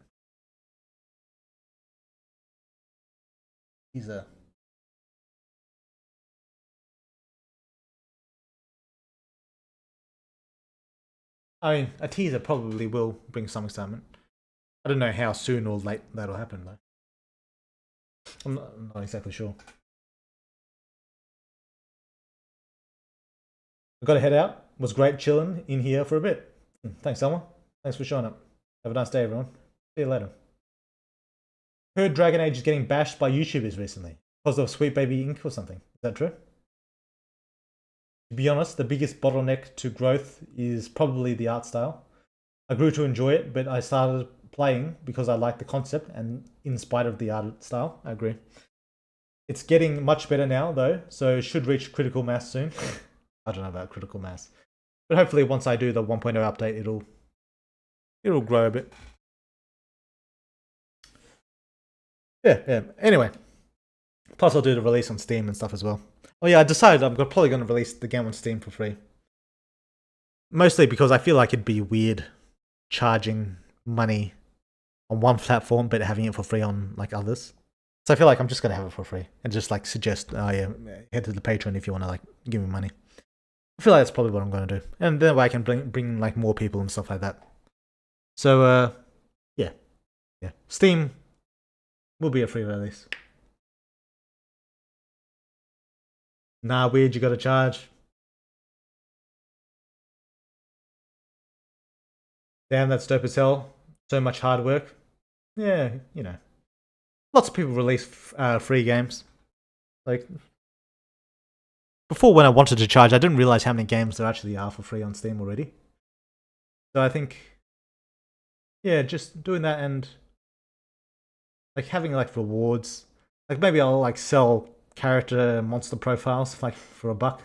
Teaser. I mean, a teaser probably will bring some excitement. I don't know how soon or late that'll happen, though. I'm not exactly sure. I've got to head out. It was great chilling in here for a bit. Thanks, Selma. Thanks for showing up. Have a nice day, everyone. See you later. Heard Dragon Age is getting bashed by YouTubers recently because of Sweet Baby Ink or something. Is that true? To be honest, the biggest bottleneck to growth is probably the art style. I grew to enjoy it, but I started playing because I liked the concept and in spite of the art style. I agree. It's getting much better now, though, so it should reach critical mass soon. I don't know about critical mass. But hopefully once I do the 1.0 update, it'll grow a bit. Yeah. Anyway. Plus I'll do the release on Steam and stuff as well. Oh yeah, I decided I'm probably going to release the game on Steam for free. Mostly because I feel like it'd be weird charging money on one platform but having it for free on like others. So I feel like I'm just going to have it for free and just like suggest, oh yeah, head to the Patreon if you want to like give me money. I feel like that's probably what I'm going to do. And then I can bring like more people and stuff like that. So yeah. Steam will be a free release. Nah, weird, you gotta charge. Damn, that's dope as hell. So much hard work. Yeah, you know. Lots of people release free games. Like, before when I wanted to charge, I didn't realize how many games there actually are for free on Steam already. So I think, yeah, just doing that and like having like rewards. Like maybe I'll like sell character monster profiles like for $1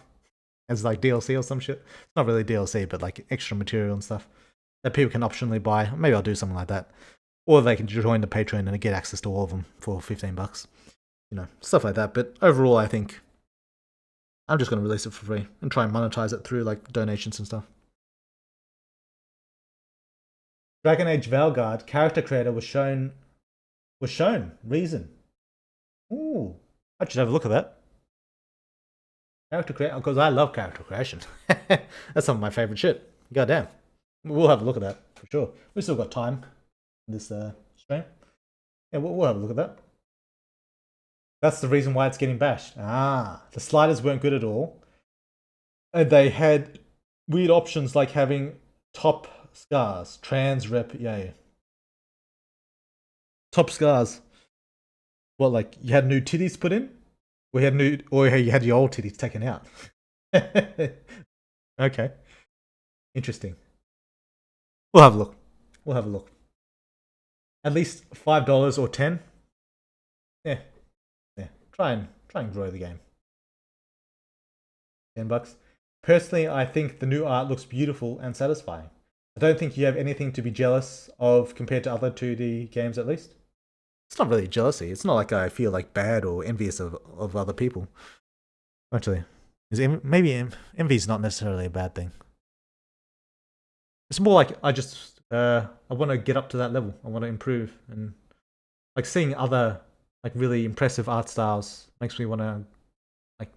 as like DLC or some shit. It's not really DLC, but like extra material and stuff that people can optionally buy. Maybe I'll do something like that. Or they can join the Patreon and get access to all of them for $15. You know, stuff like that. But overall, I think I'm just going to release it for free and try and monetize it through like donations and stuff. Dragon Age Veilguard character creator was shown. Reason. Ooh, I should have a look at that. Character creation, because I love character creation. That's some of my favorite shit. Goddamn. We'll have a look at that for sure. We've still got time in this stream. Yeah, we'll have a look at that. That's the reason why it's getting bashed. Ah, the sliders weren't good at all. And they had weird options like having top scars, trans rep, yay. Top scars. What, like you had new titties put in? Or you had your old titties taken out? Okay. Interesting. We'll have a look. At least $5 or $10. Yeah. Try and grow the game. $10. Personally, I think the new art looks beautiful and satisfying. I don't think you have anything to be jealous of compared to other 2D games, at least. It's not really jealousy. It's not like I feel like bad or envious of other people. Actually, maybe envy is not necessarily a bad thing. It's more like I just I want to get up to that level. I want to improve, and like seeing other like really impressive art styles makes me want to like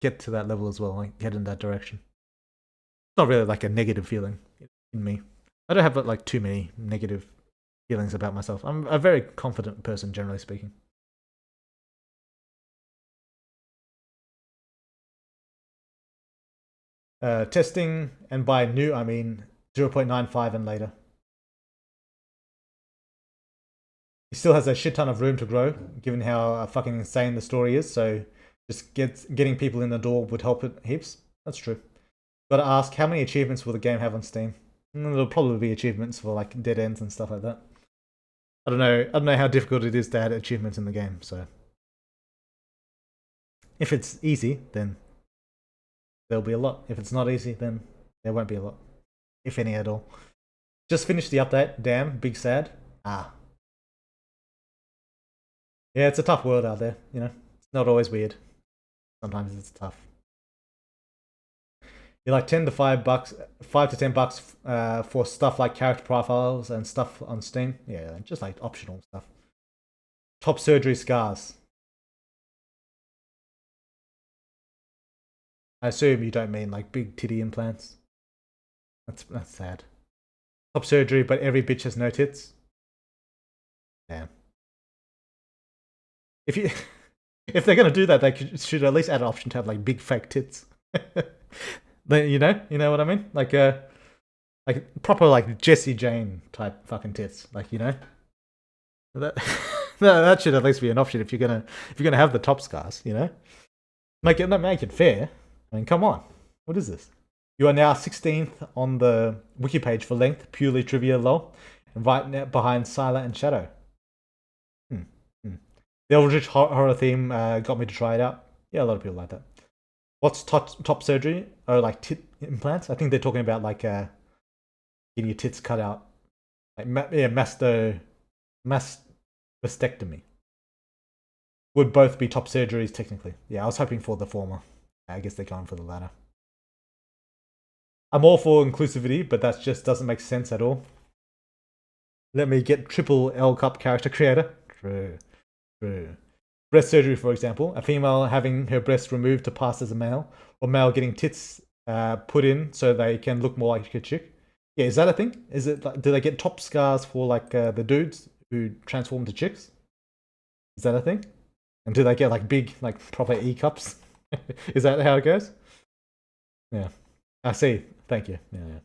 get to that level as well, like head in that direction. It's not really like a negative feeling in me. I don't have like too many negative feelings about myself. I'm a very confident person, generally speaking. Testing, and by new I mean 0.95 and later. He still has a shit ton of room to grow, given how fucking insane the story is. So just getting people in the door would help it heaps. That's true. Got to ask, how many achievements will the game have on Steam? There'll probably be achievements for like dead ends and stuff like that. I don't know. I don't know how difficult it is to add achievements in the game. So if it's easy, then there'll be a lot. If it's not easy, then there won't be a lot, if any at all. Just finished the update. Damn, big sad. Ah. Yeah, it's a tough world out there, you know. It's not always weird. Sometimes it's tough. You're like $10 to $5, $5 to $10 for stuff like character profiles and stuff on Steam. Yeah, just like optional stuff. Top surgery scars. I assume you don't mean like big titty implants. That's sad. Top surgery, but every bitch has no tits. Damn. If you if they're gonna do that, they should at least add an option to have like big fake tits. You know what I mean? Like proper like Jessie Jane type fucking tits. Like, you know, that that should at least be an option if you're gonna have the top scars. You know, make it fair. I mean, come on, what is this? You are now 16th on the wiki page for length, purely trivia lol, and right behind Sila and Shadow. The Eldritch horror theme got me to try it out. Yeah, a lot of people like that. What's top surgery? Oh, like tit implants? I think they're talking about like getting your tits cut out. Like mastectomy. Would both be top surgeries technically. Yeah, I was hoping for the former. I guess they're going for the latter. I'm all for inclusivity, but that just doesn't make sense at all. Let me get triple L cup character creator. True. Breast surgery, for example, a female having her breast removed to pass as a male, or male getting tits put in so they can look more like a chick. Yeah, is that a thing? Is it like, do they get top scars for like the dudes who transform to chicks? Is that a thing? And do they get like big, like proper E cups? Is that how it goes? Yeah, I see. Thank you. Yeah.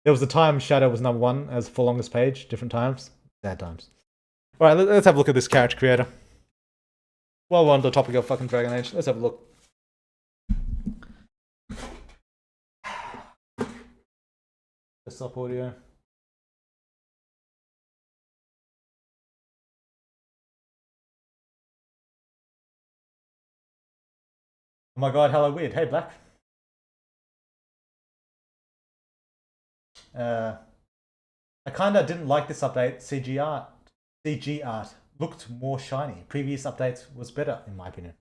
There was a time Shadow was #1 as for longest page. Different times, sad times. All right, let's have a look at this character creator. While we're on the topic of fucking Dragon Age, let's have a look. Desktop audio. Oh my god, hello weird. Hey Black. I kinda didn't like this update. CG art looked more shiny. Previous updates was better, in my opinion.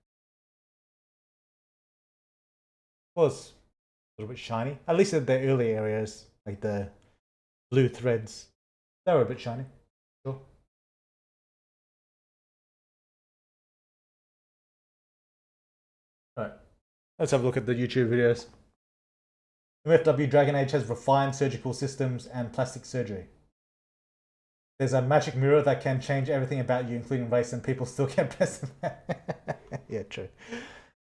Was a little bit shiny. At least in the early areas, like the blue threads, they were a bit shiny. Sure. Alright. Let's have a look at the YouTube videos. MFW Dragon Age has refined surgical systems and plastic surgery. There's a magic mirror that can change everything about you, including race, and people still can't press it. Yeah, true.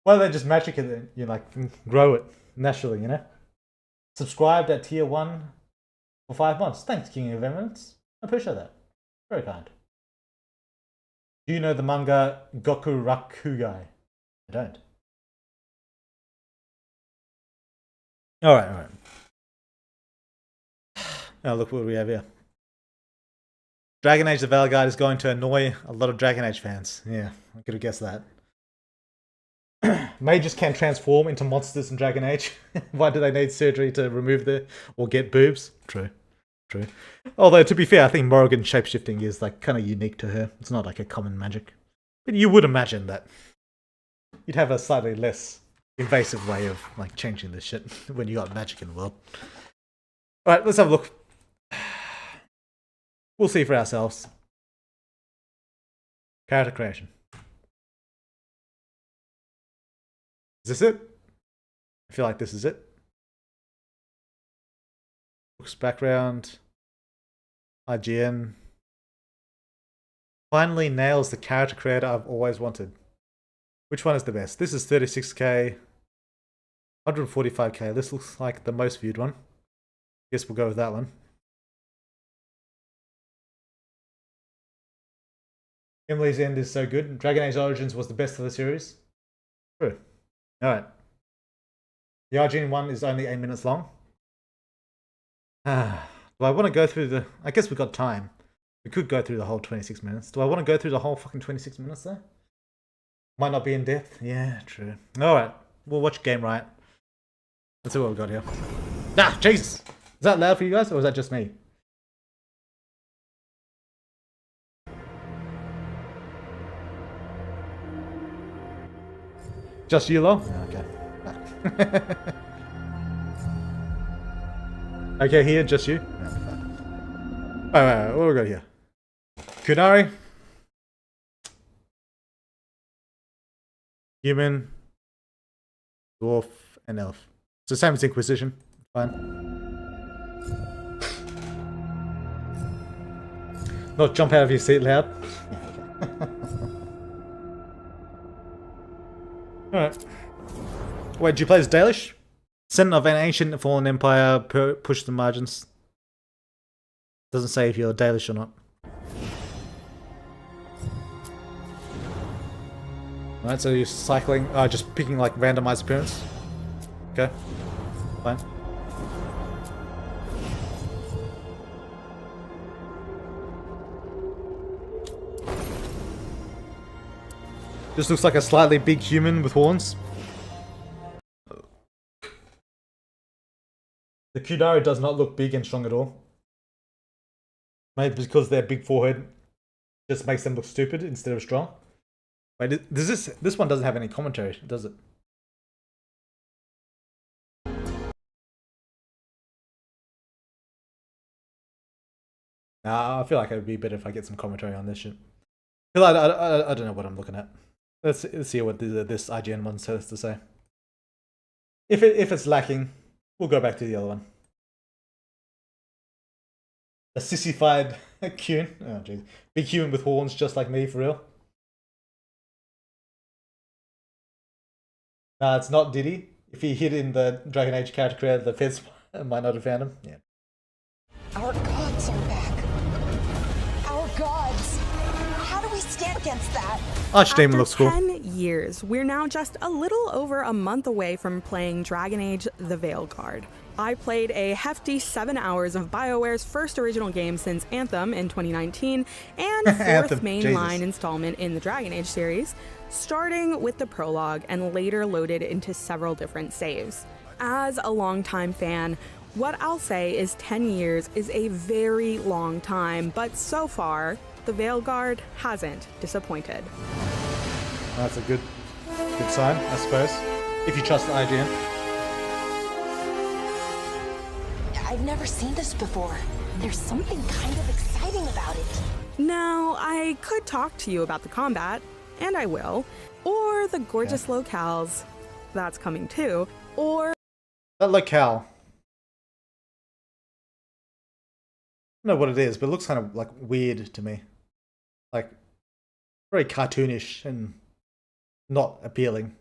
Why don't they just magic it and you like grow it naturally, you know? Subscribed at tier 1 for 5 months. Thanks, King of Eminence. I appreciate that. Very kind. Do you know the manga Goku Rakugai? I don't. Alright. Now look what we have here. Dragon Age the Veilguard is going to annoy a lot of Dragon Age fans. Yeah, I could have guessed that. Mages can transform into monsters in Dragon Age. Why do they need surgery to remove or get boobs? True. True. Although, to be fair, I think Morrigan's shapeshifting is like kind of unique to her. It's not like a common magic. But you would imagine that you'd have a slightly less invasive way of like changing this shit when you got magic in the world. Alright, let's have a look. We'll see for ourselves. Character creation. Is this it? I feel like this is it. Looks background. IGN. Finally nails the character creator I've always wanted. Which one is the best? This is 36k. 145k. This looks like the most viewed one. Guess we'll go with that one. Emily's End is so good. Dragon Age Origins was the best of the series. True. Alright. The IGN one is only 8 minutes long. Do I want to go through the... I guess we've got time. We could go through the whole 26 minutes. Do I want to go through the whole fucking 26 minutes though? Might not be in depth. Yeah, true. Alright. We'll watch Game Right. Let's see what we've got here. Ah, Jesus! Is that loud for you guys, or is that just me? Just you, Lo? Okay. Okay, here, just you? Alright, what we got here? Kunari. Human. Dwarf and elf. It's the same as Inquisition. Fine. Not jump out of your seat loud. Alright. Wait, do you play as Dalish? Descendant of an ancient fallen empire, push the margins. Doesn't say if you're Dalish or not. Alright, so you're cycling, just picking like randomized appearance. Okay, fine. This looks like a slightly big human with horns. The Kudari does not look big and strong at all. Maybe because their big forehead just makes them look stupid instead of strong. Wait, does this one doesn't have any commentary, does it? Nah, I feel like it would be better if I get some commentary on this shit. Because I don't know what I'm looking at. Let's see what this IGN one has to say. If it's lacking, we'll go back to the other one. A sissified Kuhn. Oh jeez. Big human with horns just like me, for real. Nah, it's not Diddy. If he hid in the Dragon Age character creator, the feds might not have found him. Yeah. Our gods are back. Our gods. How do we stand against that? Archdemon looks cool. After 10 years, we're now just a little over a month away from playing Dragon Age the Veilguard. I played a hefty 7 hours of BioWare's first original game since Anthem in 2019, and fourth mainline installment in the Dragon Age series, starting with the prologue and later loaded into several different saves. As a longtime fan, what I'll say is 10 years is a very long time, but so far, the Veilguard hasn't disappointed. That's a good sign, I suppose. If you trust the IGN. I've never seen this before. There's something kind of exciting about it. Now, I could talk to you about the combat, and I will, or the gorgeous locales, that's coming too, or... That locale. I don't know what it is, but it looks kind of like weird to me. Like, very cartoonish and not appealing, in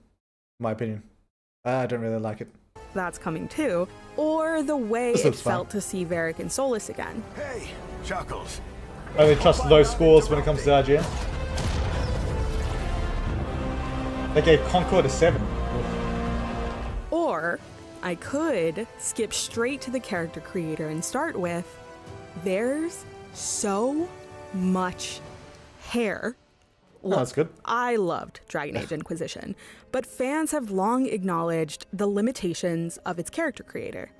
my opinion. I don't really like it. That's coming too, or the way it felt to see Varric and Solus again. Hey, Chuckles. I only trust low scores when it comes to IGN. They gave Concord a 7. Or I could skip straight to the character creator and start with, there's so much hair. Look, that's good. I loved Dragon Age Inquisition, but fans have long acknowledged the limitations of its character creator.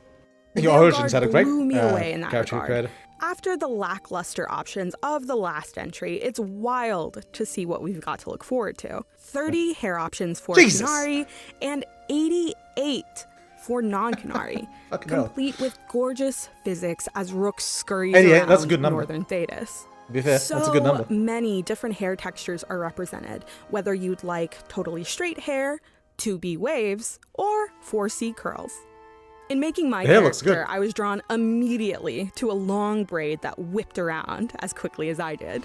Your Origins had a great blew me away in that character regard. creator. After the lackluster options of the last entry, it's wild to see what we've got to look forward to. 30 hair options for Jesus. Kunari and 88 for non-Kunari, Fucking hell. complete with gorgeous physics as Rook scurries 88, around that's a good number. Northern Thetis. To be fair, So that's a good number. many different hair textures are represented, whether you'd like totally straight hair, 2B waves, or 4C curls. In making my hair looks character, good. I was drawn immediately to a long braid that whipped around as quickly as I did.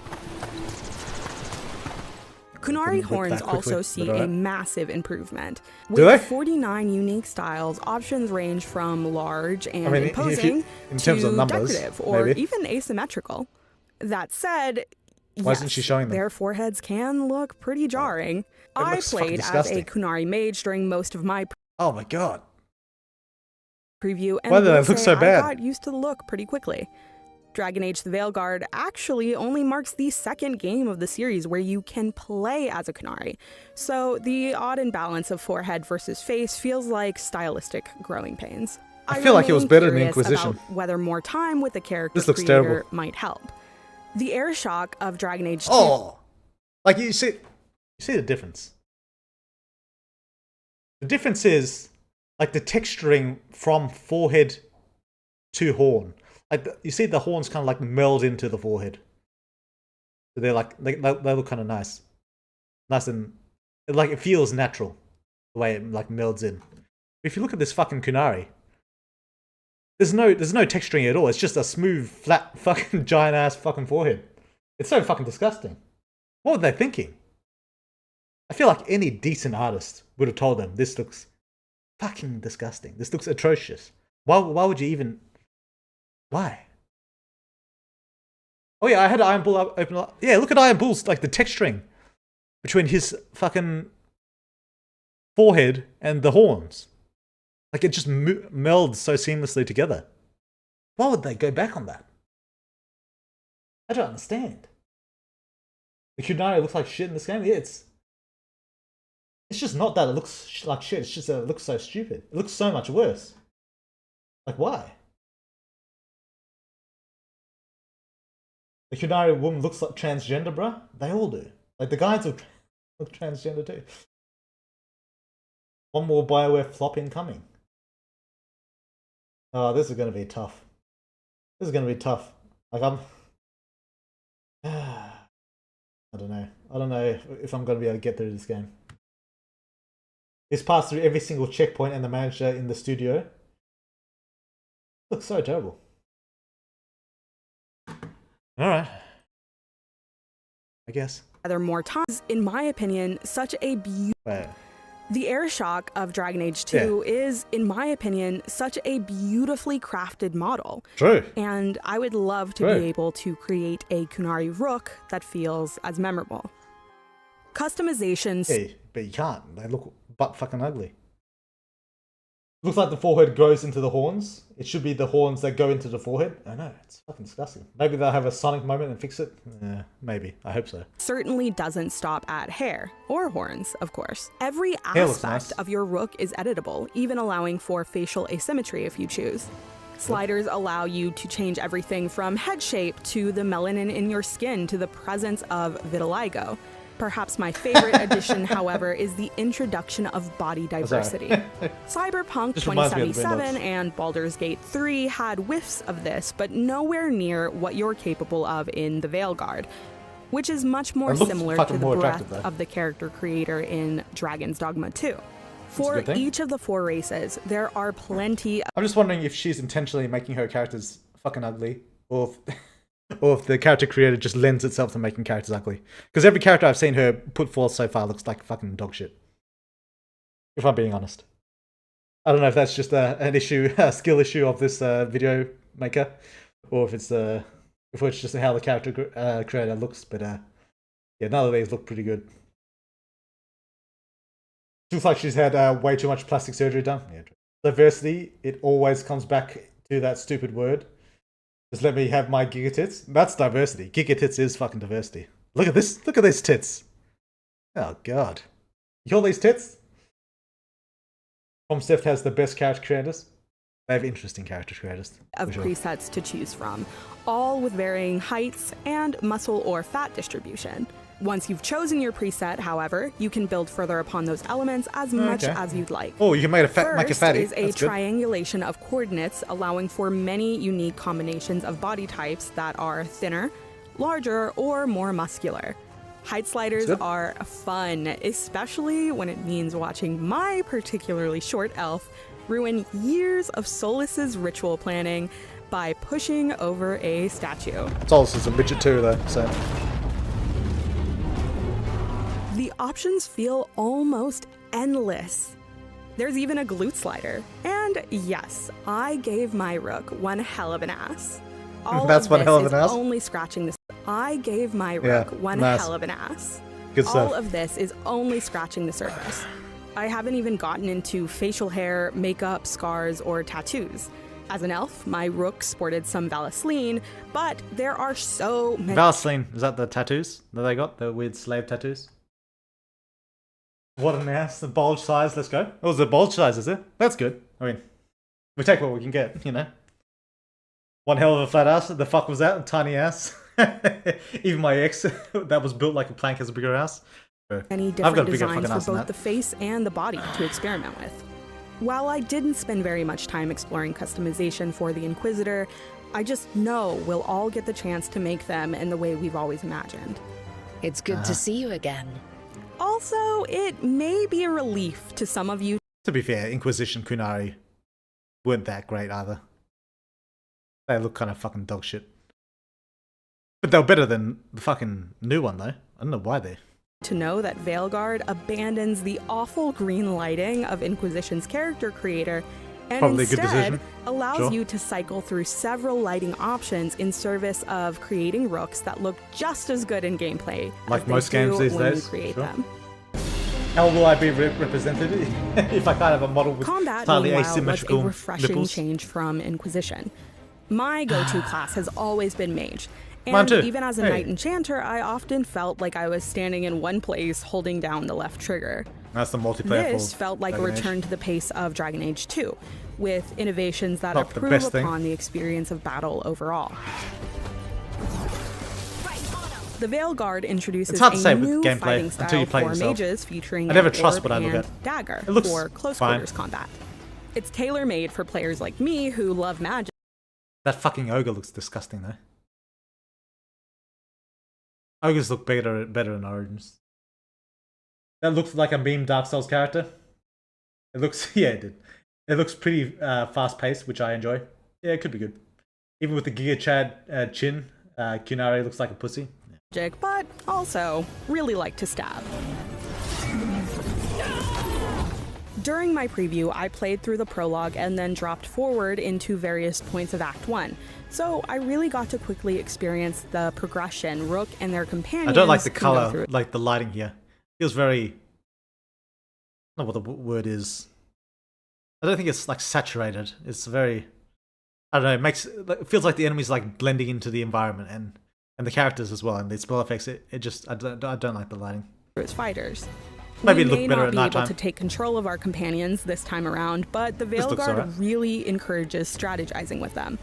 Kunari whip horns that quickly, also see but alright. a massive improvement. Do they? With 49 unique styles, options range from large and I mean, imposing in terms to of numbers, decorative or maybe. even asymmetrical. That said, Why isn't she showing them? their foreheads can look pretty jarring. I looks fucking played as a disgusting. Kunari mage during most of my Oh my god. preview, and Why do they will look say so bad? I got used to the look pretty quickly. Dragon Age the Veilguard actually only marks the second game of the series where you can play as a Kunari, so the odd imbalance of forehead versus face feels like stylistic growing pains. I feel like it was remain better than curious Inquisition. about whether more time with the character This looks creator terrible. might help. The air shock of Dragon Age 2 Oh, like you see the difference. The difference is like the texturing from forehead to horn. Like you see the horns kind of like meld into the forehead. So they're like they look kind of nice, and like it feels natural the way it like melds in. If you look at this fucking Kunari, there's no texturing at all. It's just a smooth, flat, fucking giant ass fucking forehead. It's so fucking disgusting. What were they thinking? I feel like any decent artist would have told them this looks fucking disgusting. This looks atrocious. Why would you even? Why? Oh yeah, I had Iron Bull open up. Yeah, look at Iron Bull's like the texturing between his fucking forehead and the horns. Like it just melds so seamlessly together. Why would they go back on that? I don't understand. The Kunari looks like shit in this game. Yeah, it's just not that it looks like shit. It's just that it looks so stupid. It looks so much worse. Like why? The Kunari woman looks like transgender, bruh. They all do. Like the guys look transgender too. One more BioWare flop incoming. Oh, this is gonna be tough. This is gonna be tough. Like I don't know. I don't know if I'm gonna be able to get through this game. He's passed through every single checkpoint, and the manager in the studio looks so terrible. All right, I guess. Rather more times, in my opinion, such a Wait. The air shock of Dragon Age 2 is, in my opinion, such a beautifully crafted model. True. And I would love to True. be able to create a Kunari Rook that feels as memorable. Customizations. Yeah, but you can't. They look butt fucking ugly. Looks like the forehead goes into the horns. It should be the horns that go into the forehead. I know, it's fucking disgusting. Maybe they'll have a Sonic moment and fix it. Maybe. I hope so. Certainly doesn't stop at hair, or horns, of course. Every Hair looks aspect nice. of your Rook is editable, even allowing for facial asymmetry if you choose. Sliders allow you to change everything from head shape to the melanin in your skin to the presence of vitiligo. Perhaps my favorite addition, however, is the introduction of body diversity. Cyberpunk Just reminds me of the 2077 Windows. and Baldur's Gate 3 had whiffs of this, but nowhere near what you're capable of in the Veilguard, which is much more It looks similar fucking to the more breadth attractive, though. of the character creator in Dragon's Dogma 2. For good thing. each of the 4 races, there are plenty I'm just wondering if she's intentionally making her characters fucking ugly, or if the character creator just lends itself to making characters ugly. Because every character I've seen her put forth so far looks like fucking dog shit. If I'm being honest. I don't know if that's just an issue, a skill issue of this video maker, or if it's just how the character creator looks. But yeah, none of these look pretty good. Looks like she's had way too much plastic surgery done. Yeah, diversity, it always comes back to that stupid word. Just let me have my giga tits. That's diversity. Giga tits is fucking diversity. Look at this. Look at these tits. Oh god. You call these tits? From Steph has the best character creators. They have interesting character creators. Of presets to choose from, all with varying heights and muscle or fat distribution. Once you've chosen your preset, however, you can build further upon those elements as much as you'd like. Oh, you can make a First fatty. is a That's good. triangulation of coordinates, allowing for many unique combinations of body types that are thinner, larger, or more muscular. Height sliders are fun, especially when it means watching my particularly short elf ruin years of Solus's ritual planning by pushing over a statue. Solus is a midget too, though, so. The options feel almost endless. There's even a glute slider. And yes, I gave my rook one hell of an ass. That's one hell of an ass? Only scratching the I gave my rook one hell of an ass. Good stuff. All of this is only scratching the surface. I haven't even gotten into facial hair, makeup, scars, or tattoos. As an elf, my rook sported some Vaseline, but there are so many. Vaseline, is that the tattoos that they got? The weird slave tattoos? What an ass. The bulge size, let's go. Oh, it's the bulge size, is it? That's good. I mean, we take what we can get, you know? One hell of a flat ass. The fuck was that? A tiny ass. Even my ex, that was built like a plank, has a bigger ass. Many different designs for both the face and the body to experiment with. While I didn't spend very much time exploring customization for the Inquisitor, I just know we'll all get the chance to make them in the way we've always imagined. It's good to see you again. Also, it may be a relief to some of you. To be fair, Inquisition Kunari weren't that great either. They look kind of fucking dog shit. But they were better than the fucking new one, though. I don't know why they. To know that Veilguard abandons the awful green lighting of Inquisition's character creator and Probably a good instead decision. allows you to cycle through several lighting options in service of creating rooks that look just as good in gameplay Like as they most games do these when days, you create sure. them. How will I be represented if I can't have a model with Combat, slightly meanwhile, was asymmetrical a refreshing nipples? change from Inquisition. My go-to class has always been Mage. Mine And too. even as a Hey. Knight Enchanter, I often felt like I was standing in one place holding down the left trigger. That's the multiplayer This for felt like a Dragon Age. return to the pace of Dragon Age 2, with innovations that Not the improve best thing. upon the experience of battle overall. The Veilguard introduces It's hard to a say with new gameplay fighting until style you play for yourself. mages featuring I never an trust orb what I look and at. dagger It looks for close fine. quarters combat. It's tailor-made for players like me who love magic. That fucking ogre looks disgusting, though. Ogres look better in Origins. That looks like a meme Dark Souls character. It looks, yeah, it did. It looks pretty fast-paced, which I enjoy. Yeah, it could be good. Even with the Giga Chad chin, Kunari looks like a pussy. But also really like to stab. During my preview, I played through the prologue and then dropped forward into various points of Act 1. So I really got to quickly experience the progression Rook and their companions I don't like the can go color, through. like the lighting here. Feels very. I don't know what the word is. I don't think it's like saturated. It's very. I don't know. It feels like the enemies like blending into the environment and the characters as well, and the spell effects. It just I don't like the lighting. Its fighters. Maybe we it looked may better not at be able nighttime. to take control of our companions this time around, but the looks Veilguard alright. really encourages strategizing with them.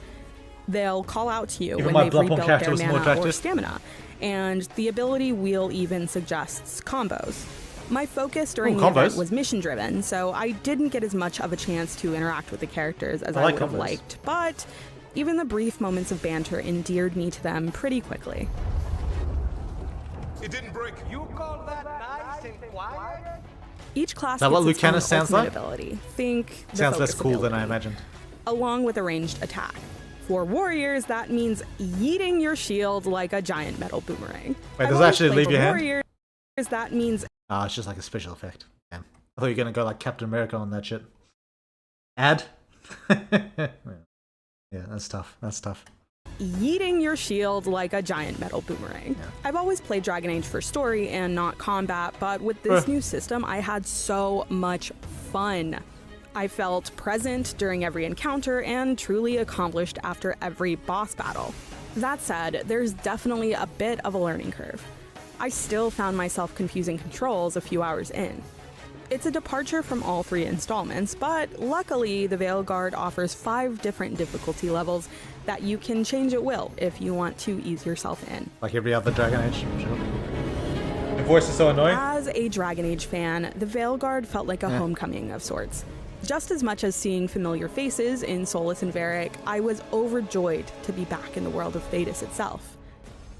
They'll call out to you Even when my they've Bloodborne rebuilt character their was more mana or attractive. stamina, and the ability wheel even suggests combos. My focus during Ooh, the event combos. was mission-driven, so I didn't get as much of a chance to interact with the characters as I I like would have combos. liked, but even the brief moments of banter endeared me to them pretty quickly. It didn't break. You call that nice and quiet? Each class that what gets its own Lucanus sounds ultimate like? ability. Think the Sounds less focus cool than I ability, imagined. along with a ranged attack. For warriors, that means yeeting your shield like a giant metal boomerang. Wait, I've does it always actually played leave for your hand? warriors, that means Ah, it's just like a special effect. Damn. I thought you were gonna go like Captain America on that shit. Add. Yeah, that's tough. That's tough. yeeting your shield like a giant metal boomerang. I've always played Dragon Age for story and not combat, but with this new system, I had so much fun. I felt present during every encounter and truly accomplished after every boss battle. That said, there's definitely a bit of a learning curve. I still found myself confusing controls a few hours in. It's a departure from all 3 installments, but luckily the Veilguard offers 5 different difficulty levels that you can change at will if you want to ease yourself in. Like every other Dragon Age, sure. The voice is so annoying. As a Dragon Age fan, the Veilguard felt like a homecoming of sorts. Just as much as seeing familiar faces in Solus and Varric, I was overjoyed to be back in the world of Thedas itself.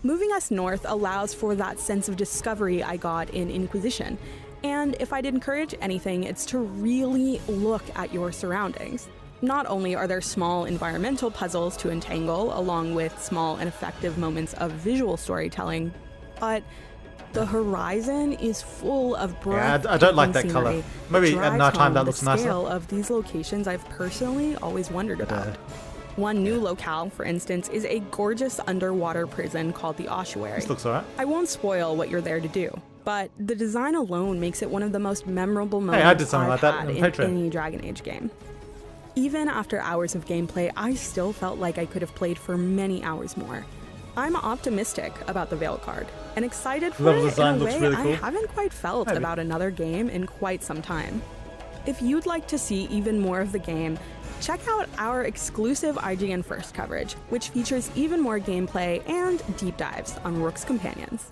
Moving us north allows for that sense of discovery I got in Inquisition, and if I'd encourage anything, it's to really look at your surroundings. Not only are there small environmental puzzles to entangle, along with small and effective moments of visual storytelling, but the horizon is full of breathtaking I don't like that scenery. color. Maybe at night time that looks nicer. The scale of these locations I've personally always wondered about. One new locale, for instance, is a gorgeous underwater prison called the Ossuary. This looks alright. I won't spoil what you're there to do, but the design alone makes it one of the most memorable moments I did something I've like that had in in Patreon. any Dragon Age game. Even after hours of gameplay, I still felt like I could have played for many hours more. I'm optimistic about the Veilguard and excited for Level it design in a looks way really I cool. haven't quite felt Maybe. about another game in quite some time. If you'd like to see even more of the game, check out our exclusive IGN First coverage, which features even more gameplay and deep dives on Rook's companions.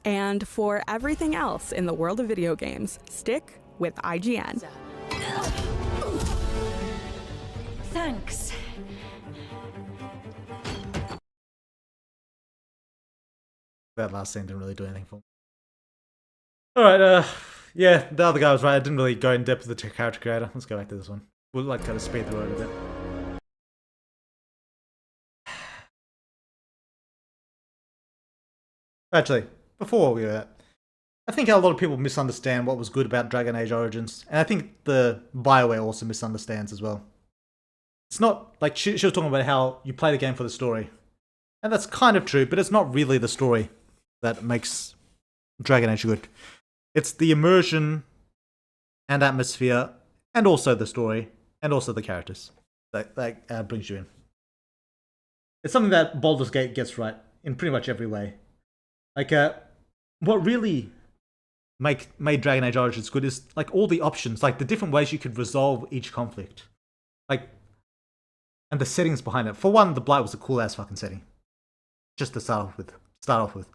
And for everything else in the world of video games, stick with IGN. Thanks. That last scene didn't really do anything for me. Alright, yeah, the other guy was right. I didn't really go in depth with the character creator. Let's go back to this one. We'll like kind of speed through it a bit. Actually, before we do that, I think a lot of people misunderstand what was good about Dragon Age Origins, and I think the BioWare also misunderstands as well. It's not like she was talking about how you play the game for the story, and that's kind of true, but it's not really the story that makes Dragon Age good. It's the immersion and atmosphere, and also the story, and also the characters that brings you in. It's something that Baldur's Gate gets right in pretty much every way. Like, what really made Dragon Age Origins good is like all the options, like the different ways you could resolve each conflict, like, and the settings behind it. For one, the Blight was a cool ass fucking setting, just to start off with.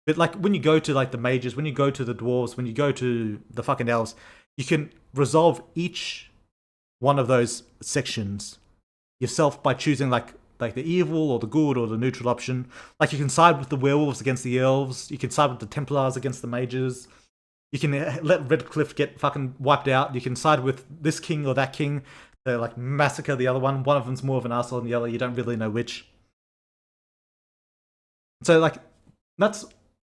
But like when you go to like the mages, when you go to the dwarves, when you go to the fucking elves, you can resolve each one of those sections yourself by choosing like the evil or the good or the neutral option. Like you can side with the werewolves against the elves, you can side with the Templars against the mages, you can let Redcliffe get fucking wiped out, you can side with this king or that king, they like massacre the other one. One of them's more of an asshole than the other, you don't really know which. So like that's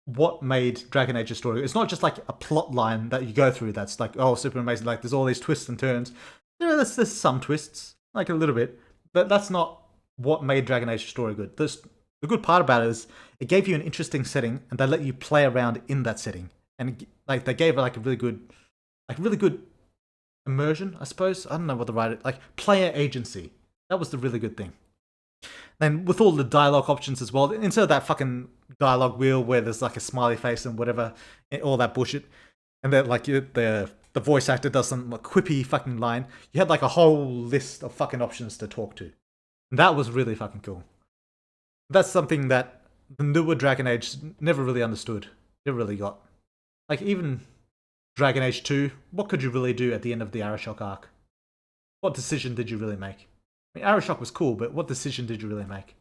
what made Dragon Age a story. It's not just like a plot line that you go through that's like, oh, super amazing, like there's all these twists and turns. There's some twists, like a little bit, but that's not what made Dragon Age story good. The good part about it is it gave you an interesting setting, and they let you play around in that setting, and like they gave it like a really good immersion, I suppose. I don't know what the right like player agency. That was the really good thing. And with all the dialogue options as well, instead of that fucking dialogue wheel where there's like a smiley face and whatever, all that bullshit, and then like the voice actor does some like, quippy fucking line, you had like a whole list of fucking options to talk to. And that was really fucking cool. That's something that the newer Dragon Age never really understood. Never really got. Like even Dragon Age 2, what could you really do at the end of the Arashock arc? What decision did you really make? I mean, Arashock was cool, but what decision did you really make?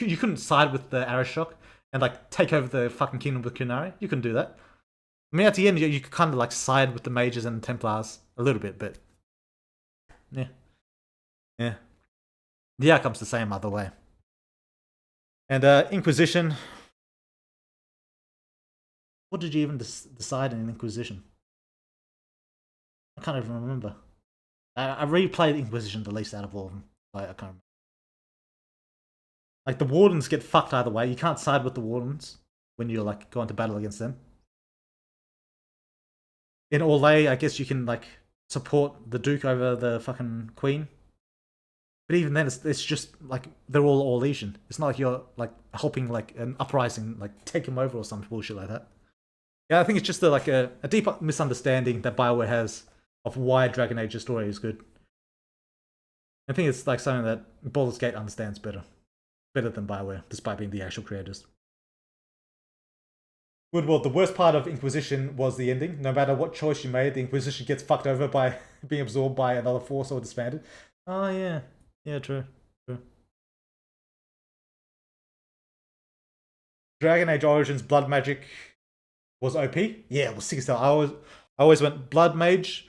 You couldn't side with the Arashock and like take over the fucking kingdom of Kunari. You couldn't do that. I mean, at the end, you could kind of like side with the mages and the Templars a little bit, but yeah. The outcome's the same either way. And Inquisition. What did you even decide in Inquisition? I can't even remember. I replayed Inquisition the least out of all of them. I can't remember. Like the Wardens get fucked either way. You can't side with the Wardens when you're like going to battle against them. In Orlais, I guess you can like support the Duke over the fucking Queen. But even then, it's just like they're all Orlesian. It's not like you're like helping like an uprising, like take him over or some bullshit like that. Yeah, I think it's just like a deep misunderstanding that BioWare has of why Dragon Age's story is good. I think it's like something that Baldur's Gate understands better than BioWare, despite being the actual creators. Woodward, the worst part of Inquisition was the ending. No matter what choice you made, the Inquisition gets fucked over by being absorbed by another force or disbanded. Oh yeah. Yeah, true. Dragon Age Origins Blood Magic was OP. Yeah, it was sick as hell. I always went Blood Mage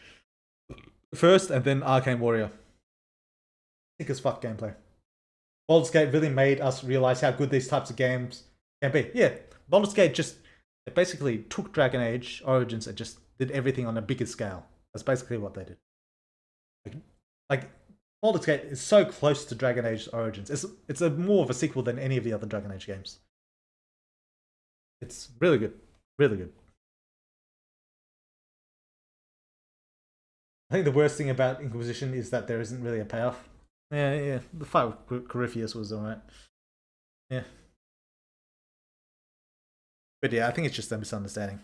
first and then Arcane Warrior. Sick as fuck gameplay. Baldur's Gate really made us realize how good these types of games can be. Yeah, Baldur's Gate just basically took Dragon Age Origins and just did everything on a bigger scale. That's basically what they did. Like Baldur's Gate is so close to Dragon Age Origins. It's more of a sequel than any of the other Dragon Age games. It's really good. Really good. I think the worst thing about Inquisition is that there isn't really a payoff. Yeah. The fight with Corypheus was alright. Yeah. But yeah, I think it's just a misunderstanding.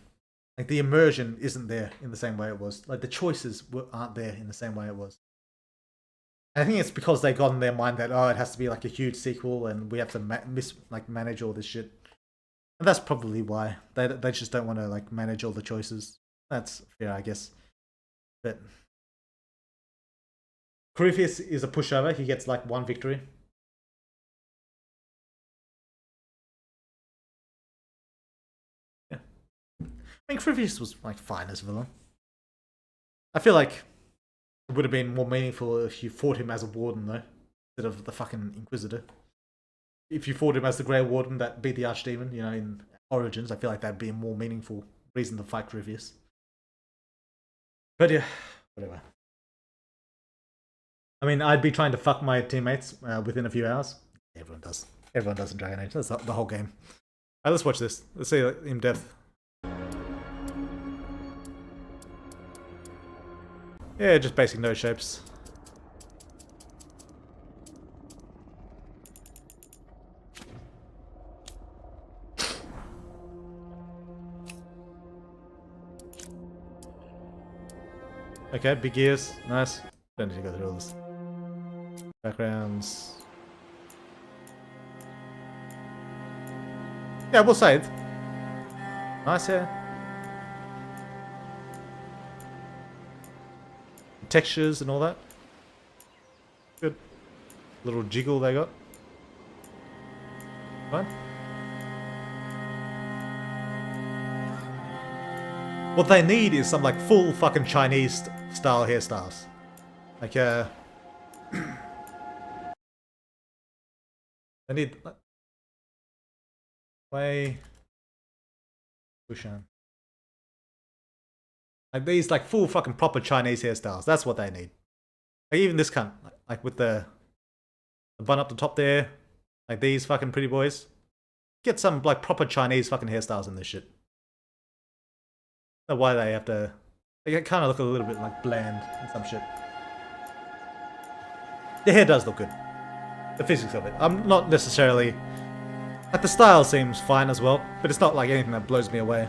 Like, the immersion isn't there in the same way it was. Like, the choices aren't there in the same way it was. And I think it's because they got in their mind that, oh, it has to be like a huge sequel and we have to manage all this shit. And that's probably why. They just don't want to like manage all the choices. That's fair, I guess. But Corypheus is a pushover. He gets like 1 victory. Yeah. I mean, Corypheus was like fine as a villain. I feel like it would have been more meaningful if you fought him as a warden though, instead of the fucking Inquisitor. If you fought him as the Grey Warden that beat the Archdemon, you know, in Origins, I feel like that'd be a more meaningful reason to fight Corypheus. But yeah, whatever. I mean, I'd be trying to fuck my teammates within a few hours. Everyone does. Everyone does in Dragon Age. That's the whole game. Alright, let's watch this. Let's see it in depth. Yeah, just basic node shapes. Okay, big ears, nice. Don't need to go through all this. Backgrounds. Yeah, we'll save. Nice hair. Textures and all that. Good. Little jiggle they got. Fine. What they need is some like full fucking Chinese style hairstyles. Like they need way Bushan. Like these like full fucking proper Chinese hairstyles. That's what they need. Like even this cunt, like with the bun up the top there, like these fucking pretty boys. Get some like proper Chinese fucking hairstyles in this shit. Don't know why they have to. They kind of look a little bit like bland and some shit. The hair does look good. The physics of it. I'm not necessarily like the style seems fine as well, but it's not like anything that blows me away.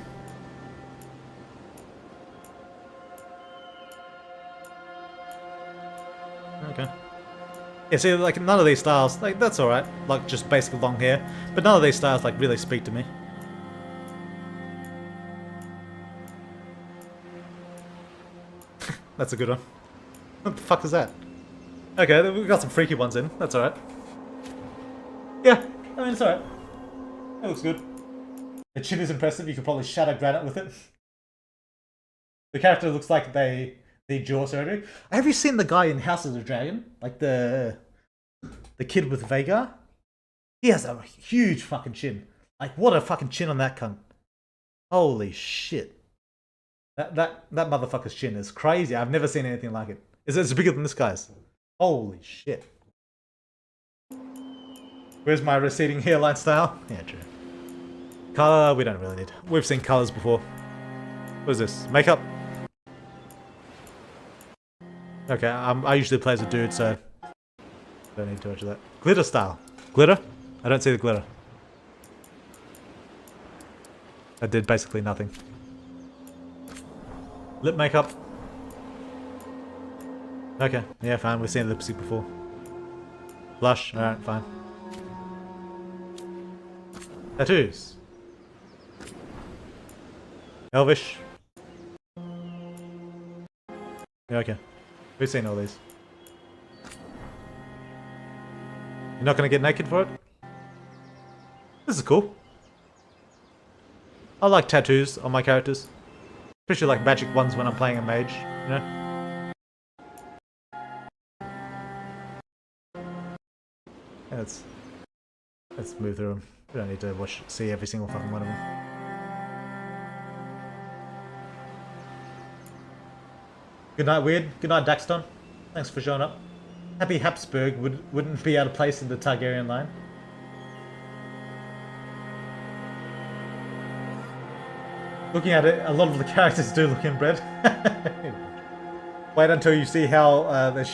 Okay. Yeah, see, like none of these styles, like that's alright, like just basic long hair, but none of these styles like really speak to me. That's a good one. What the fuck is that? Okay, we've got some freaky ones in, that's alright. Yeah, I mean it's alright. It looks good. The chin is impressive, you could probably shatter granite with it. The character looks like they need jaw surgery. Have you seen the guy in House of the Dragon? Like the kid with Veilguard? He has a huge fucking chin. Like what a fucking chin on that cunt. Holy shit. That motherfucker's chin is crazy. I've never seen anything like it. It's bigger than this guy's. Holy shit. Where's my receding hairline style? Yeah, true. Color, we don't really need. We've seen colors before. What is this? Makeup? Okay, I usually play as a dude, so don't need too much of that. Glitter style. Glitter? I don't see the glitter. I did basically nothing. Lip makeup. Okay, yeah, fine. We've seen lipstick before. Blush, alright, fine. Tattoos. Elvish. Yeah, okay. We've seen all these. You're not gonna get naked for it? This is cool. I like tattoos on my characters. Especially like magic ones when I'm playing a mage, you know? Yeah, let's move through them. We don't need to see every single fucking one of them. Good night, Weird. Good night, Daxton. Thanks for showing up. Happy Habsburg wouldn't be out of place in the Targaryen line. Looking at it, a lot of the characters do look inbred. Wait until you see how the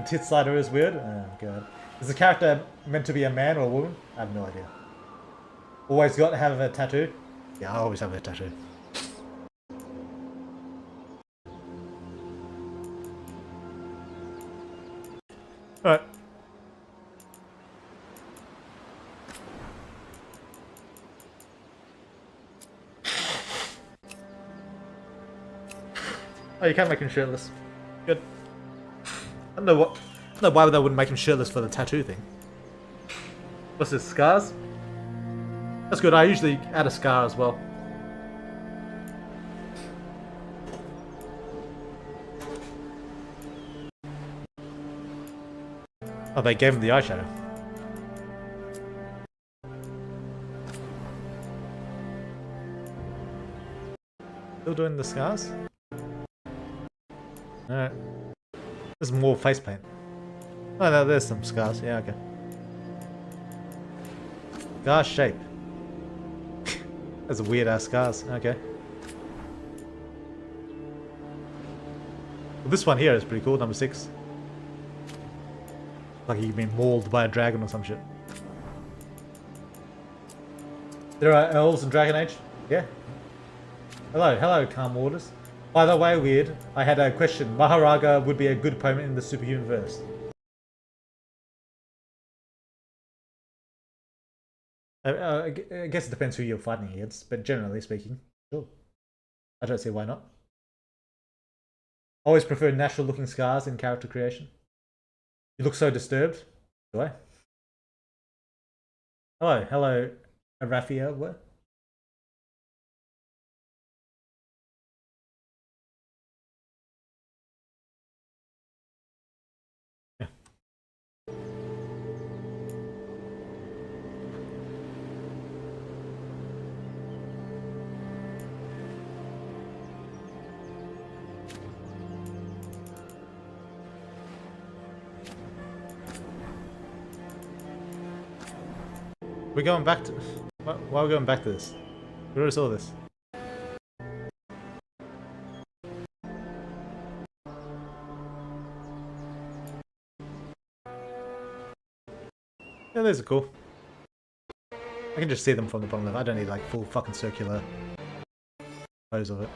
tit slider is weird. Oh god. Is the character meant to be a man or a woman? I have no idea. Always got to have a tattoo? Yeah, I always have a tattoo. Alright. Oh, you can't make him shirtless. Good. I don't know why they wouldn't make him shirtless for the tattoo thing. What's this, scars? That's good, I usually add a scar as well. Oh, they gave him the eyeshadow. Still doing the scars? Alright. There's more face paint. Oh no, there's some scars. Yeah, okay. Scar shape. That's a weird ass scars. Okay. Well, this one here is pretty cool, number 6. Like you've been mauled by a dragon or some shit. There are elves in Dragon Age? Yeah. Hello, calm waters. By the way, Weird, I had a question. Maharaga would be a good opponent in the Superhuman verse. I guess it depends who you're fighting against, but generally speaking, sure. I don't see why not. Always prefer natural looking scars in character creation. You look so disturbed. Do I? Hello, Arafia. What? Yeah. We're going back to... Why are we going back to this? We already saw this. Yeah, those are cool. I can just see them from the bottom left. I don't need like full fucking circular pose of it.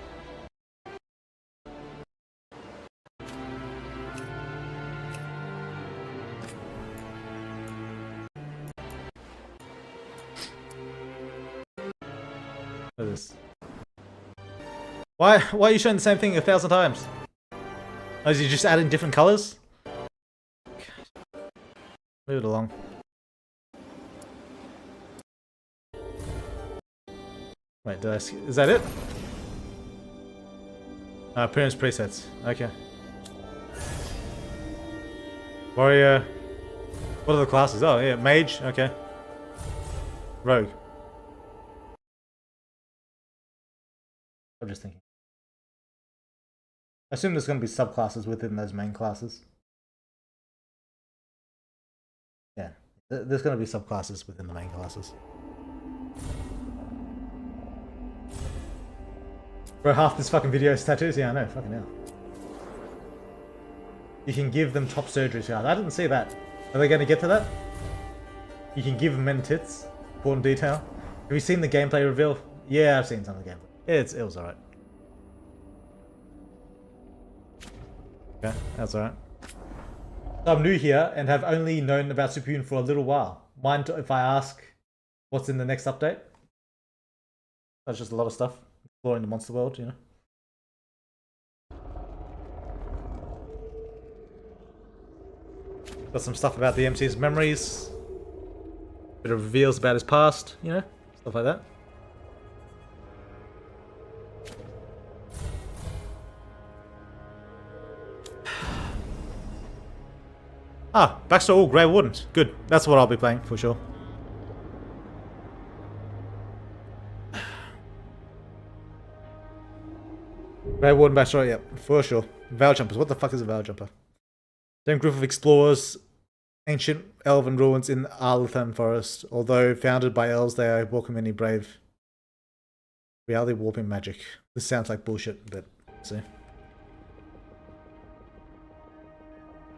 What is this? Why are you showing the same thing 1,000 times? Oh, is he just adding different colors? Move it along. Wait, is that it? Appearance presets. Okay. Warrior. What are the classes? Oh, yeah, mage. Okay. Rogue. I'm just thinking. I assume there's going to be subclasses within those main classes. Yeah, there's going to be subclasses within the main classes. Bro, half this fucking video is tattoos? Yeah, I know, fucking hell. You can give them top surgery scars. I didn't see that. Are they going to get to that? You can give men tits. Important detail. Have you seen the gameplay reveal? Yeah, I've seen some of the gameplay. It was alright. Okay, that's alright. I'm new here and have only known about Superhuman for a little while. Mind if I ask what's in the next update? That's just a lot of stuff. Exploring the monster world, you know. Got some stuff about the MC's memories. Bit of reveals about his past, you know, stuff like that. Ah, backstory all Grey Wardens. Good. That's what I'll be playing for sure. Grey Warden backstory, yep, for sure. Veil Jumpers. What the fuck is a Veil Jumper? Same group of explorers, ancient elven ruins in Arlethan Forest. Although founded by elves, they welcome any brave. Reality warping magic. This sounds like bullshit, but see.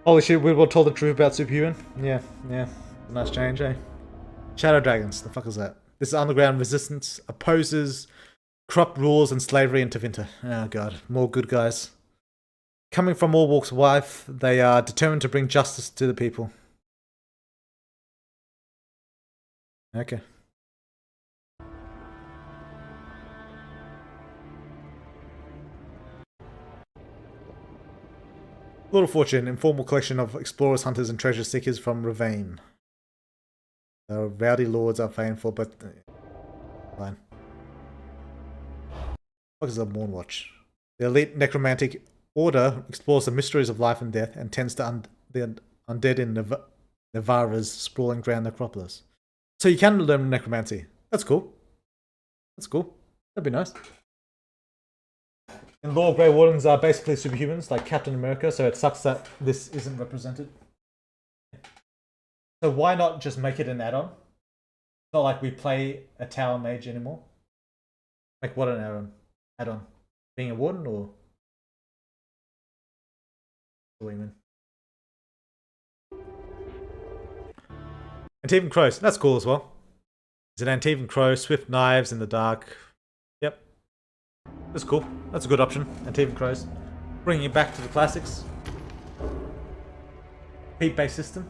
Holy shit, we were told the truth about Superhuman. Yeah. Nice change, eh? Shadow Dragons. The fuck is that? This is underground resistance opposes corrupt rules and slavery in Tevinter. Oh god, more good guys. Coming from all walks of life, they are determined to bring justice to the people. Okay. Little Fortune, informal collection of explorers, hunters, and treasure seekers from Ravane. The rowdy lords are faithful, but fine. What is a Mournwatch? The elite necromantic order explores the mysteries of life and death and tends to the undead in Navara's sprawling grand necropolis. So you can learn necromancy. That's cool. That's cool. That'd be nice. In lore, Grey Wardens are basically superhumans, like Captain America, so it sucks that this isn't represented. So why not just make it an add-on? It's not like we play a Tower Mage anymore. Like, what an add-on? Add-on? Being a Warden, or? What do you mean? Antivan Crows, that's cool as well. It's an Antivan Crow, swift knives in the dark. Yep. That's cool. That's a good option. Antivan Crows. Bringing it back to the classics. Heat-based system.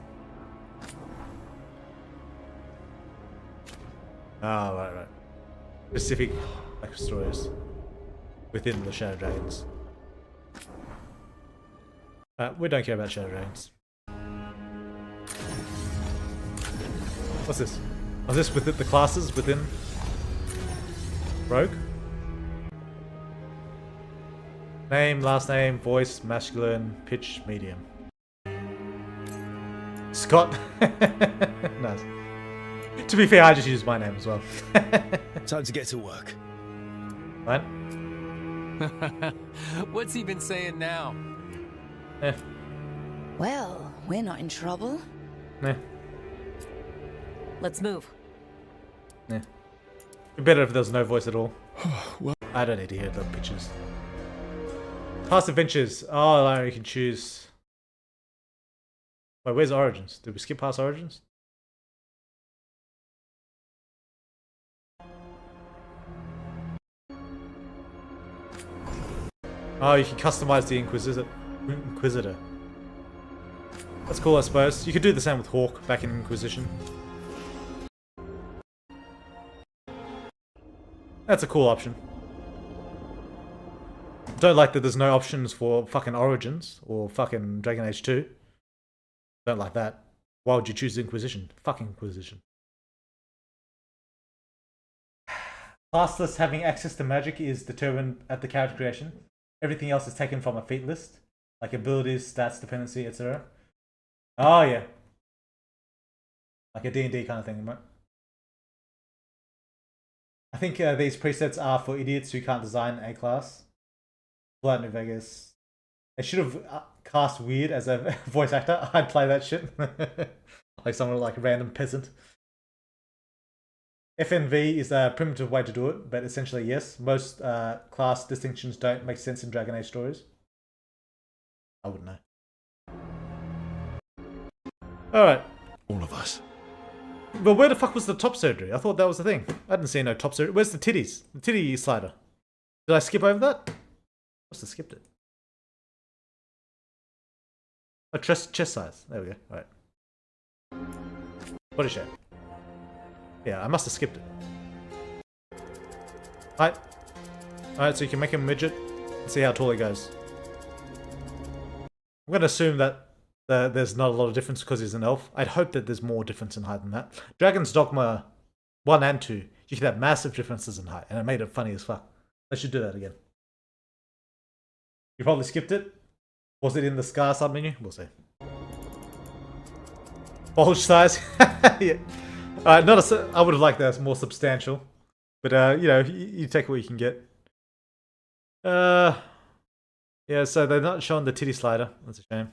Oh, right. Specific destroyers within the Shadow Dragons. We don't care about Shadow Dragons. What's this? Oh, is this within the classes within Rogue? Name, last name, voice, masculine, pitch, medium. Scott. Nice. To be fair, I just used my name as well. Time to get to work. Right? What's he been saying now? Well, we're not in trouble. Let's move. It'd be better if there's no voice at all. I don't need to hear the pitches. Past adventures. Oh, you can choose. Wait, where's Origins? Did we skip past Origins? Oh, you can customize the Inquisitor. That's cool, I suppose. You could do the same with Hawk back in Inquisition. That's a cool option. Don't like that there's no options for fucking Origins or fucking Dragon Age 2. Don't like that. Why would you choose Inquisition? Fuck Inquisition. Classless having access to magic is determined at the character creation. Everything else is taken from a feat list, like abilities, stats, dependency, etc. Oh yeah. Like a D&D kind of thing, right? I think these presets are for idiots who can't design a class. Fallout New Vegas. They should have cast Weird as a voice actor. I'd play that shit. Like someone like a random peasant. FNV is a primitive way to do it, but essentially yes. Most class distinctions don't make sense in Dragon Age stories. I wouldn't know. Alright. All of us. But where the fuck was the top surgery? I thought that was the thing. I didn't see no top surgery. Where's the titties? The titty slider. Did I skip over that? Must have skipped it. Oh, chest size. There we go. Alright. Body shape. Yeah, I must have skipped it. Alright. Alright, so you can make him a midget and see how tall he goes. I'm going to assume that there's not a lot of difference because he's an elf. I'd hope that there's more difference in height than that. Dragon's Dogma 1 and 2, you could have massive differences in height, and it made it funny as fuck. I should do that again. You probably skipped it. Was it in the Scar sub menu? We'll see. Bulge size? Yeah. I would have liked that more substantial. But, you know, you take what you can get. Yeah, so they're not showing the titty slider. That's a shame.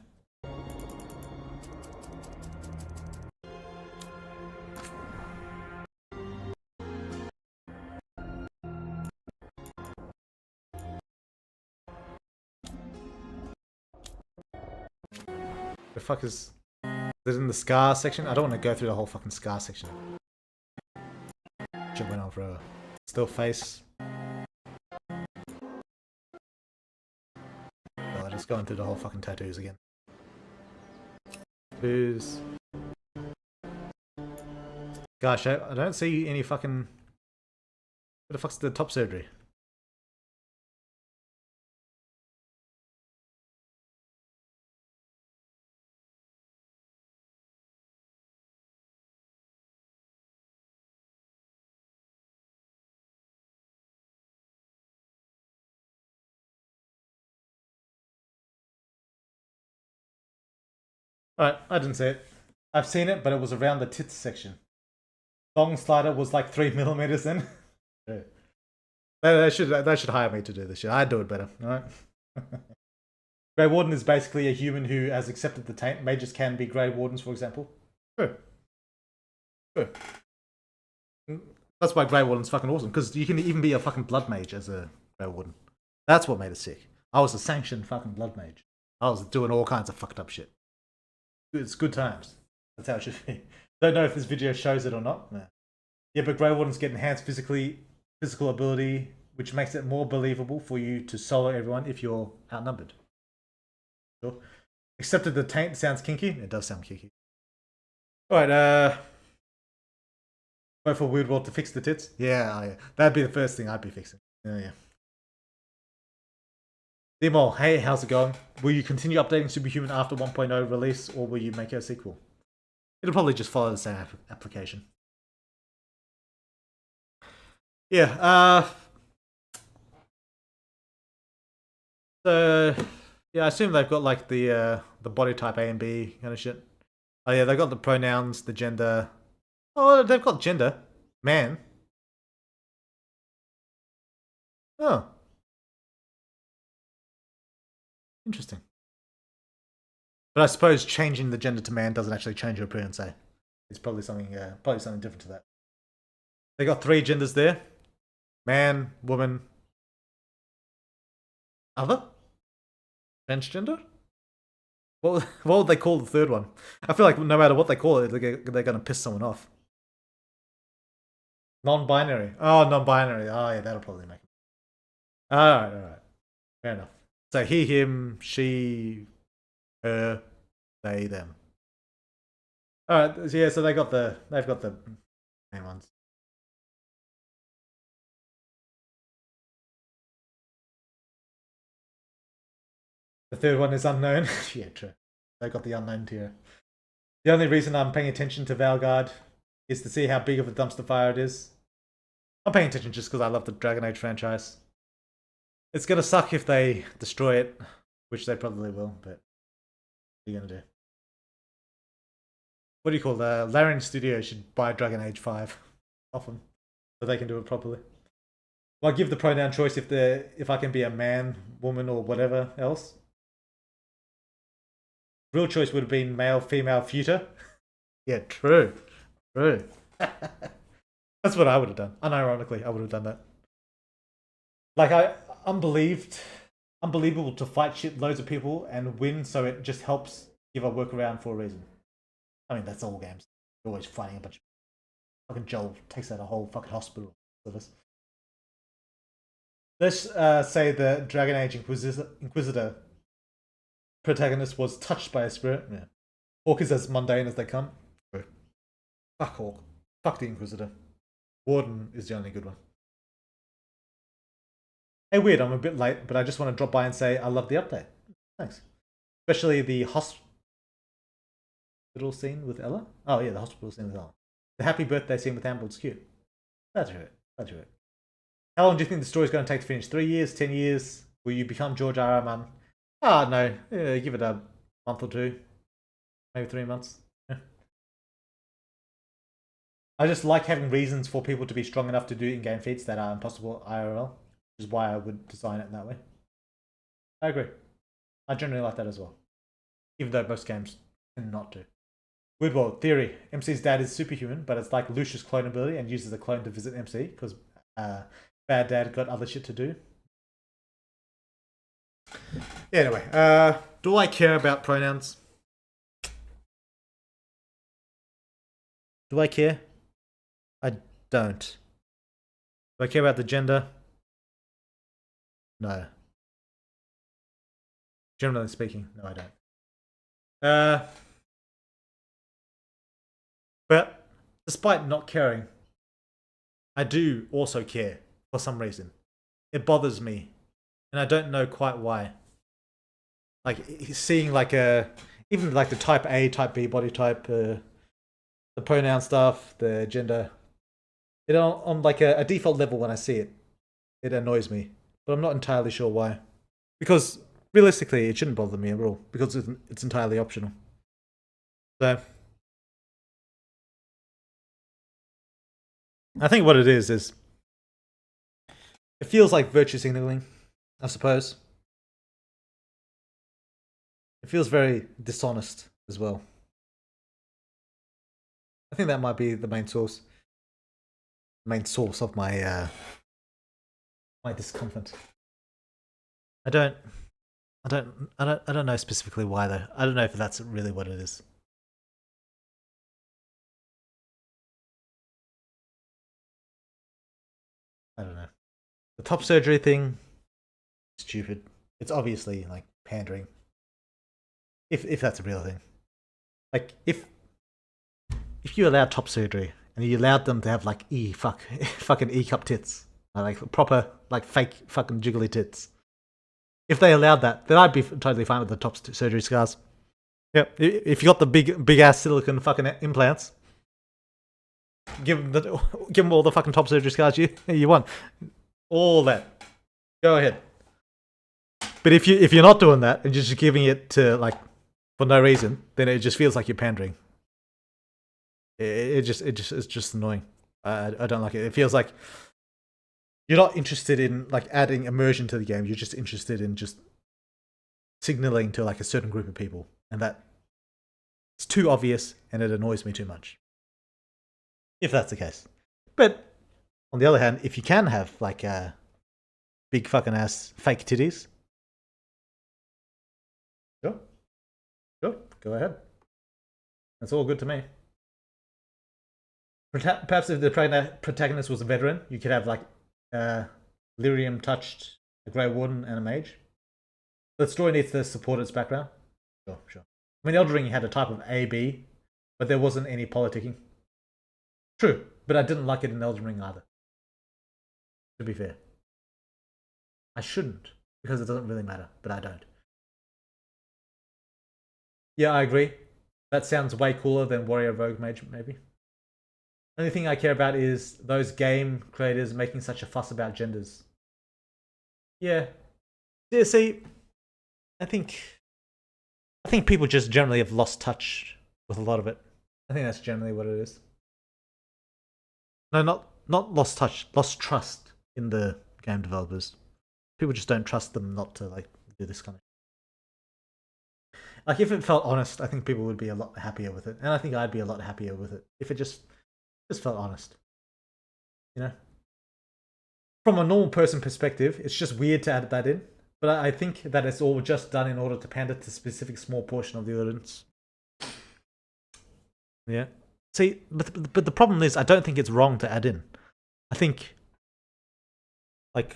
The fuck is it in the Scar section? I don't want to go through the whole fucking Scar section. Shit went on forever. Still face. Oh, just going through the whole fucking tattoos again. Tattoos. Gosh, I don't see any fucking... What the fuck's the top surgery? Alright, I didn't see it. I've seen it, but it was around the tits section. Long slider was like 3 millimeters in. They should hire me to do this shit. I'd do it better, alright? Grey Warden is basically a human who has accepted the taint. Mages can be Grey Wardens, for example. Sure. That's why Grey Warden's fucking awesome, because you can even be a fucking blood mage as a Grey Warden. That's what made it sick. I was a sanctioned fucking blood mage. I was doing all kinds of fucked up shit. It's good times. That's how it should be. Don't know if this video shows it or not. No. Yeah, but Grey Wardens get enhanced physical ability, which makes it more believable for you to solo everyone if you're outnumbered. Sure. Accepted the taint sounds kinky. It does sound kinky. Alright, wait for Weird World to fix the tits. Yeah, that'd be the first thing I'd be fixing. Yeah. Demo, hey, how's it going? Will you continue updating Superhuman after 1.0 release, or will you make a sequel? It'll probably just follow the same application. Yeah, so yeah, I assume they've got like the body type A and B kind of shit. Oh yeah, they've got the pronouns, the gender. Oh, they've got gender. Man. Oh. Interesting. But I suppose changing the gender to man doesn't actually change your appearance, eh? It's probably something different to that. They got 3 genders there. Man, woman, other? Transgender? What would they call the third one? I feel like no matter what they call it, they're going to piss someone off. Non-binary. Oh, non-binary. Oh, yeah, that'll probably make it. Alright. Fair enough. So he, him, she, her, they, them. Alright, yeah, so they've got the main ones. The third one is unknown. Yeah, true. They got the unknown tier. The only reason I'm paying attention to Veilguard is to see how big of a dumpster fire it is. I'm paying attention just because I love the Dragon Age franchise. It's gonna suck if they destroy it, which they probably will, but what are you gonna do? What do you call the Larian Studio should buy Dragon Age 5 off them so they can do it properly. Well, I give the pronoun choice if I can be a man, woman, or whatever else. Real choice would have been male, female, future. Yeah, true. That's what I would have done. Unironically, I would have done that. Like, unbelievable to fight shit loads of people and win, so it just helps give a workaround for a reason. I mean, that's all games. You're always fighting a bunch of... Fucking Joel takes out a whole fucking hospital service. Let's say the Dragon Age Inquisitor protagonist was touched by a spirit. Yeah. Hawk is as mundane as they come. True. Fuck Hawk. Fuck the Inquisitor. Warden is the only good one. Hey, weird, I'm a bit late, but I just want to drop by and say I love the update. Thanks. Especially the hospital scene with Ella. Oh yeah, the hospital scene with Ella. The happy birthday scene with Amber was cute. Glad to hear it. Glad to hear it. How long do you think the story's going to take to finish? 3 years? 10 years? Will you become George R. R. Martin? Ah, no. Yeah, give it a month or two. Maybe 3 months. Yeah. I just like having reasons for people to be strong enough to do in-game feats that are impossible IRL. Which is why I would design it in that way. I agree. I generally like that as well. Even though most games tend not to. Weird World theory. MC's dad is superhuman, but it's like Lucius clone ability and uses a clone to visit MC because bad dad got other shit to do. Yeah, anyway, do I care about pronouns? Do I care? I don't. Do I care about the gender? No. Generally speaking, no, I don't. But despite not caring, I do also care for some reason. It bothers me, and I don't know quite why. Like seeing like even like the type A, type B body type, the pronoun stuff, the gender. It on like a default level when I see it, it annoys me. But I'm not entirely sure why. Because realistically, it shouldn't bother me at all. Because it's entirely optional. So I think what it is it feels like virtue signaling, I suppose. It feels very dishonest as well. I think that might be the main source. Main source of my my discomfort. I don't know specifically why though. I don't know if that's really what it is. I don't know. The top surgery thing, stupid. It's obviously like pandering. If that's a real thing. Like if you allowed top surgery and you allowed them to have like fucking E cup tits. Like proper, like fake fucking jiggly tits. If they allowed that, then I'd be totally fine with the top surgery scars. Yep. If you got the big ass silicone fucking implants, give them all the fucking top surgery scars you want, all that. Go ahead. But if you're not doing that and you're just giving it to like for no reason, then it just feels like you're pandering. It's just annoying. I don't like it. It feels like you're not interested in like adding immersion to the game. You're just interested in just signaling to like a certain group of people, and that it's too obvious, and it annoys me too much. If that's the case, but on the other hand, if you can have like big fucking ass fake titties, sure, go ahead. That's all good to me. Perhaps if the protagonist was a veteran, you could have like lyrium touched a Grey Warden and a mage. The story needs to support its background. Sure. I mean, Elden Ring had a type of A, B, but there wasn't any politicking. True, but I didn't like it in Elden Ring either. To be fair. I shouldn't, because it doesn't really matter, but I don't. Yeah, I agree. That sounds way cooler than Warrior Rogue Mage, maybe. Only thing I care about is those game creators making such a fuss about genders. Yeah. See, I think people just generally have lost touch with a lot of it. I think that's generally what it is. No, not lost touch, lost trust in the game developers. People just don't trust them not to like do this kind of shit. Like if it felt honest, I think people would be a lot happier with it. And I think I'd be a lot happier with it if it just felt honest. You know? From a normal person perspective, it's just weird to add that in. But I think that it's all just done in order to pander to a specific small portion of the audience. Yeah. See, but the problem is, I don't think it's wrong to add in. I think, like,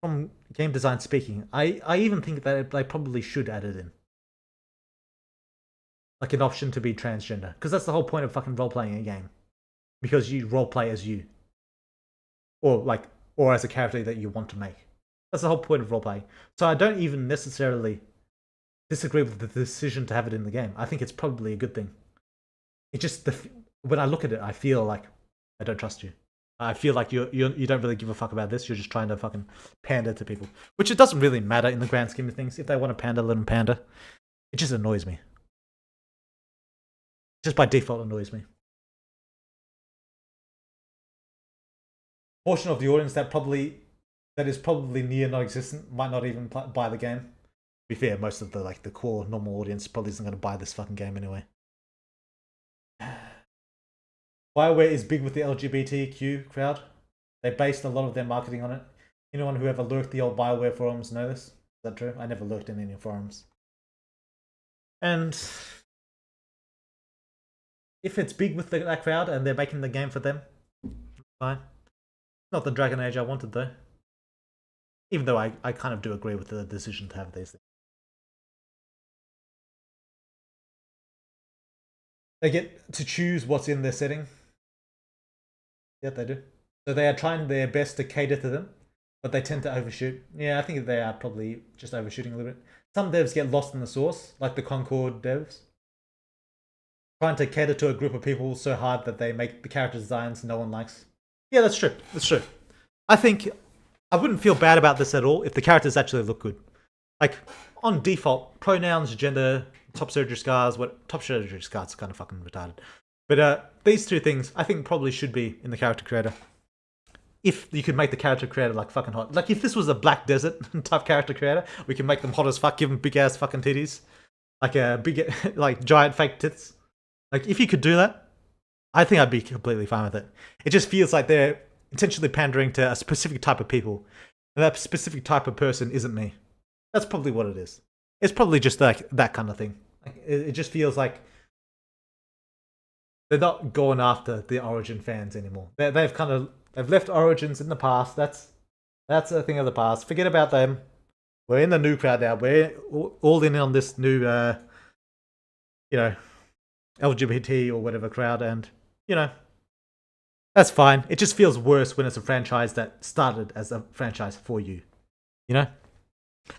from game design speaking, I even think that they probably should add it in. Like an option to be transgender. Because that's the whole point of fucking role-playing a game. Because you role-play as you. Or as a character that you want to make. That's the whole point of roleplay. So I don't even necessarily disagree with the decision to have it in the game. I think it's probably a good thing. It just, when I look at it, I feel like I don't trust you. I feel like you don't really give a fuck about this. You're just trying to fucking pander to people. Which it doesn't really matter in the grand scheme of things. If they want to pander, let them pander. It just annoys me. Just by default annoys me. Portion of the audience that is probably near non-existent might not even buy the game. To be fair, most of the core normal audience probably isn't going to buy this fucking game anyway. BioWare is big with the LGBTQ crowd. They based a lot of their marketing on it. Anyone who ever lurked the old BioWare forums know this. Is that true? I never lurked in any forums. And if it's big with that crowd and they're making the game for them, fine. Not the Dragon Age I wanted though. Even though I kind of do agree with the decision to have these things. They get to choose what's in their setting. Yeah, they do. So they are trying their best to cater to them, but they tend to overshoot. Yeah, I think they are probably just overshooting a little bit. Some devs get lost in the source, like the Concord devs. Trying to cater to a group of people so hard that they make the character designs no one likes. Yeah, that's true. That's true. I think I wouldn't feel bad about this at all if the characters actually look good. Like, on default, pronouns, gender, top surgery scars, top surgery scars are kind of fucking retarded. But these two things, I think probably should be in the character creator. If you could make the character creator like fucking hot. Like if this was a Black Desert type character creator, we can make them hot as fuck, give them big ass fucking titties. Like a big, like giant fake tits. Like if you could do that, I think I'd be completely fine with it. It just feels like they're intentionally pandering to a specific type of people. And that specific type of person isn't me. That's probably what it is. It's probably just like that kind of thing. Like, it just feels like they're not going after the Origin fans anymore. They've left Origins in the past. That's a thing of the past. Forget about them. We're in the new crowd now. We're all in on this new, LGBT or whatever crowd, and that's fine. It just feels worse when it's a franchise that started as a franchise for you, And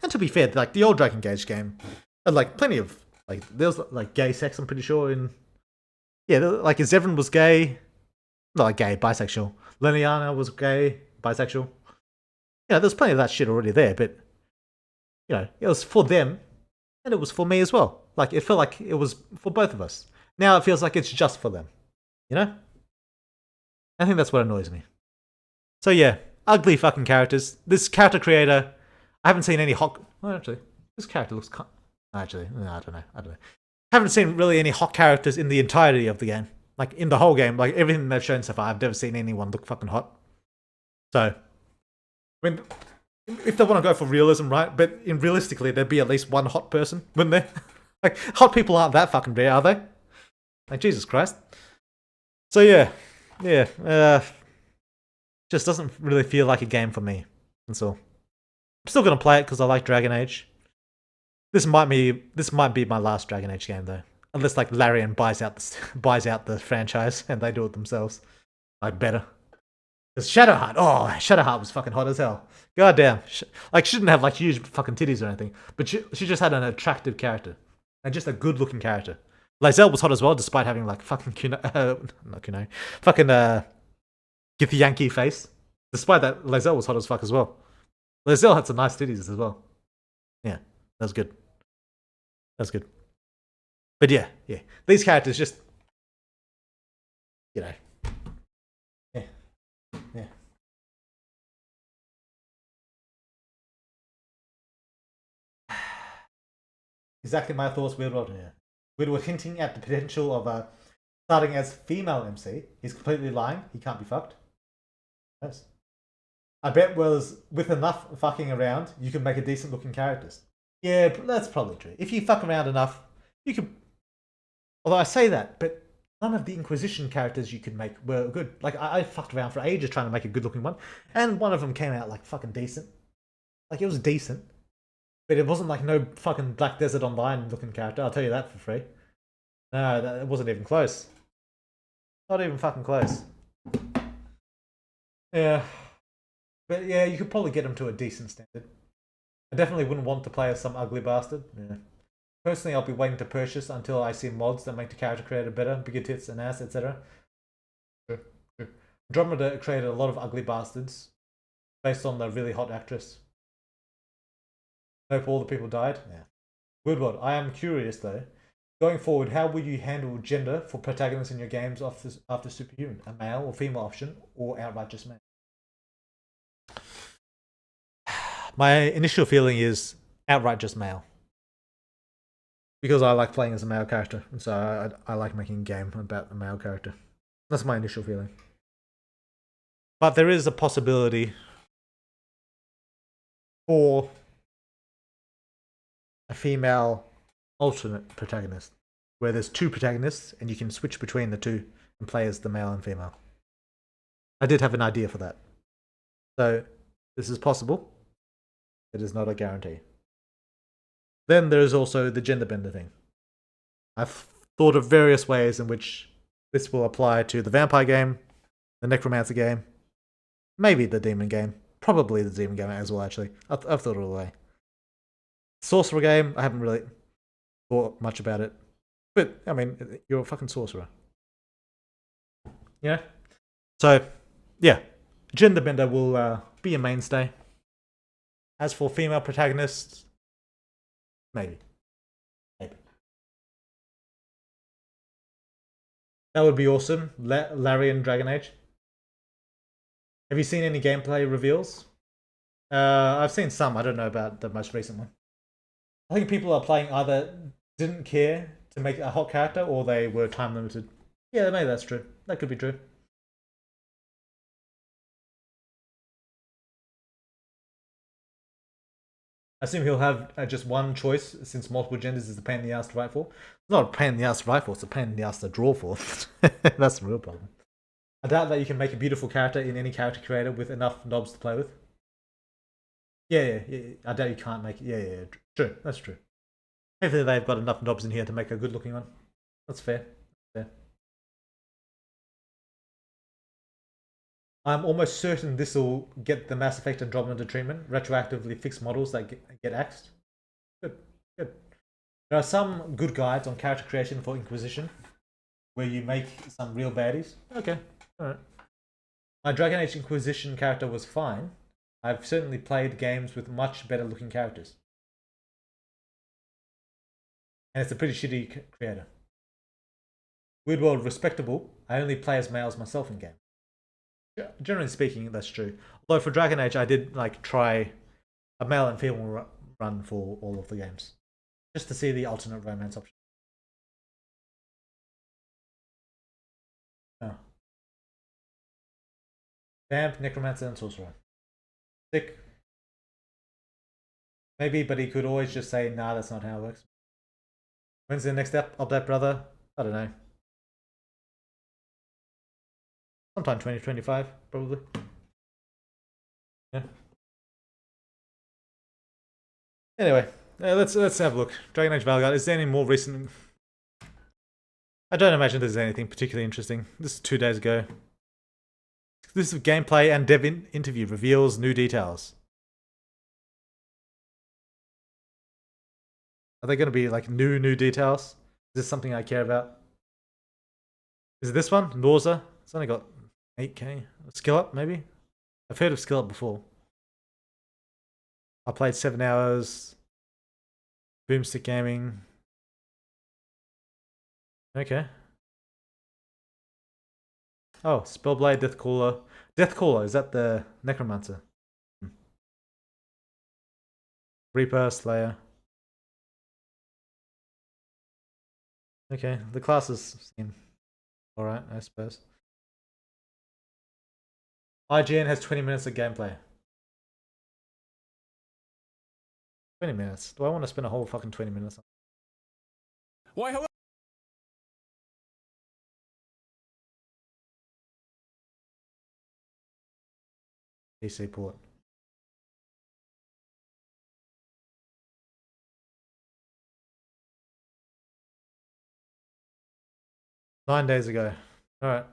to be fair, like the old Dragon Age game had like plenty of there was like gay sex. I'm pretty sure like Zevran was gay, not like gay, bisexual. Liliana was gay, bisexual. There's plenty of that shit already there, but it was for them, and it was for me as well. Like it felt like it was for both of us. Now it feels like it's just for them. I think that's what annoys me. So yeah, ugly fucking characters. This character creator, I haven't seen any hot. Well, actually, this character looks. Actually, no, I don't know. Haven't seen really any hot characters in the entirety of the game. Like in the whole game, like everything they've shown so far, I've never seen anyone look fucking hot. So, if they want to go for realism, right? But realistically, there'd be at least one hot person, wouldn't there? Like hot people aren't that fucking rare, are they? Like Jesus Christ. So yeah. Just doesn't really feel like a game for me. That's all. I'm still gonna play it because I like Dragon Age. This might be my last Dragon Age game though, unless like Larian buys out the franchise and they do it themselves. Like better. Because Shadowheart was fucking hot as hell. God damn. She didn't have like huge fucking titties or anything, but she just had an attractive character and just a good looking character. Lae'zel was hot as well, despite having like fucking fucking Githyanki face. Despite that, Lae'zel was hot as fuck as well. Lae'zel had some nice titties as well. Yeah, that was good. But yeah. These characters just, Yeah. Exactly my thoughts, Weird. Yeah. Weird hinting at the potential of starting as female MC. He's completely lying. He can't be fucked. Yes. I bet with enough fucking around, you can make a decent looking characters. Yeah, that's probably true. If you fuck around enough, you could. Although I say that, but none of the Inquisition characters you could make were good. Like I fucked around for ages trying to make a good looking one, and one of them came out like fucking decent. Like, it was decent. But it wasn't like no fucking Black Desert Online looking character, I'll tell you that for free. No, it wasn't even close. Not even fucking close. Yeah. But yeah, you could probably get him to a decent standard. I definitely wouldn't want to play as some ugly bastard. Yeah. Personally, I'll be waiting to purchase until I see mods that make the character creator better, bigger tits and ass, etc. Andromeda created a lot of ugly bastards based on the really hot actress. Hope all the people died. Yeah. Woodward, I am curious though. Going forward, how will you handle gender for protagonists in your games after Superhuman? A male or female option, or outright just male? My initial feeling is outright just male. Because I like playing as a male character, and so I like making a game about a male character. That's my initial feeling. But there is a possibility for a female alternate protagonist, where there's two protagonists and you can switch between the two and play as the male and female. I did have an idea for that. So this is possible. It is not a guarantee. Then there is also the gender bender thing. I've thought of various ways in which this will apply to the vampire game, the necromancer game, maybe the demon game, probably the demon game as well, actually. I've thought of a way. Sorcerer game, I haven't really thought much about it. But, I mean, you're a fucking sorcerer. Yeah? So, yeah. Gender bender will be a mainstay. As for female protagonists, maybe. Maybe. That would be awesome. Larian Dragon Age. Have you seen any gameplay reveals? I've seen some. I don't know about the most recent one. I think people are playing either didn't care to make a hot character or they were time limited. Yeah, maybe that's true. That could be true. I assume he'll have just one choice since multiple genders is a pain in the ass to write for. It's not a pain in the ass to write for, it's a pain in the ass to draw for. That's the real problem. I doubt that you can make a beautiful character in any character creator with enough knobs to play with. Yeah. I doubt you can't make it. Yeah. True, that's true. Hopefully they've got enough knobs in here to make a good looking one. That's fair. I'm almost certain this will get the Mass Effect Andromeda treatment, retroactively fix models that get axed. Good. There are some good guides on character creation for Inquisition, where you make some real baddies. Okay, alright. My Dragon Age Inquisition character was fine. I've certainly played games with much better looking characters. And it's a pretty shitty creator. Weird World, respectable. I only play as males myself in game. Generally speaking, that's true. Although for Dragon Age, I did like try a male and female run for all of the games, just to see the alternate romance option. Oh. Vamp, Necromancer, and Sorcerer. Sick. Maybe, but he could always just say, nah, that's not how it works. When's the next update, brother? I don't know. Sometime 2025, probably. Yeah. Anyway, let's have a look. Dragon Age Veilguard. Is there any more recent? I don't imagine there's anything particularly interesting. This is 2 days ago. This is gameplay and dev interview reveals new details. Are they going to be like new details? Is this something I care about? Is it this one? Nausea? It's only got 8k. Skill up, maybe? I've heard of skill up before. I played 7 hours. Boomstick Gaming. Okay. Oh, Spellblade, Deathcaller. Deathcaller, is that the Necromancer? Reaper, Slayer. Okay, the classes seem alright, I suppose. IGN has 20 minutes of gameplay. 20 minutes? Do I want to spend a whole fucking 20 minutes on? Why, hello? PC port. 9 days ago. Alright.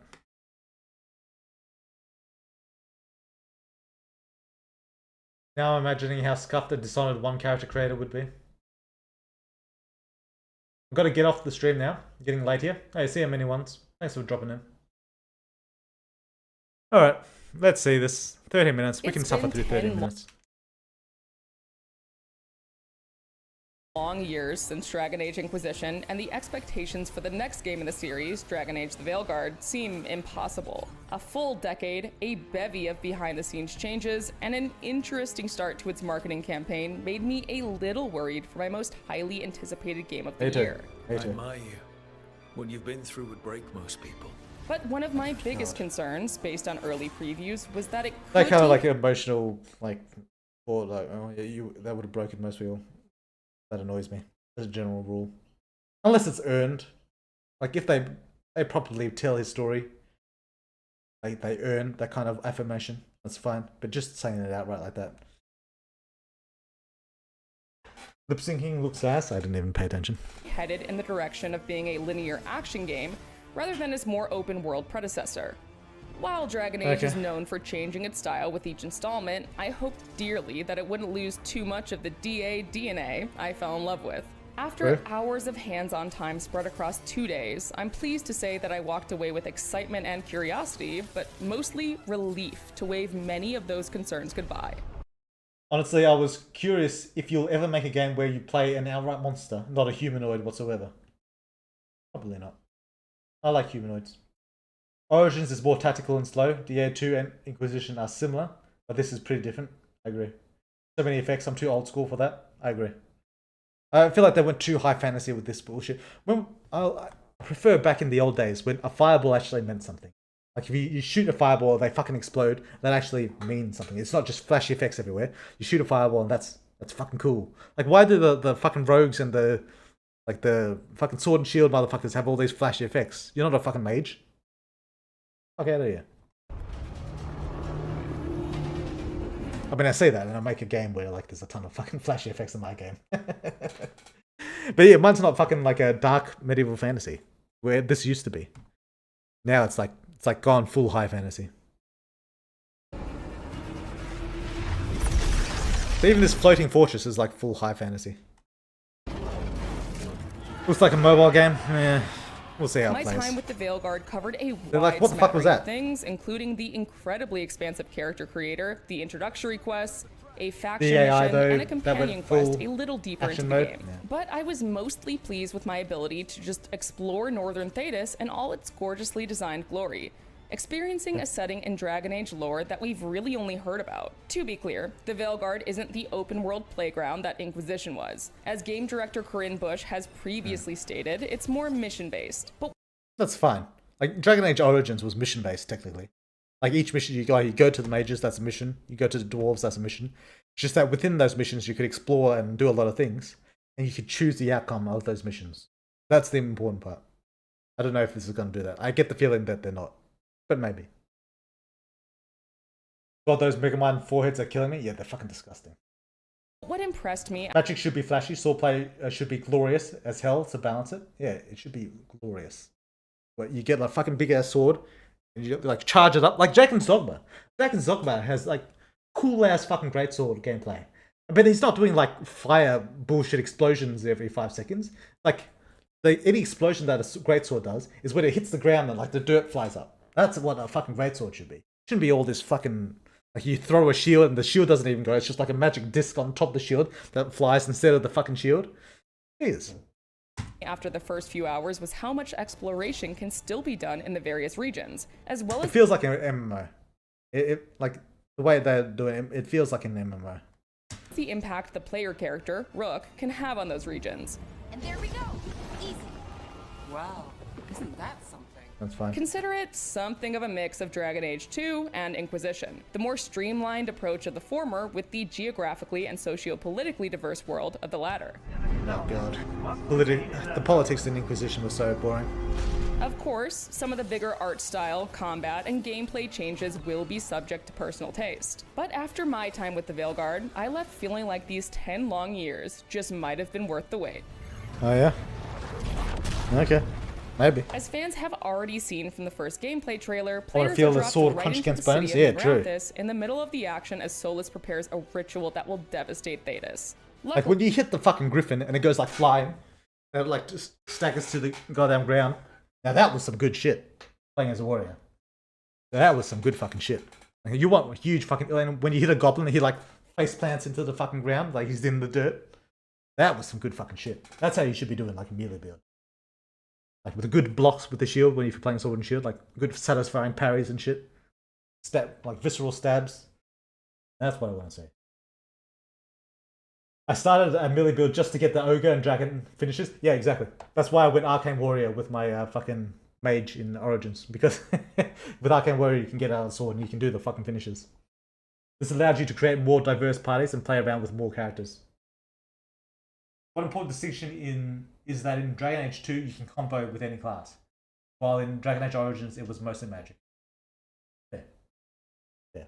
Now I'm imagining how scuffed and Dishonored one character creator would be. I've got to get off the stream now. Getting late here. Hey, see you many ones. Thanks for dropping in. Alright, let's see this. 30 minutes. We can suffer through 30 minutes. Long years since Dragon Age Inquisition, and the expectations for the next game in the series, Dragon Age the Veilguard, seem impossible. A full decade, a bevy of behind-the-scenes changes, and an interesting start to its marketing campaign made me a little worried for my most highly anticipated game of the year. I admire you. What you've been through would break most people. But one of my biggest concerns, based on early previews, was that it could that kind of like emotional, like, thought, like, oh yeah, that would have broken most people. That annoys me as a general rule, unless it's earned. Like if they properly tell his story, they earn that kind of affirmation. That's fine, but just saying it outright like that. Lip syncing looks ass. I didn't even pay attention. Headed in the direction of being a linear action game rather than its more open world predecessor. While Dragon Age is known for changing its style with each installment, I hoped dearly that it wouldn't lose too much of the DA DNA I fell in love with. After hours of hands-on time spread across 2 days, I'm pleased to say that I walked away with excitement and curiosity, but mostly relief to wave many of those concerns goodbye. Honestly, I was curious if you'll ever make a game where you play an outright monster, not a humanoid whatsoever. Probably not. I like humanoids. Origins is more tactical and slow. DA2 and Inquisition are similar, but this is pretty different. I agree. So many effects, I'm too old school for that. I agree. I feel like they went too high fantasy with this bullshit. I prefer back in the old days when a fireball actually meant something. Like if you shoot a fireball, they fucking explode. That actually means something. It's not just flashy effects everywhere. You shoot a fireball and that's fucking cool. Like why do the fucking rogues and the fucking sword and shield motherfuckers have all these flashy effects? You're not a fucking mage. Okay, out of here. I mean, I say that and I make a game where like there's a ton of fucking flashy effects in my game. But yeah, mine's not fucking like a dark medieval fantasy where this used to be. Now it's like gone full high fantasy. So even this floating fortress is like full high fantasy. Looks like a mobile game. Yeah. We'll see how it plays. My time with the Veilguard covered a like, wide what the fuck was smattering of that? things, including the incredibly expansive character creator, the introductory quests, a faction The AI, mission, though, and a that companion went quest full a little deeper into action the mode. game. Yeah. But I was mostly pleased with my ability to just explore Northern Thedas and all its gorgeously designed glory, experiencing a setting in Dragon Age lore that we've really only heard about. To be clear, the Veilguard isn't the open-world playground that Inquisition was. As game director Corinne Bush has previously stated, it's more mission-based. But That's fine. Like Dragon Age Origins was mission based technically. Like each mission you go to the mages, that's a mission. You go to the dwarves, that's a mission. It's just that within those missions you could explore and do a lot of things, and you could choose the outcome of those missions. That's the important part. I don't know if this is going to do that. I get the feeling that they're not, but maybe. God, those Megamind foreheads are killing me. Yeah, they're fucking disgusting. what impressed me Magic should be flashy. Swordplay should be glorious as hell to balance it. Yeah, it should be glorious. But you get a fucking big ass sword and you like charge it up like Jaken's Dogma. Jaken's Dogma has like cool ass fucking greatsword gameplay, but he's not doing like fire bullshit explosions every 5 seconds. Like any explosion that a greatsword does is when it hits the ground and like the dirt flies up. That's what a fucking greatsword should be. It shouldn't be all this fucking like you throw a shield and the shield doesn't even go. It's just like a magic disc on top of the shield that flies instead of the fucking shield. Jesus. after the first few hours was how much exploration can still be done in the various regions, as well as It feels like an MMO. It like the way they're doing it, it feels like an MMO. the impact the player character, Rook, can have on those regions. And there we go. Easy. Wow, isn't that something? That's fine. Consider it something of a mix of Dragon Age 2 and Inquisition, the more streamlined approach of the former with the geographically and socio-politically diverse world of the latter. Oh god. The politics in Inquisition was so boring. Of course, some of the bigger art style, combat, and gameplay changes will be subject to personal taste. But after my time with the Veilguard, I left feeling like these 10 long years just might have been worth the wait. Oh yeah? Okay. Maybe. As fans have already seen from the first gameplay trailer, I wanna players feel are the dropped sword right crunch into against the bones. city Yeah, of true. Neranthus in the middle of the action as Solus prepares a ritual that will devastate Thetis. Like when you hit the fucking griffin and it goes like flying, and it like just staggers to the goddamn ground. Now that was some good shit. Playing as a warrior. That was some good fucking shit. Like, you want a huge fucking, and when you hit a goblin, he like face plants into the fucking ground, like he's in the dirt. That was some good fucking shit. That's how you should be doing like a melee build. Like with the good blocks with the shield when you're playing sword and shield, like good satisfying parries and shit. Like visceral stabs. That's what I want to say. I started a melee build just to get the ogre and dragon finishes. Yeah, exactly. That's why I went arcane warrior with my fucking mage in Origins, because with arcane warrior you can get out of the sword and you can do the fucking finishes. This allows you to create more diverse parties and play around with more characters. One important distinction is that in Dragon Age 2 you can combo with any class, while in Dragon Age Origins it was mostly magic. Yeah.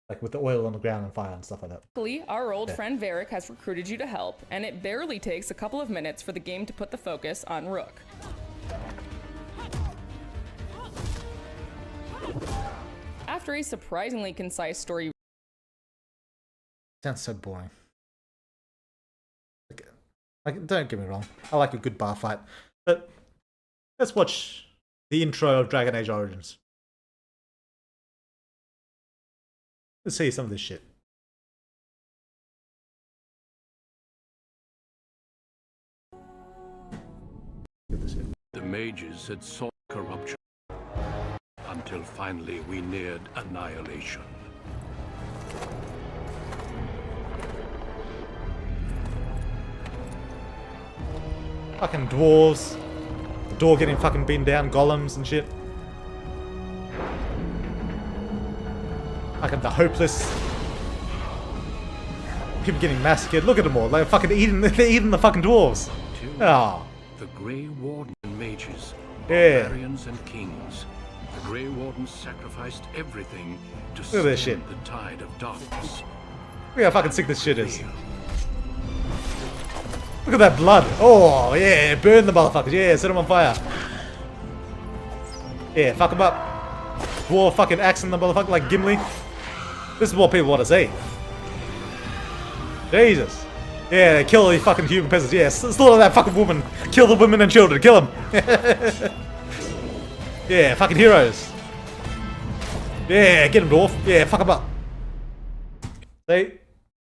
Like with the oil on the ground and fire and stuff like that. Luckily, our old friend Varric has recruited you to help, and it barely takes a couple of minutes for the game to put the focus on Rook. After a surprisingly concise story... Sounds so boring. Like, don't get me wrong, I like a good bar fight, but let's watch the intro of Dragon Age Origins. Let's see some of this shit. The mages had sought corruption until finally we neared annihilation. Fucking dwarves. The door getting fucking beaten down, golems and shit. Fucking the hopeless. People getting massacred. Look at them all. They're fucking eating. They're eating the fucking dwarves. Oh. The Grey Warden and mages, Yeah. barbarians and kings. The Grey Wardens sacrificed everything to Look at this stem shit. the tide of darkness. Look how fucking sick this shit is. Look at that blood. Oh, yeah. Burn the motherfuckers. Yeah, set them on fire. Yeah, fuck them up. Dwarf fucking axing the motherfucker like Gimli. This is what people want to see. Jesus. Yeah, kill the fucking human peasants. Yeah, slaughter that fucking woman. Kill the women and children. Kill them. Yeah, fucking heroes. Yeah, get them, dwarf. Yeah, fuck them up. See?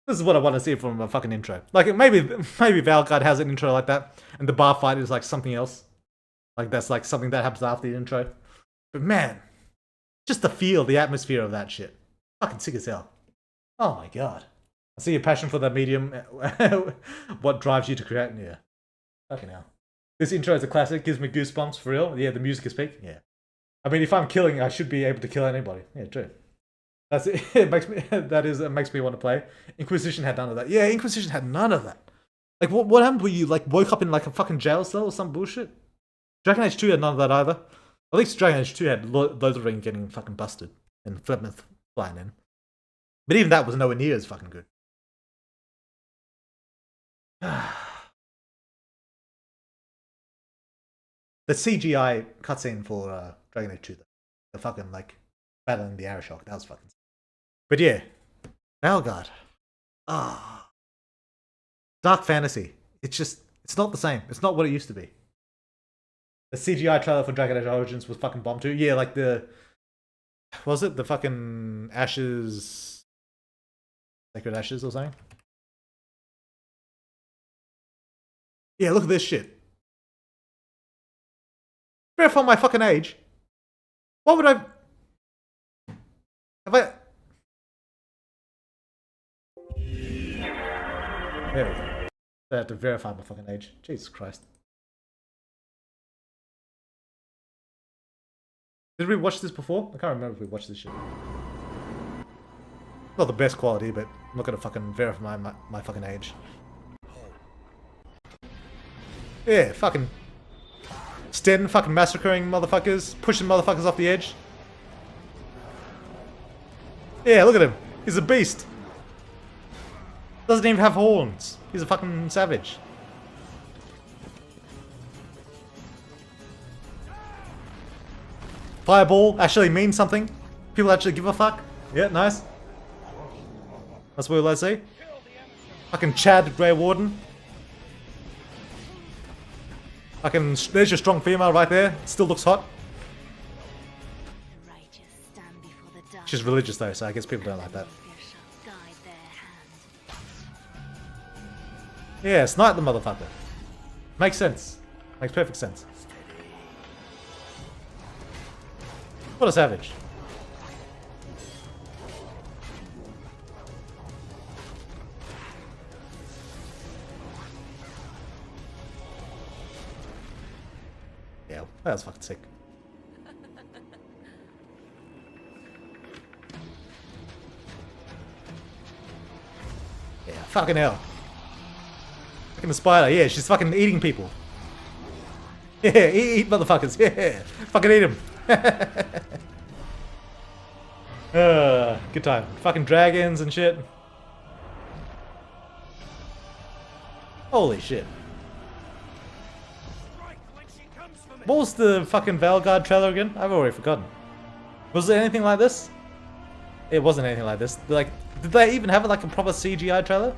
This is what I want to see from a fucking intro. Like, maybe Veilguard has an intro like that, and the bar fight is like something else. Like, that's like something that happens after the intro. But man, just the feel, the atmosphere of that shit. Fucking sick as hell. Oh my god. I see your passion for that medium. What drives you to create? Yeah. Fucking hell. This intro is a classic. Gives me goosebumps for real. Yeah, the music is peak. Yeah. I mean, if I'm killing, I should be able to kill anybody. Yeah, true. That's it. It makes me want to play. Inquisition had none of that. Yeah, Inquisition had none of that. Like, what happened? Were you like woke up in like a fucking jail cell or some bullshit? Dragon Age 2 had none of that either. At least Dragon Age 2 had Lothering getting fucking busted and Flemeth flying in. But even that was nowhere near as fucking good. The CGI cutscene for Dragon Age 2, though. The fucking, like, battling the Arashock. That was fucking... But yeah. Veilguard. Ah. Dark fantasy. It's just... It's not the same. It's not what it used to be. The CGI trailer for Dragon Age Origins was fucking bomb too. Yeah, like the... Was it? The fucking Ashes... Sacred Ashes or something? Yeah, look at this shit. Verify my fucking age. What would I... Have I... There we go. I have to verify my fucking age. Jesus Christ. Did we watch this before? I can't remember if we watched this shit. Not the best quality, but I'm not gonna fucking verify my fucking age. Yeah, fucking... Sten fucking massacring motherfuckers, pushing motherfuckers off the edge. Yeah, look at him. He's a beast. Doesn't even have horns. He's a fucking savage. Fireball actually means something. People actually give a fuck. Yeah, nice. That's what let's see. Fucking Chad Grey Warden. Fucking, there's your strong female right there. Still looks hot. She's religious though, so I guess people don't like that. Yeah, snipe the motherfucker. Makes sense. Makes perfect sense. What a savage. Yeah, that was fucking sick. Yeah, fucking hell. Fucking the spider, yeah, she's fucking eating people. Yeah, eat motherfuckers, yeah. Fucking eat them. Good time. Fucking dragons and shit. Holy shit. What was the fucking Veilguard trailer again? I've already forgotten. Was it anything like this? It wasn't anything like this. Like, did they even have like a proper CGI trailer?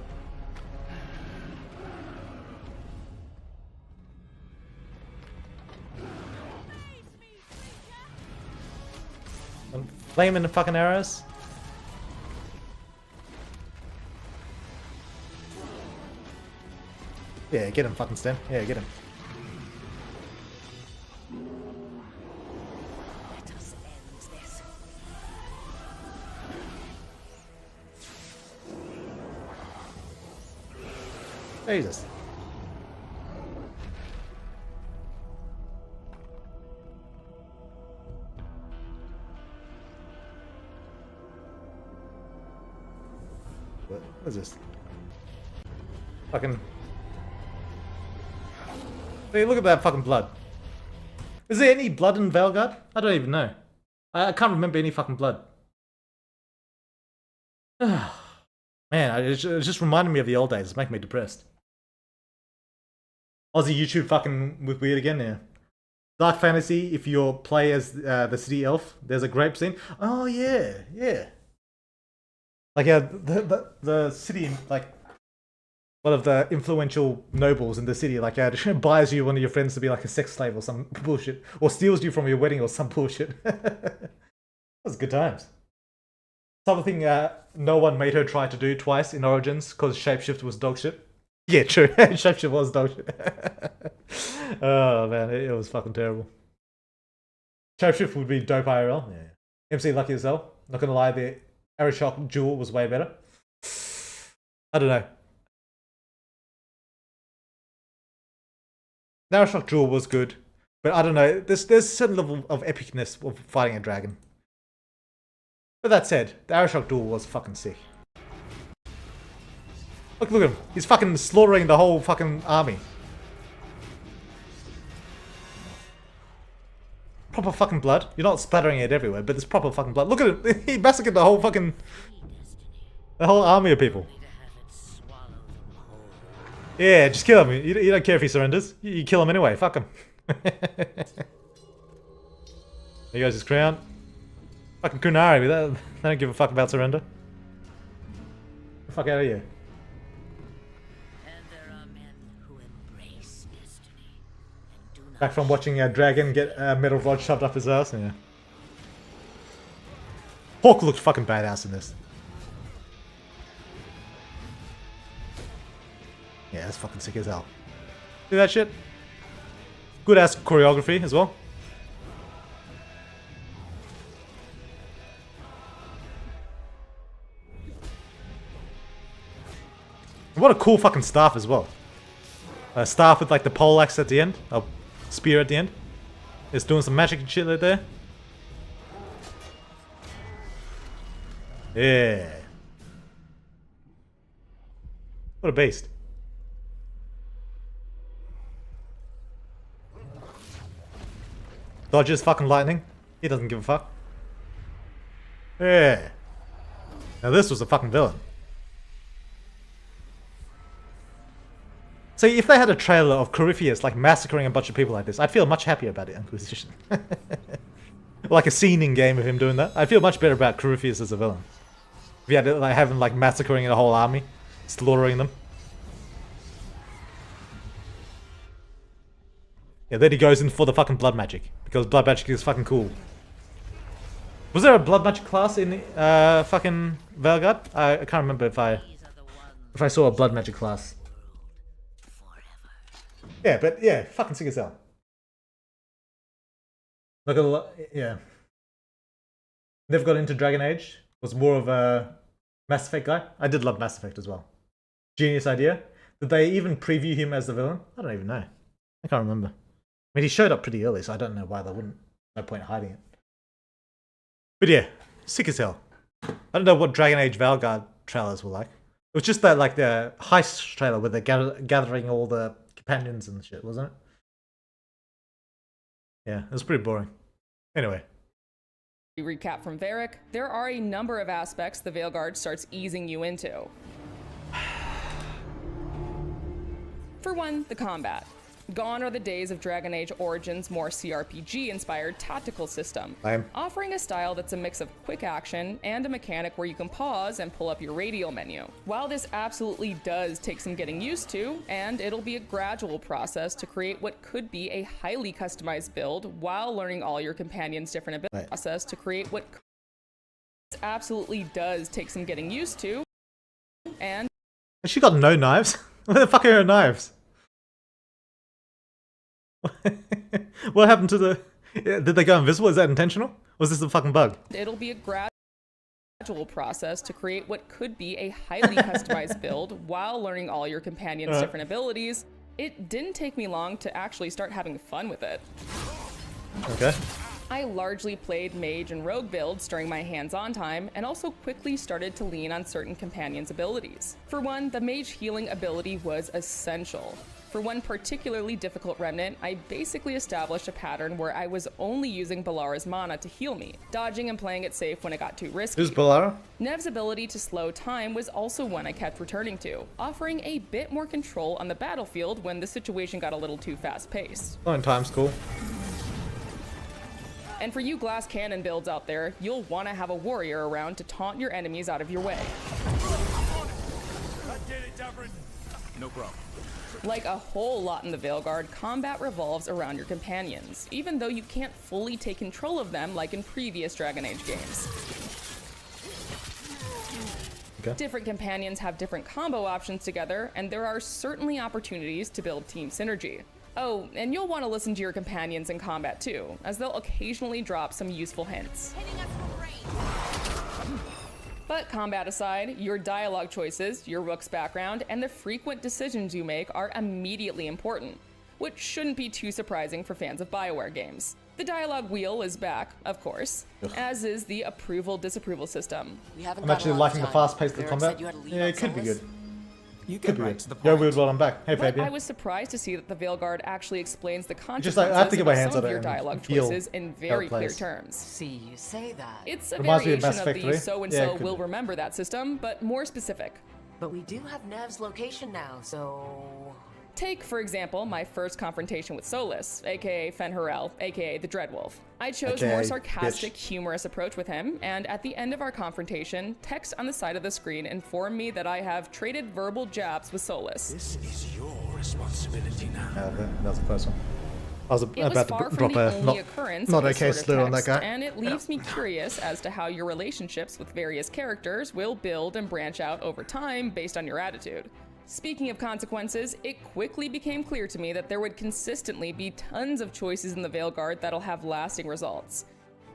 Flaming the fucking arrows. Yeah, get him, fucking Sten. Yeah, get him. Let us end this. Jesus. What is this? Fucking... Hey, look at that fucking blood. Is there any blood in Veilguard? I don't even know. I can't remember any fucking blood. Man, it just reminded me of the old days. It's making me depressed. Aussie YouTube fucking with weird again now. Dark Fantasy, if you play as the city elf, there's a grape scene. Oh yeah, yeah. Like the city, like one of the influential nobles in the city, like buys you one of your friends to be like a sex slave or some bullshit, or steals you from your wedding or some bullshit. That was good times. Something no one made her try to do twice in Origins because shapeshift was dog shit. Yeah, true. Shapeshift was dog shit. Oh man, it was fucking terrible. Shapeshift would be dope IRL. Yeah. MC lucky as hell. Not gonna lie, the Arashock Jewel was way better. I don't know. The Arashock Jewel was good, but I don't know. There's a certain level of epicness of fighting a dragon. But that said, the Arashock Duel was fucking sick. Look at him. He's fucking slaughtering the whole fucking army. Proper fucking blood. You're not splattering it everywhere, but there's proper fucking blood. Look at him. He massacred the whole fucking... the whole army of people. Yeah, just kill him. You don't care if he surrenders. You kill him anyway. Fuck him. There goes his crown. Fucking Kunari, they don't give a fuck about surrender. Get the fuck out of here. And there are men who embrace destiny and do not. Back from watching a dragon get a metal rod shoved up his ass, yeah. Hawk looked fucking badass in this. Yeah, that's fucking sick as hell. See that shit? Good ass choreography as well. What a cool fucking staff as well. A staff with like the pole axe at the end. A spear at the end. It's doing some magic and shit right there. Yeah. What a beast. Dodges fucking lightning. He doesn't give a fuck. Yeah. Now this was a fucking villain. See, if they had a trailer of Corypheus like massacring a bunch of people like this, I'd feel much happier about the Inquisition. like a scene in game of him doing that. I feel much better about Corypheus as a villain. If you had to like have him like massacring a whole army, slaughtering them. Yeah, then he goes in for the fucking blood magic because blood magic is fucking cool. Was there a blood magic class in fucking Veilguard? I can't remember if I saw a blood magic class. Yeah, but yeah, fucking sick as hell. Look at a lot, yeah. Never got into Dragon Age. Was more of a Mass Effect guy. I did love Mass Effect as well. Genius idea. Did they even preview him as the villain? I don't even know. I can't remember. I mean, he showed up pretty early, so I don't know why they wouldn't. No point hiding it. But yeah, sick as hell. I don't know what Dragon Age Veilguard trailers were like. It was just that, like, the heist trailer where they're gathering all the companions and shit, wasn't it? Yeah, it was pretty boring. Anyway. Recap from Varric, there are a number of aspects the Veilguard starts easing you into. For one, the combat. Gone are the days of Dragon Age Origins' more CRPG-inspired tactical system, offering a style that's a mix of quick action and a mechanic where you can pause and pull up your radial menu. While this absolutely does take some getting used to, and it'll be a gradual process to create what could be a highly customized build while learning all your companions' different abilities. Process to create what absolutely does take some getting used to, and she got no knives. Where the fuck are her knives? What happened to the... Did they go invisible? Is that intentional? Or was this a fucking bug? It'll be a gradual process to create what could be a highly customized build while learning all your companions' different abilities. It didn't take me long to actually start having fun with it. Okay. I largely played mage and rogue builds during my hands-on time, and also quickly started to lean on certain companions' abilities. For one, the mage healing ability was essential. For one particularly difficult remnant, I basically established a pattern where I was only using Balara's mana to heal me, dodging and playing it safe when it got too risky. Who's Balara? Nev's ability to slow time was also one I kept returning to, offering a bit more control on the battlefield when the situation got a little too fast-paced. Slowing time's cool. And for you glass cannon builds out there, you'll want to have a warrior around to taunt your enemies out of your way. No problem. Like a whole lot in the Veilguard, combat revolves around your companions, even though you can't fully take control of them like in previous Dragon Age games. Okay. Different companions have different combo options together, and there are certainly opportunities to build team synergy. Oh, and you'll want to listen to your companions in combat too, as they'll occasionally drop some useful hints. But combat aside, your dialogue choices, your rook's background, and the frequent decisions you make are immediately important, which shouldn't be too surprising for fans of BioWare games. The dialogue wheel is back, of course, as is the approval-disapproval system. I'm actually liking the fast-paced of combat. Yeah, it could be good. You get right to the point. Yo, weird, well, I'm back. Hey, But Fabian. I was surprised to see that the Veilguard actually explains the consequences Just like, I have to get my hands of on it your and dialogue feel choices in how it very clear plays. terms. See, you say that. It's a Reminds me of variation Mass of Effect the 3. so-and-so Yeah, it could will be. remember that system, but more specific. But we do have Nev's location now, so... Take, for example, my first confrontation with Solus, aka Fen'Harel, aka the Dreadwolf. I chose AKA more sarcastic, bitch. humorous approach with him, and at the end of our confrontation, text on the side of the screen informed me that I have traded verbal jabs with Solus. This is your responsibility now. That's the first one. I was It was about far to from drop the a only occurrence not of this okay sort of slur on that text, guy. and it leaves me curious as to how your relationships with various characters will build and branch out over time based on your attitude. Speaking of consequences, it quickly became clear to me that there would consistently be tons of choices in the Veilguard that'll have lasting results.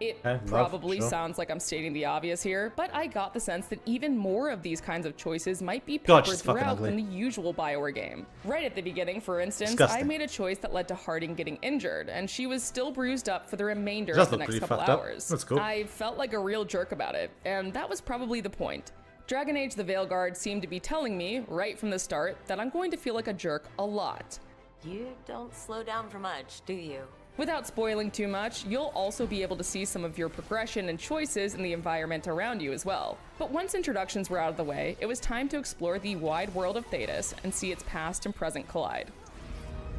It probably sounds like I'm stating the obvious here, but I got the sense that even more of these kinds of choices might be God, peppered she's fucking throughout ugly. than the usual BioWare game. Right at the beginning, for instance, Disgusting. I made a choice that led to Harding getting injured, and she was still bruised up for the remainder Does of the look next pretty couple fucked up. hours. That's cool. I felt like a real jerk about it, and that was probably the point. Dragon Age the Veilguard seemed to be telling me, right from the start, that I'm going to feel like a jerk a lot. You don't slow down for much, do you? Without spoiling too much, you'll also be able to see some of your progression and choices in the environment around you as well. But once introductions were out of the way, it was time to explore the wide world of Thetis and see its past and present collide.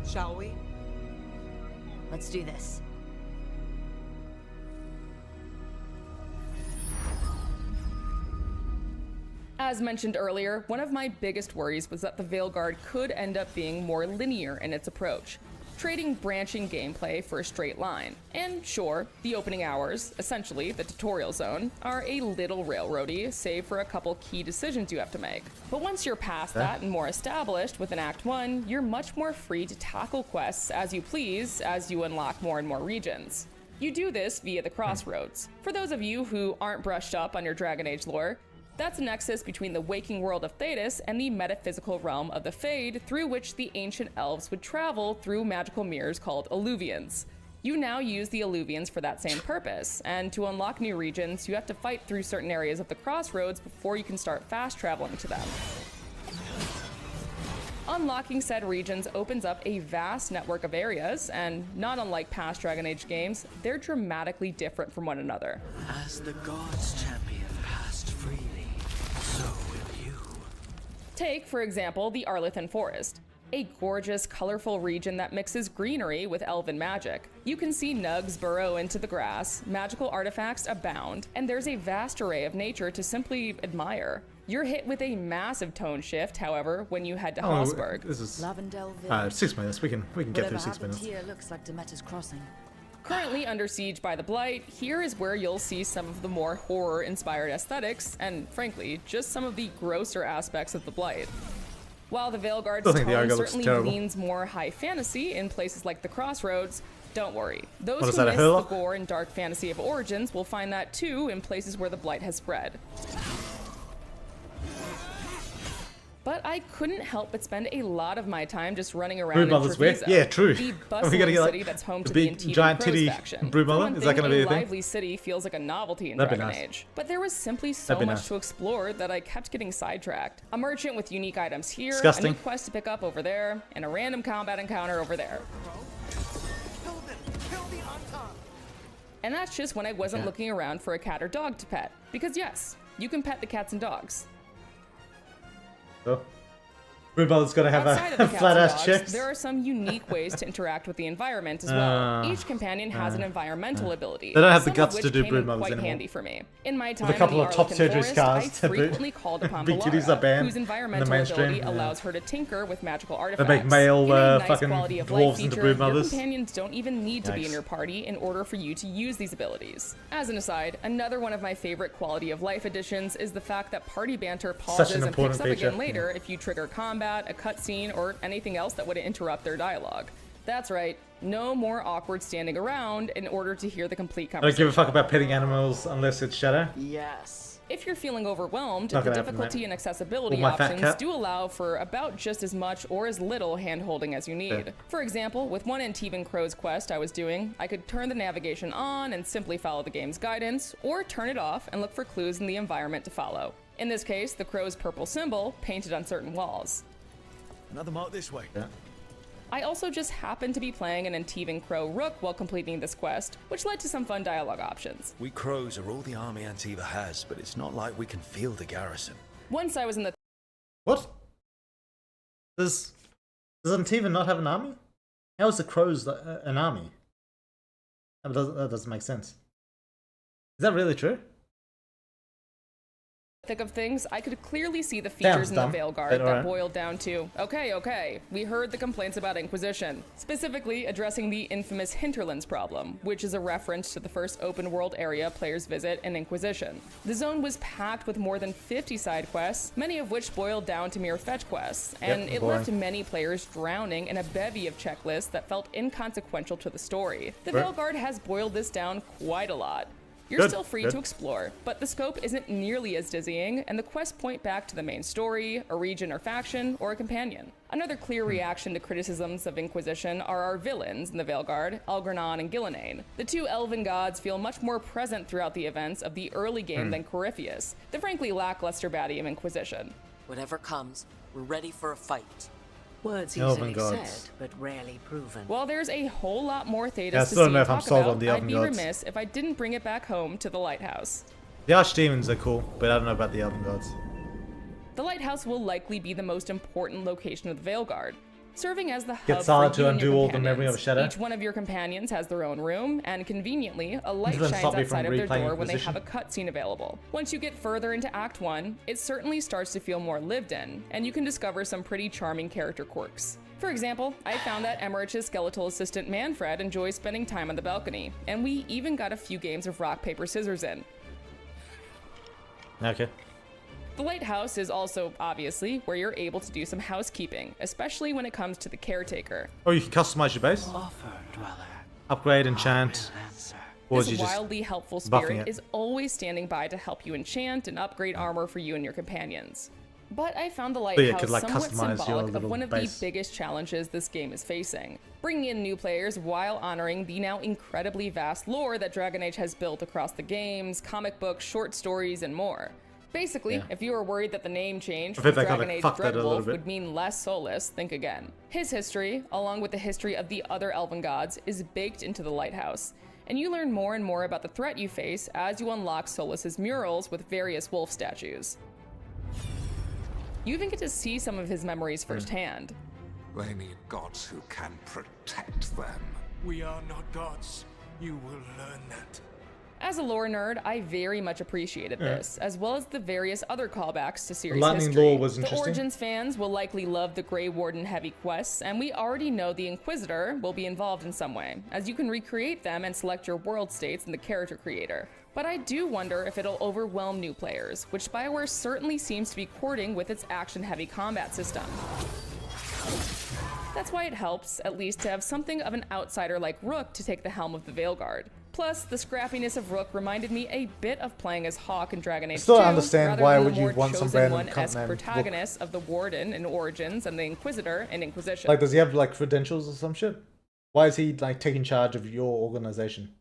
Shall we? Let's do this. As mentioned earlier, one of my biggest worries was that the Veilguard could end up being more linear in its approach, trading branching gameplay for a straight line. And sure, the opening hours, essentially the tutorial zone, are a little railroady, save for a couple key decisions you have to make. But once you're past that and more established within Act 1, you're much more free to tackle quests as you please as you unlock more and more regions. You do this via the Crossroads. For those of you who aren't brushed up on your Dragon Age lore, that's a nexus between the waking world of Thetis and the metaphysical realm of the Fade, through which the ancient elves would travel through magical mirrors called Alluvians. You now use the Alluvians for that same purpose, and to unlock new regions, you have to fight through certain areas of the Crossroads before you can start fast traveling to them. Unlocking said regions opens up a vast network of areas, and not unlike past Dragon Age games, they're dramatically different from one another. As the gods' champion passed freely, so will you. Take, for example, the Arlethan Forest, a gorgeous, colorful region that mixes greenery with elven magic. You can see nugs burrow into the grass, magical artifacts abound, and there's a vast array of nature to simply admire. You're hit with a massive tone shift, however, when you head to Hallsberg. This is Lavendel 6 minutes. We can get through 6 minutes. Here looks like Demeter's Crossing. Currently under siege by the Blight, here is where you'll see some of the more horror-inspired aesthetics, and frankly, just some of the grosser aspects of the Blight. While the Veilguard's tone certainly leans more high fantasy in places like the Crossroads, don't worry. Those who miss the gore and dark fantasy of Origins will find that too in places where the Blight has spread. But I couldn't help but spend a lot of my time just running around in Trevisa, yeah, true. the bustling city that's home to the Antietam giant Crows titty faction. Broodmother? Is that going to be a thing? lively city feels like a novelty in Dragon Age. But there was simply so much to explore that I kept getting sidetracked. A merchant with unique items here, a new quest to pick up over there, and a random combat encounter over there. And that's just when I wasn't looking around for a cat or dog to pet. Because yes, you can pet the cats and dogs. Oh. Broodmother's got to have a flat-ass chest. There are some unique ways to interact with the environment as well. Each companion has an environmental ability. They don't have the guts to do Broodmothers quite anymore. handy for me. In my time with a couple in of the top Arlethan surgery Forest, scars I to boot. frequently called upon Big titties are Balara, banned whose in environmental the mainstream. ability allows her to tinker with magical artifacts. They make male nice fucking quality of dwarves life into feature, your Broodmothers. companions don't even need to be in your party in order for you to use these abilities. As an aside, another one of my favorite quality of life additions is the fact that party banter pauses and picks up again later if you trigger combat, a cutscene, or anything else that would interrupt their dialogue. That's right, no more awkward standing around in order to hear the complete conversation. I don't give a fuck about petting animals unless it's Shadow. Yes. If you're feeling overwhelmed, the difficulty and accessibility options do allow for about just as much or as little hand-holding as you need. Yeah. For example, with one Antietam Crow's quest I was doing, I could turn the navigation on and simply follow the game's guidance, or turn it off and look for clues in the environment to follow. In this case, the crow's purple symbol painted on certain walls. Another mark this way. Yeah. I also just happened to be playing an Antietam Crow Rook while completing this quest, which led to some fun dialogue options. We crows are all the army Antiva has, but it's not like we can field a garrison. Once I was in the... What? Does Antiva not have an army? How is the crows an army? That doesn't make sense. Is that really true? Thick of things, I could clearly see the features in the Veilguard that boiled down to, okay, we heard the complaints about Inquisition, specifically addressing the infamous Hinterlands problem, which is a reference to the first open world area players visit in Inquisition. The zone was packed with more than 50 side quests, many of which boiled down to mere fetch quests, and it left many players drowning in a bevy of checklists that felt inconsequential to the story. The Veilguard has boiled this down quite a lot. You're still free to explore, but the scope isn't nearly as dizzying, and the quests point back to the main story, a region or faction, or a companion. Another clear reaction to criticisms of Inquisition are our villains in the Veilguard, Algernon and Gillenane. The two elven gods feel much more present throughout the events of the early game than Corypheus, the frankly lackluster baddie of Inquisition. Whatever comes, we're ready for a fight. Words easily said, but rarely proven. While there's a whole lot more Thetis to see and talk about, I'd be remiss if I didn't bring it back home to the Lighthouse. The Archdemons are cool, but I don't know about the Elven Gods. The Lighthouse will likely be the most important location of the Veilguard. serving as the hub Get Sila for to you and your undo all the memory of companions. Shadow. Each one of your companions has their own room, and conveniently, a light Doesn't shines stop me from outside of their replaying door when they Inquisition. have a cutscene available. Once you get further into Act 1, it certainly starts to feel more lived in, and you can discover some pretty charming character quirks. For example, I found that Emmerich's skeletal assistant Manfred enjoys spending time on the balcony, and we even got a few games of rock, paper, scissors in. Okay. The lighthouse is also, obviously, where you're able to do some housekeeping, especially when it comes to the caretaker. Oh, you can customize your base, Offer, dweller. upgrade, enchant, or This you just wildly helpful buffing spirit it. is always standing by to help you enchant and upgrade armor for you and your companions. But I found the yeah, lighthouse it could, like, somewhat customize your symbolic of little one of base. the biggest challenges this game is facing. Bringing in new players while honoring the now incredibly vast lore that Dragon Age has built across the games, comic books, short stories, and more. Basically, Yeah. if you were worried that the name change I from think they Dragon kinda Age fucked that a little Dreadwolf bit. would mean less Solus, think again. His history, along with the history of the other Elven gods, is baked into the lighthouse, and you learn more and more about the threat you face as you unlock Solus's murals with various wolf statues. You even get to see some of his memories firsthand. They need gods who can protect them. We are not gods. You will learn that. As a lore nerd, I very much appreciated this, as well as the various other callbacks to series Lightning history. lore was The interesting. Origins fans will likely love the Grey Warden heavy quests, and we already know the Inquisitor will be involved in some way, as you can recreate them and select your world states in the character creator. But I do wonder if it'll overwhelm new players, which BioWare certainly seems to be courting with its action-heavy combat system. That's why it helps, at least, to have something of an outsider like Rook to take the helm of the Veilguard. Plus, the scrappiness of Rook reminded me a bit of playing as Hawk in Dragon Age 2, Still don't understand rather why than would the you more want some chosen random one cunt as named Rook. protagonists of the Warden in Origins and the Inquisitor in Inquisition. Like, does he have like credentials or some shit? Why is he like taking charge of your organization?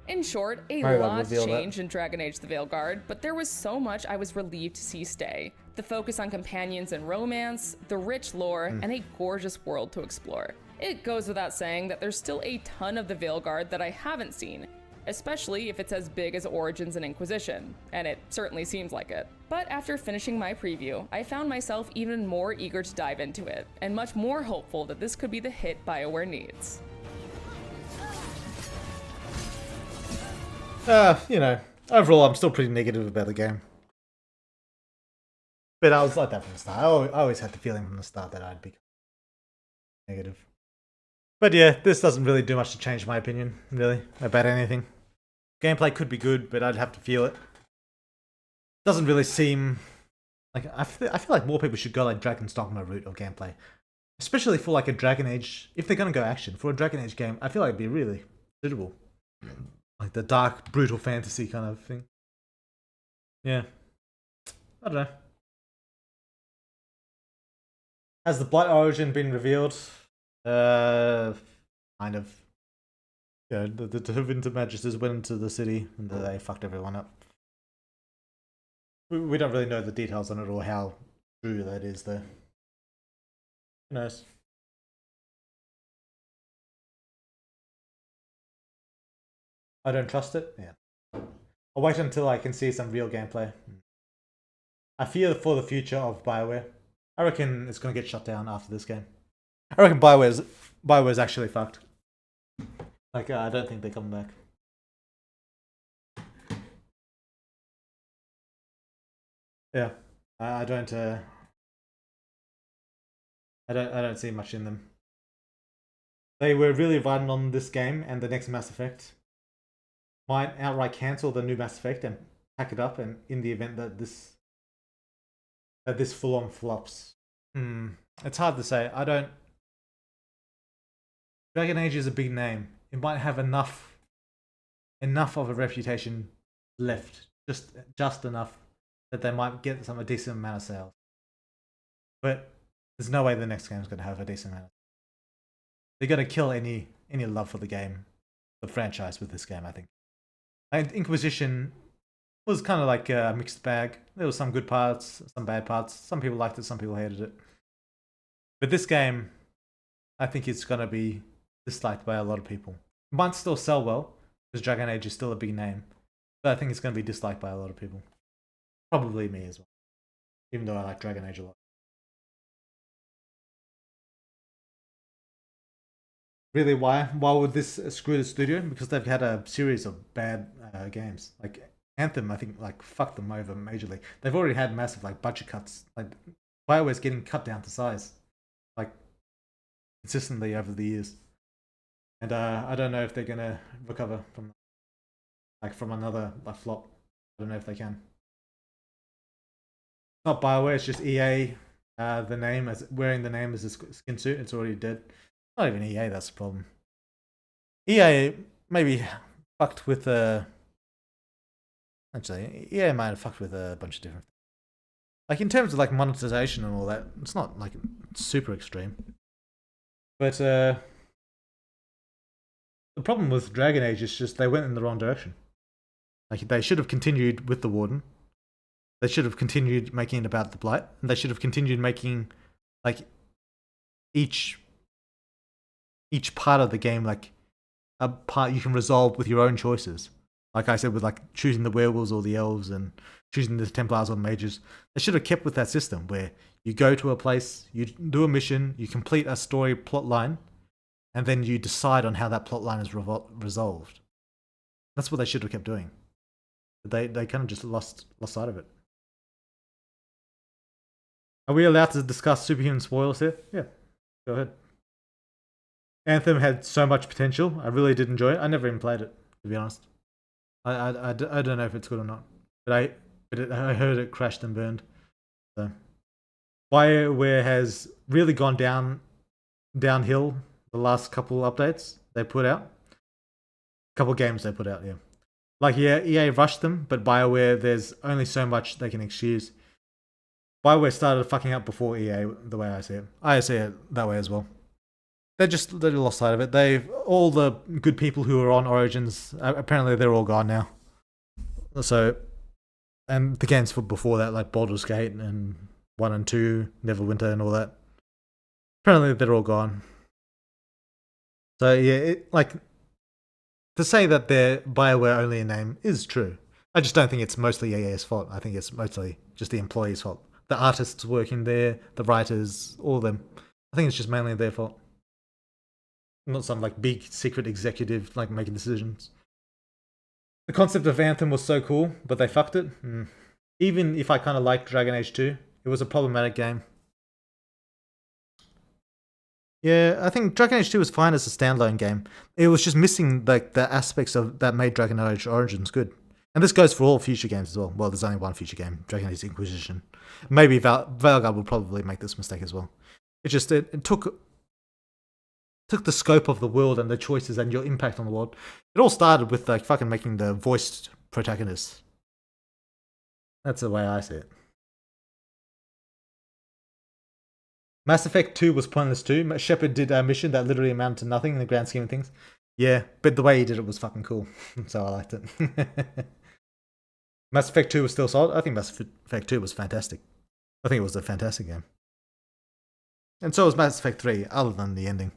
In short, a Maybe they'll lot reveal that. changed in Dragon Age the Veilguard, but there was so much I was relieved to see stay. The focus on companions and romance, the rich lore, and a gorgeous world to explore. It goes without saying that there's still a ton of the Veilguard that I haven't seen, especially if it's as big as Origins and Inquisition, and it certainly seems like it. But after finishing my preview, I found myself even more eager to dive into it, and much more hopeful that this could be the hit BioWare needs. You know, overall, I'm still pretty negative about the game. But I was like that from the start. I always had the feeling from the start that I'd be negative. But yeah, this doesn't really do much to change my opinion, really, about anything. Gameplay could be good, but I'd have to feel it. Doesn't really seem like I feel like more people should go like Dragon's Dogma route of gameplay, especially for like a Dragon Age. If they're gonna go action for a Dragon Age game, I feel like it'd be really suitable. Like the dark, brutal fantasy kind of thing. Yeah. I don't know. Has the Blight origin been revealed? Kind of. Yeah, the Winter Magisters went into the city and they fucked everyone up. We don't really know the details on it or how true that is, though. Who knows? I don't trust it? Yeah. I'll wait until I can see some real gameplay. I fear for the future of BioWare. I reckon it's going to get shut down after this game. I reckon BioWare's actually fucked. Like, I don't think they're coming back. Yeah. I don't see much in them. They were really riding on this game and the next Mass Effect. Might outright cancel the new Mass Effect and pack it up, and in the event that this full on flops. It's hard to say. Dragon Age is a big name. It might have enough of a reputation left, just enough that they might get a decent amount of sales. But there's no way the next game is going to have a decent amount. They're going to kill any love for the game, the franchise, with this game, I think. And Inquisition was kind of like a mixed bag. There was some good parts, some bad parts. Some people liked it, some people hated it. But this game, I think it's going to be disliked by a lot of people. It might still sell well, because Dragon Age is still a big name. But I think it's going to be disliked by a lot of people. Probably me as well. Even though I like Dragon Age a lot. really, why would this screw the studio? Because they've had a series of bad games. Like Anthem, I think, like fucked them over majorly. They've already had massive like budget cuts. Like BioWare's getting cut down to size, like consistently over the years. And I don't know if they're gonna recover from another flop. I don't know if they can. It's not BioWare, it's just EA. The name, as wearing the name as a skin suit, it's already dead. Not even EA, that's the problem. EA maybe fucked with actually, EA might have fucked with a bunch of different things. Like in terms of like monetization and all that, it's not like super extreme. But the problem with Dragon Age is just they went in the wrong direction. Like they should have continued with the Warden. They should have continued making it about the Blight. And they should have continued making like each part of the game like a part you can resolve with your own choices. Like I said, with like choosing the werewolves or the elves and choosing the Templars or the mages. They should have kept with that system where you go to a place, you do a mission, you complete a story plot line, and then you decide on how that plot line is resolved. That's what they should have kept doing. They kind of just lost sight of it. Are we allowed to discuss Superhuman spoilers here? Yeah, go ahead. Anthem had so much potential. I really did enjoy it. I never even played it, to be honest. I don't know if it's good or not. But I heard it crashed and burned. So BioWare has really gone downhill the last couple updates they put out. Couple games they put out, yeah. Like, yeah, EA rushed them, but BioWare, there's only so much they can excuse. BioWare started fucking up before EA, the way I see it. I see it that way as well. They lost sight of it. All the good people who were on Origins, apparently they're all gone now. So, and the games before that, like Baldur's Gate and 1 and 2, Neverwinter and all that, apparently they're all gone. So yeah, to say that they're BioWare only a name is true. I just don't think it's mostly EA's fault. I think it's mostly just the employees' fault. The artists working there, the writers, all of them. I think it's just mainly their fault. Not some like big secret executive like making decisions. The concept of Anthem was so cool, but they fucked it. Even if I kind of liked Dragon Age 2, it was a problematic game. Yeah, I think Dragon Age 2 was fine as a standalone game. It was just missing like the aspects of that made Dragon Age Origins good. And this goes for all future games as well. Well, there's only one future game, Dragon Age Inquisition. Maybe Veilguard will probably make this mistake as well. It took the scope of the world and the choices and your impact on the world. It all started with like fucking making the voiced protagonists. That's the way I see it. Mass Effect 2 was pointless too. Shepard did a mission that literally amounted to nothing in the grand scheme of things. Yeah, but the way he did it was fucking cool. So I liked it. Mass Effect 2 was still solid. I think Mass Effect 2 was fantastic. I think it was a fantastic game. And so was Mass Effect 3, other than the ending.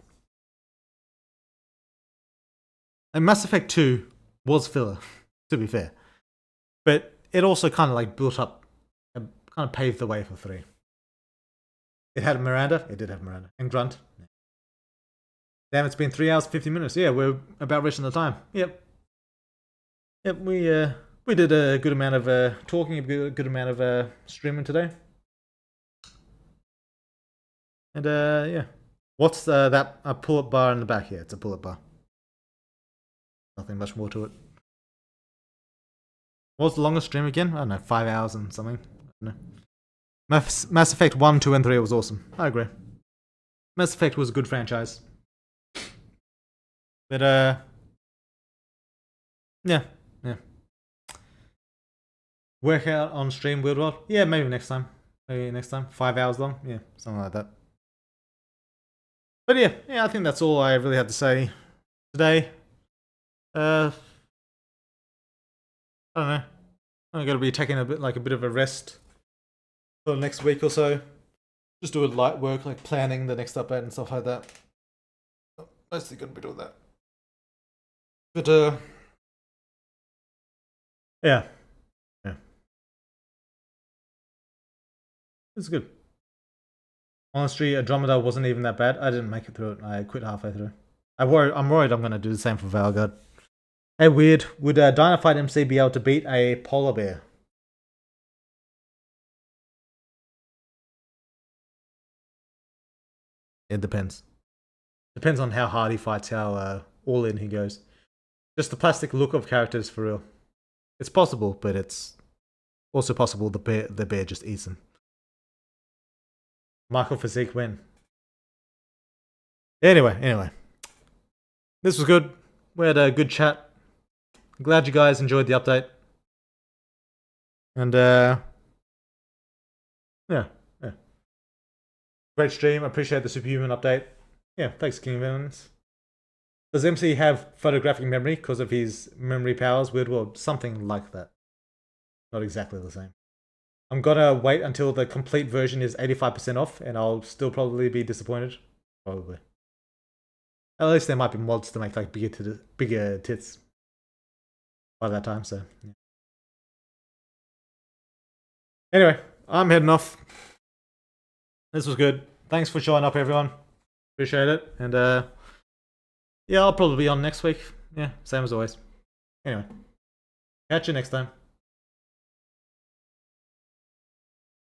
And Mass Effect 2 was filler, to be fair. But it also kind of like built up, kind of paved the way for 3. It had Miranda. It did have Miranda. And Grunt. Damn, it's been 3 hours, 50 minutes. Yeah, we're about reaching the time. Yep, we did a good amount of talking, a good amount of streaming today. And yeah. What's that? A pull-up bar in the back here. It's a pull-up bar. Nothing much more to it. What's the longest stream again? I don't know, 5 hours and something. I don't know. Mass Effect 1, 2, and 3 was awesome. I agree. Mass Effect was a good franchise. But, yeah. Workout on stream, Weird World? Yeah, maybe next time. 5 hours long? Yeah, something like that. But yeah, I think that's all I really had to say today. I don't know. I'm going to be taking a bit of a rest for the next week or so. Just doing light work, like planning the next update and stuff like that. Mostly going to be doing that. But yeah. It's good. Honestly, Andromeda wasn't even that bad. I didn't make it through it. I quit halfway through. I'm worried I'm gonna do the same for Veilguard. Hey, weird. Would Dynamite MC be able to beat a polar bear? It depends. Depends on how hard he fights, how all in he goes. Just the plastic look of characters for real. It's possible, but it's also possible the bear just eats him. Michael Physique win. Anyway. This was good. We had a good chat. I'm glad you guys enjoyed the update. And yeah. Great stream. I appreciate the Superhuman update. Yeah, thanks, King of Villains. Does MC have photographic memory because of his memory powers? Weird World. Something like that. Not exactly the same. I'm gonna wait until the complete version is 85% off, and I'll still probably be disappointed. Probably. At least there might be mods to make like bigger tits by that time, so yeah. Anyway, I'm heading off. This was good. Thanks for showing up, everyone. Appreciate it. And yeah, I'll probably be on next week. Yeah, same as always. Anyway, catch you next time.